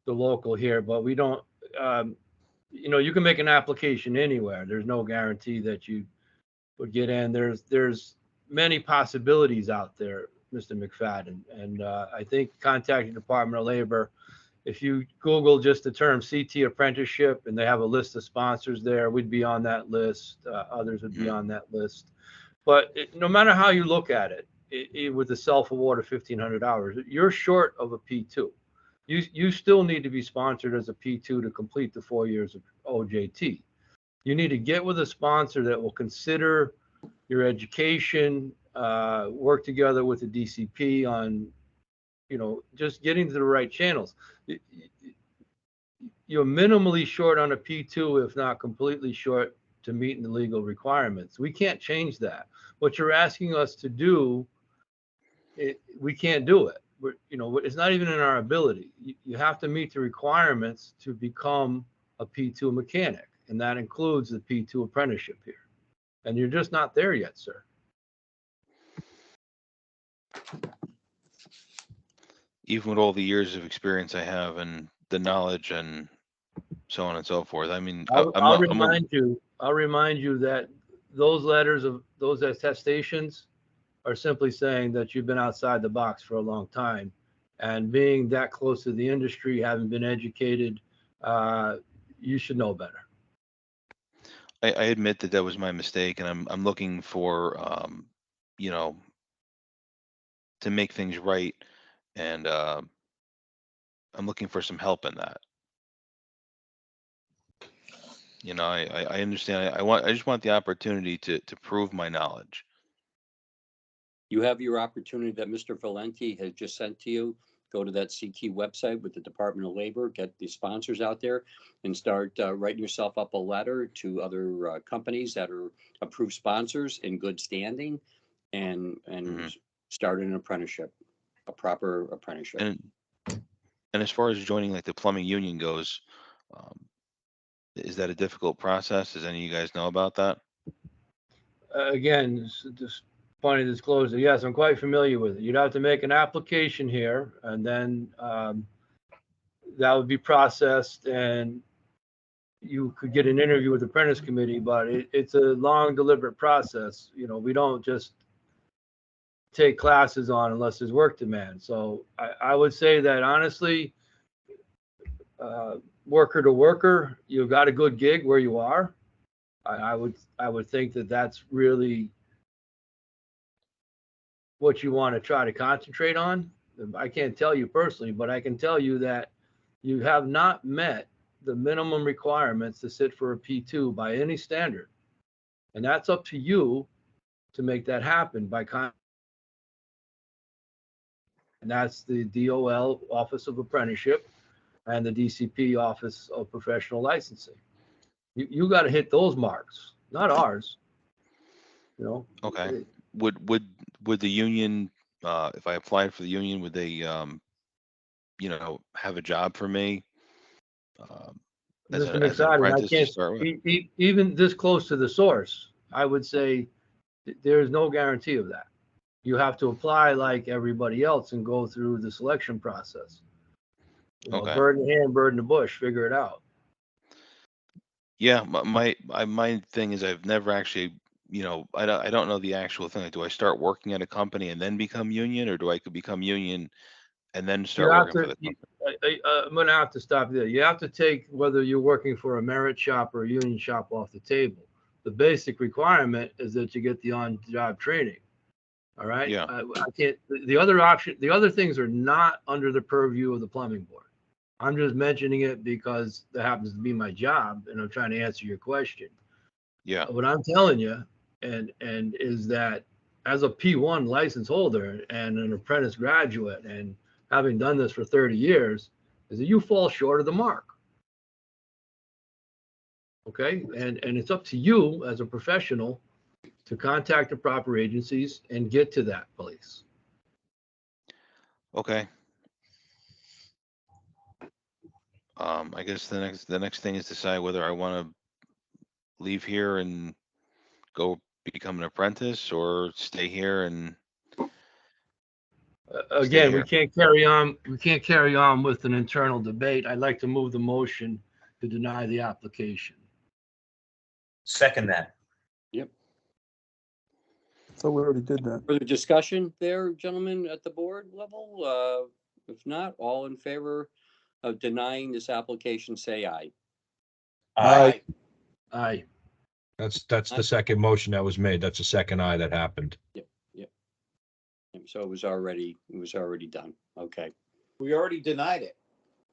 the local here, but we don't, you can make an application anywhere. There's no guarantee that you would get in. There's many possibilities out there, Mr. McFadden. And I think contacting the Department of Labor, if you Google just the term CT apprenticeship and they have a list of sponsors there, we'd be on that list. Others would be on that list. But no matter how you look at it, with the self-award of 1,500 hours, you're short of a P2. You still need to be sponsored as a P2 to complete the 4 years of OJT. You need to get with a sponsor that will consider your education, work together with the DCP on, just getting to the right channels. You're minimally short on a P2, if not completely short to meeting the legal requirements. We can't change that. What you're asking us to do, we can't do it. It's not even in our ability. You have to meet the requirements to become a P2 mechanic, and that includes the P2 apprenticeship here. And you're just not there yet, sir. Even with all the years of experience I have and the knowledge and so on and so forth. I mean, I'll remind you that those letters of those attestations are simply saying that you've been outside the box for a long time, and being that close to the industry, having been educated, you should know better. I admit that was my mistake, and I'm looking for to make things right, and I'm looking for some help in that. I understand. I just want the opportunity to prove my knowledge. You have your opportunity that Mr. Valenti has just sent to you. Go to that CT website with the Department of Labor, get the sponsors out there, and start writing yourself up a letter to other companies that are approved sponsors in good standing, and start an apprenticeship, a proper apprenticeship. And as far as joining like the plumbing union goes, is that a difficult process? Does any of you guys know about that? Again, just point of disclosure, yes, I'm quite familiar with it. You'd have to make an application here, and then that would be processed, and you could get an interview with the apprentice committee, but it's a long, deliberate process. We don't just take classes on unless there's work demand. So I would say that honestly, worker to worker, you've got a good gig where you are. I would think that that's really what you want to try to concentrate on. I can't tell you personally, but I can tell you that you have not met the minimum requirements to sit for a P2 by any standard. And that's up to you to make that happen and that's the DOL Office of Apprenticeship and the DCP Office of Professional Licensing. You got to hit those marks, not ours. Okay. Would the union, if I applied for the union, would they, have a job for me? As an apprentice to start with? Even this close to the source, I would say there's no guarantee of that. You have to apply like everybody else and go through the selection process. Okay. Bird in hand, bird in the bush, figure it out. Yeah, my thing is I've never actually, I don't know the actual thing. Like, do I start working at a company and then become union, or do I could become union and then You start have working for to, the company? I'm gonna have to stop you there. You have to take whether you're working for a merit shop or a union shop off the table. The basic requirement is that you get the on-job training. All right? Yeah. I can't, the other option, the other things are not under the purview of the plumbing board. I'm just mentioning it because that happens to be my job and I'm trying to answer your question. Yeah. What I'm telling you, and is that as a P1 license holder and an apprentice graduate and having done this for 30 years, is that you fall short of the mark. Okay, and it's up to you as a professional to contact the proper agencies and get to that place. Okay. I guess the next thing is decide whether I want to leave here and go become an apprentice or stay here and Again, we here. can't carry on. We can't carry on with an internal debate. I'd like to move the motion to deny the application. Second that. Yep. So we already did that. Further discussion there, gentlemen, at the board level? If not, all in favor of denying this application, say aye. Aye. Aye. That's the second motion that was made. That's the second aye that happened. Yep. So it was already done. Okay. We already denied it.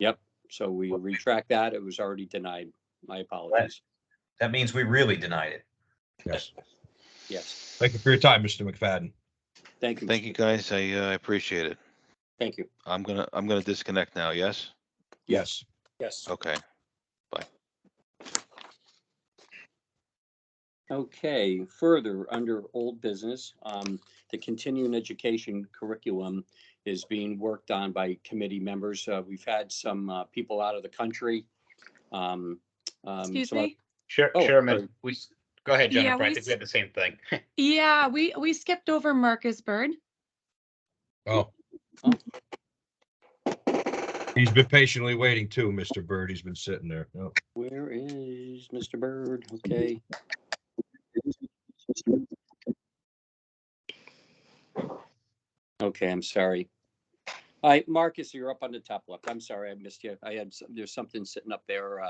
Yep. So we retract that. It was already denied. My apologies. That means we really denied it. Yes. Yes. Thank you for your time, Mr. McFadden. Thank you. Thank you, guys. I appreciate it. Thank you. I'm gonna disconnect now. Yes. Yes. Yes. Okay. Bye. Okay, further, under old business, the continuing education curriculum is being worked on by committee members. We've had some people out of the country. Excuse some me? sorry. Chairman, go ahead, Yeah, Jennifer. I we think we had the same thing. Yeah, we skipped over Marcus Bird. Oh. He's been patiently waiting too, Mr. Bird. He's been sitting there. Oh. Where is Mr. Bird? Okay. Okay, I'm sorry. All right, Marcus, you're up on the top left. I'm sorry, I missed you. There's something sitting up there,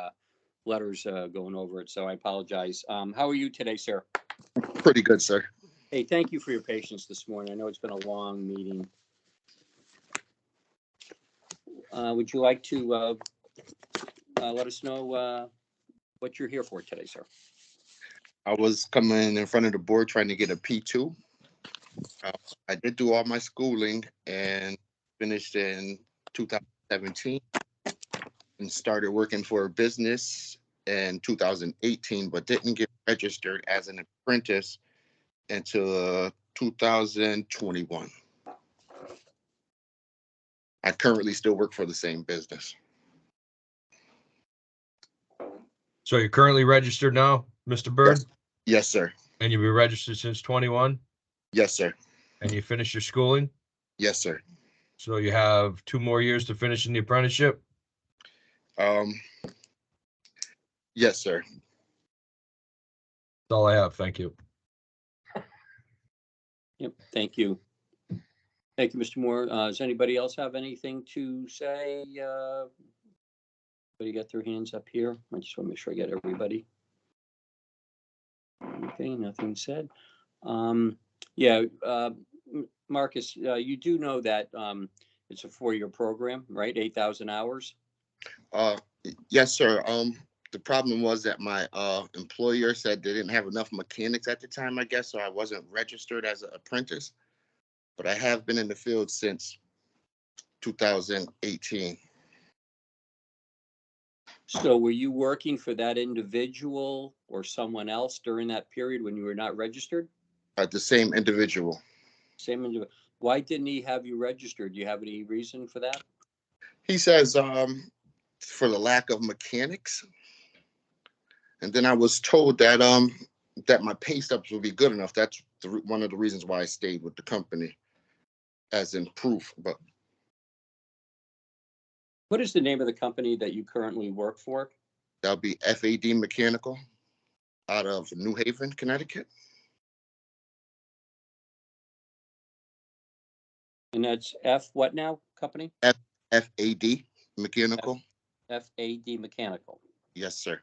letters going over it, so I apologize. How are you today, sir? Pretty good, sir. Hey, thank you for your patience this morning. I know it's been a long meeting. Would you like to let us know what you're here for today, sir? I was coming in front of the board trying to get a P2. I did do all my schooling and finished in 2017 and started working for a business in 2018, but didn't get registered as an apprentice until 2021. I currently still work for the same business. So you're currently registered now, Mr. Bird? Yes, sir. And you've been registered since 21? Yes, sir. And you finished your schooling? Yes, sir. So you have 2 more years to finish in the apprenticeship? Yes, sir. That's all I have. Thank you. Yep, thank you. Thank you, Mr. Moore. Does anybody else have anything to say? Anybody got their hands up here? I just want to make sure I get everybody. Okay, nothing said. Marcus, you do know that it's a 4-year program, right? 8,000 hours? Yes, sir. The problem was that my employer said they didn't have enough mechanics at the time, I guess, so I wasn't registered as an apprentice. But I have been in the field since 2018. So were you working for that individual or someone else during that period when you were not registered? The same individual. Same individual. Why didn't he have you registered? Do you have any reason for that? He says for the lack of mechanics. And then I was told that that my pay stubs would be good enough. That's one of the reasons why I stayed with the company, as in proof. But what is the name of the company that you currently work for? That'll be FAD Mechanical out of New Haven, Connecticut. And that's F what now, company? FAD Mechanical. FAD Mechanical. Yes, sir.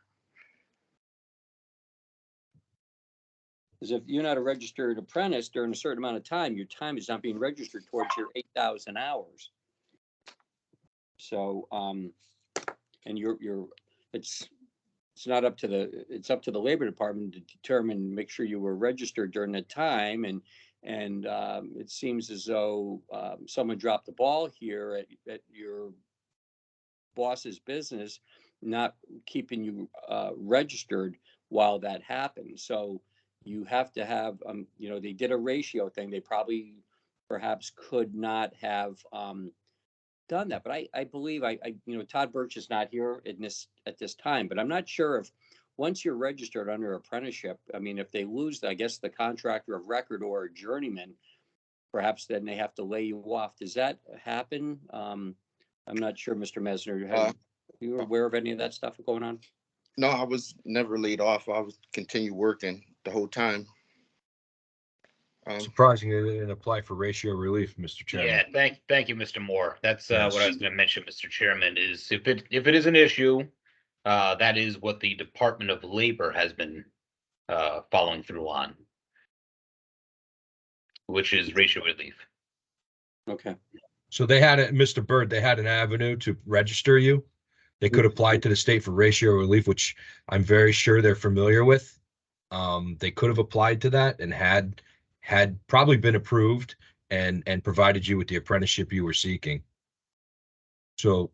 Because if you're not a registered apprentice during a certain amount of time, your time is not being registered towards your 8,000 hours. So, and it's up to the Labor Department to determine, make sure you were registered during that time. And it seems as though someone dropped the ball here at your boss's business, not keeping you registered while that happened. So you have to have, they did a ratio thing. They probably perhaps could not have done that. But I believe Todd Birch is not here at this time, but I'm not sure if once you're registered under apprenticeship, I mean, if they lose, I guess, the contractor of record or a journeyman, perhaps then they have to lay you off. Does that happen? I'm not sure, Mr. Mesner. Are you aware of any of that stuff going on? No, I was never laid off. I was continue working the whole time. Surprising they didn't apply for ratio relief, Mr. Chairman. Yeah, thank you, Mr. Moore. That's Yes. what I was going to mention, Mr. Chairman, is if it is an issue, that is what the Department of Labor has been following through on, which is ratio relief. Okay. So they had it, Mr. Bird, they had an avenue to register you. They could apply to the state for ratio relief, which I'm very sure they're familiar with. They could have applied to that and had probably been approved and provided you with the apprenticeship you were seeking. So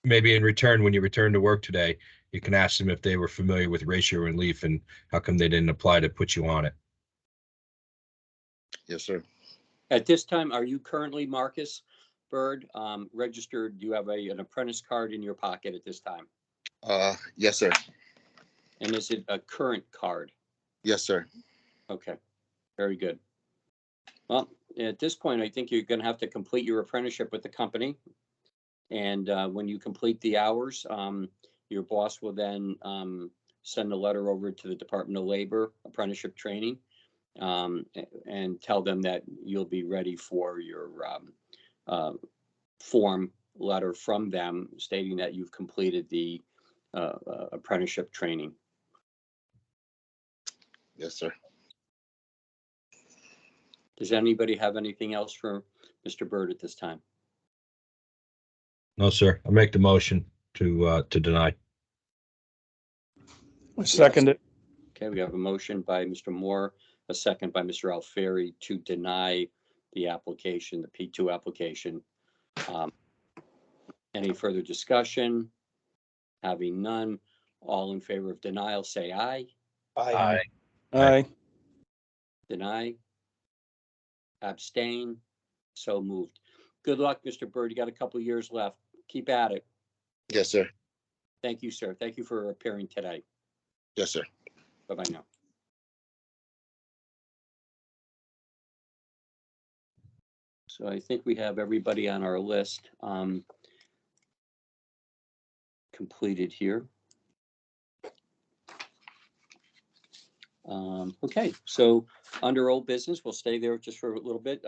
maybe in return, when you return to work today, you can ask them if they were familiar with ratio relief and how come they didn't apply to put you on it. Yes, sir. At this time, are you currently, Marcus Bird, registered? Do you have an apprentice card in your pocket at this time? Yes, sir. And is it a current card? Yes, sir. Okay, very good. Well, at this point, I think you're going to have to complete your apprenticeship with the company. And when you complete the hours, your boss will then send a letter over to the Department of Labor apprenticeship training and tell them that you'll be ready for your form letter from them stating that you've completed the apprenticeship training. Yes, sir. Does anybody have anything else for Mr. Bird at this time? No, sir. I make the motion to deny. I second it. Okay, we have a motion by Mr. Moore, a second by Mr. Alfieri to deny the application, the P2 application. Any further discussion? Having none, all in favor of denial, say aye. Aye. Aye. Deny. Abstain. So moved. Good luck, Mr. Bird. You got a couple of years left. Keep at it. Yes, sir. Thank you, sir. Thank you for appearing today. Yes, sir. Bye-bye now. So I think we have everybody on our list completed here. Okay, so under old business, we'll stay there just for a little bit.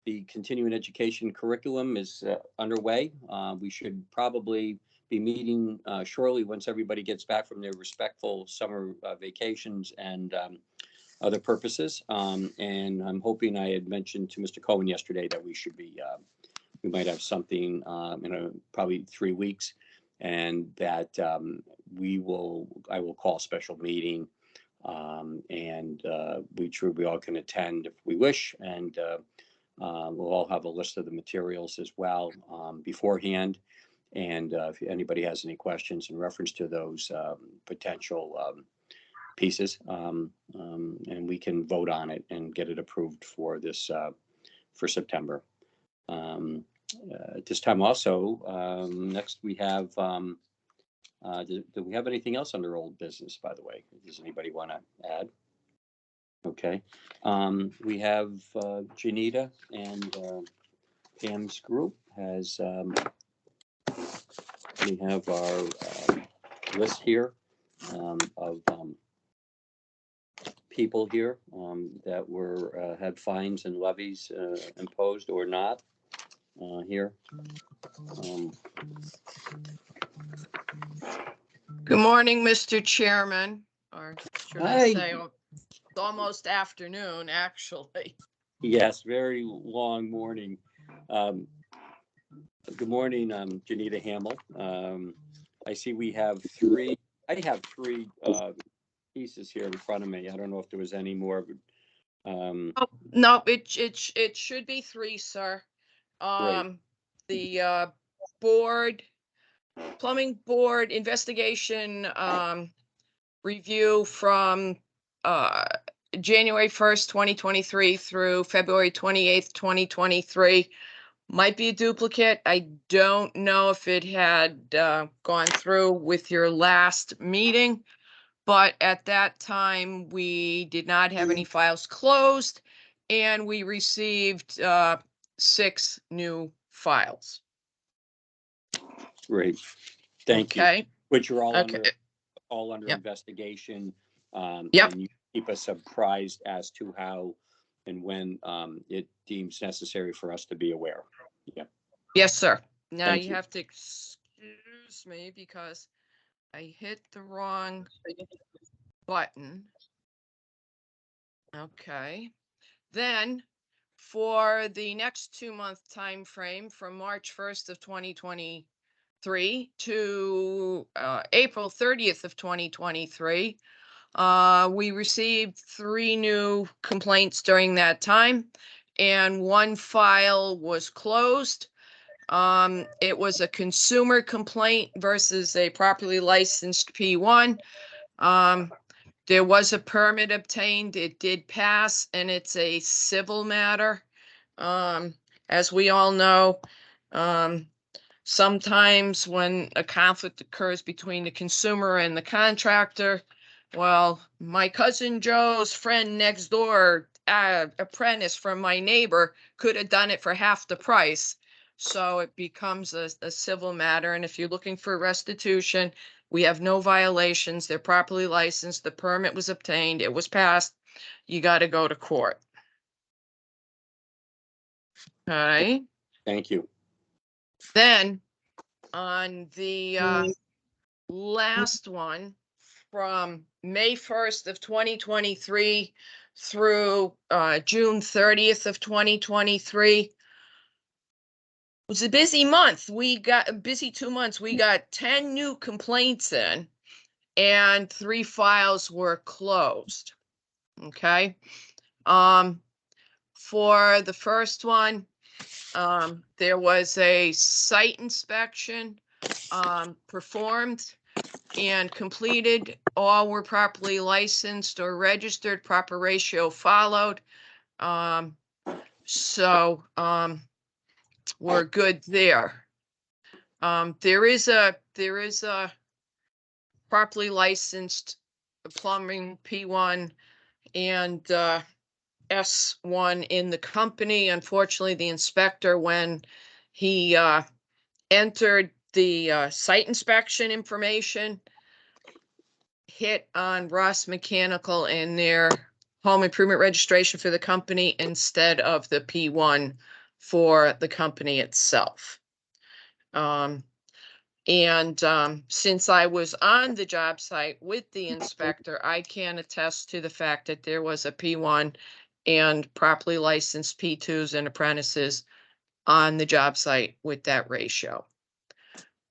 The continuing education curriculum is underway. We should probably be meeting shortly once everybody gets back from their respectful summer vacations and other purposes. And I'm hoping, I had mentioned to Mr. Cohen yesterday that we should be, we might have something in probably 3 weeks, and that I will call a special meeting, and we all can attend if we wish, and we'll all have a list of the materials as well beforehand. And if anybody has any questions in reference to those potential pieces, and we can vote on it and get it approved for this for September. At this time also, next we have, do we have anything else under old business, by the way? Does anybody want to add? Okay. We have Janita and Pam's group has, we have our list here of people here that were had fines and levies imposed or not here. Good morning, Mr. Chairman, or should I Hi. say, it's almost afternoon, actually. Yes, very long morning. Good morning, Janita Hamill. I see we have three. I have three pieces here in front of me. I don't know if there was any more. No, it should be three, sir. The plumbing board investigation review from January 1st, 2023 through February 28th, 2023 might be a duplicate. I don't know if it had gone through with your last meeting, but at that time, we did not have any files closed, and we received 6 new files. Great, thank you. Okay. Which are all Okay. under Yep. investigation. Yep. And you keep us apprised as to how and when it deems necessary for us to be aware. Yeah. Yes, sir. Now Thank you you. have to excuse me because I hit the wrong button. Okay. Then for the next 2-month time frame from March 1st of 2023 to April 30th of 2023, we received 3 new complaints during that time, and 1 file was closed. It was a consumer complaint versus a properly licensed P1. There was a permit obtained. It did pass, and it's a civil matter. As we all know, sometimes when a conflict occurs between the consumer and the contractor, well, my cousin Joe's friend next door, apprentice from my neighbor, could have done it for half the price. So it becomes a civil matter. And if you're looking for restitution, we have no violations. They're properly licensed. The permit was obtained. It was passed. You got to go to court. Okay. Thank you. Then on the last one from May 1st of 2023 through June 30th of 2023, it was a busy month. We got a busy 2 months. We got 10 new complaints in and 3 files were closed. Okay. For the first one, there was a site inspection performed and completed. All were properly licensed or registered, proper ratio followed. So we're good there. There is a properly licensed plumbing P1 and S1 in the company. Unfortunately, the inspector, when he entered the site inspection information, hit on Ross Mechanical in their home improvement registration for the company instead of the P1 for the company itself. Since I was on the job site with the inspector, I can attest to the fact that there was a P1 and properly licensed P2s and apprentices on the job site with that ratio.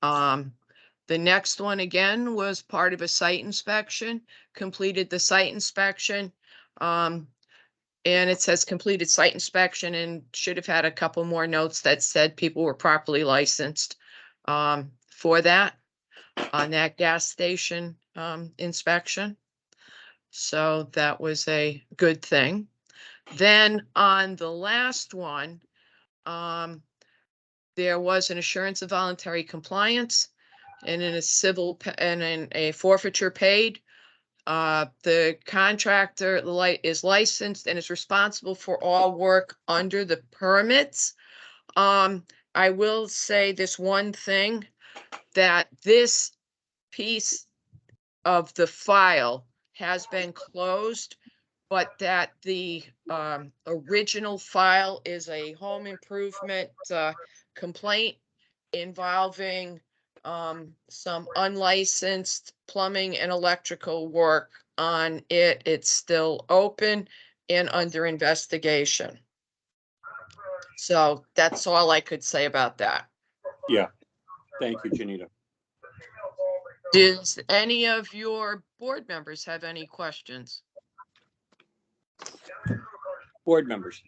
The next one again was part of a site inspection, completed the site inspection. And it says completed site inspection and should have had a couple more notes that said people were properly licensed for that on that gas station inspection. So that was a good thing. Then on the last one, there was an assurance of voluntary compliance and in a civil and in a forfeiture paid. The contractor is licensed and is responsible for all work under the permits. I will say this one thing, that this piece of the file has been closed, but that the original file is a home improvement complaint involving some unlicensed plumbing and electrical work on it. It's still open and under investigation. So that's all I could say about that. Yeah. Thank you, Janita. Does any of your board members have any questions? Board members?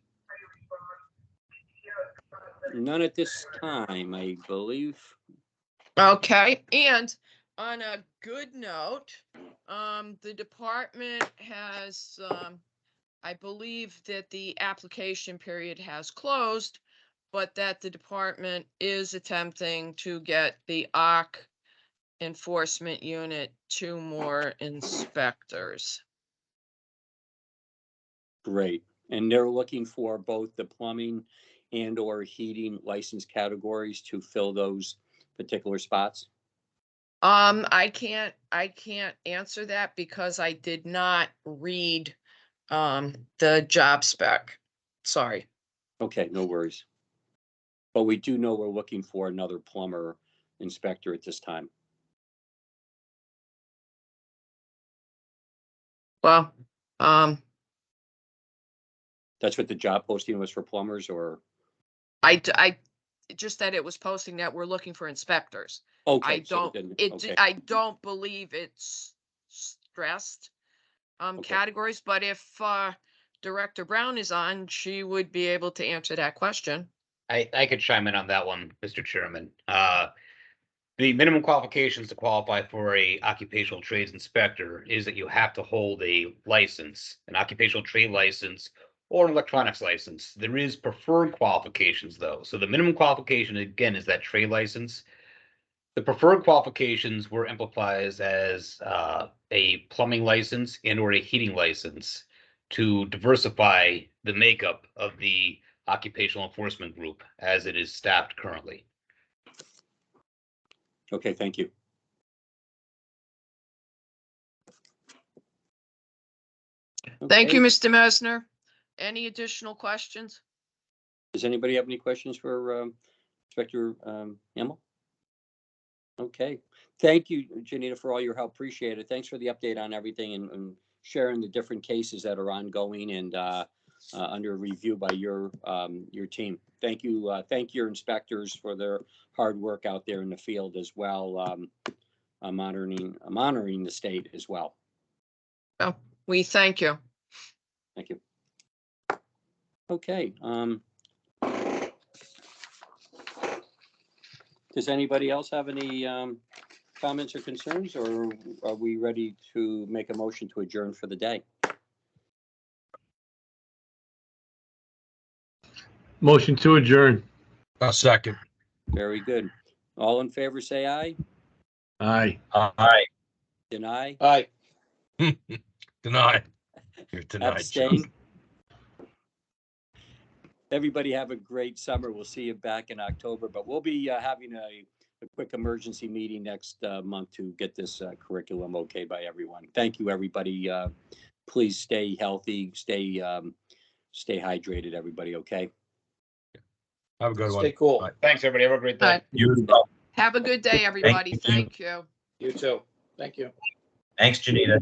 None at this time, I believe. Okay, and on a good note, the department has, I believe that the application period has closed, but that the department is attempting to get the OC enforcement unit 2 more inspectors. Great. And they're looking for both the plumbing and or heating license categories to fill those particular spots? I can't answer that because I did not read the job spec. Sorry. Okay, no worries. But we do know we're looking for another plumber inspector at this time. Well, That's what the job posting was for plumbers, or? I just that it was posting that we're looking for inspectors. Okay. I so don't, okay. I don't believe it's stressed categories, but if Director Brown is on, she would be able to answer that question. I could chime in on that one, Mr. Chairman. The minimum qualifications to qualify for a occupational trades inspector is that you have to hold a license, an occupational trade license, or an electronics license. There is preferred qualifications though. So the minimum qualification again is that trade license. The preferred qualifications were emphasized as a plumbing license and or a heating license to diversify the makeup of the occupational enforcement group as it is staffed currently. Okay, thank you. Thank you, Okay. Mr. Mesner. Any additional questions? Does anybody have any questions for Inspector Hamel? Okay, thank you, Janita, for all your help. Appreciate it. Thanks for the update on everything and sharing the different cases that are ongoing and under review by your team. Thank you. Thank your inspectors for their hard work out there in the field as well, monitoring the state as well. Oh, we thank you. Thank you. Okay. Does anybody else have any comments or concerns, or are we ready to make a motion to adjourn for the day? Motion to adjourn. A second. Very good. All in favor, say aye. Aye. Aye. Deny? Aye. Deny. You're denied. Abstain? Everybody have a great summer. We'll see you back in October, but we'll be having a quick emergency meeting next month to get this curriculum okay by everyone. Thank you, everybody. Please stay healthy, stay hydrated, everybody, okay? Have a good one. Stay cool. Bye. Thanks, everybody. Have a great day. Bye. You as well. Have a good day, everybody. you. Thank you. You too. Thank you. Thanks, Janita.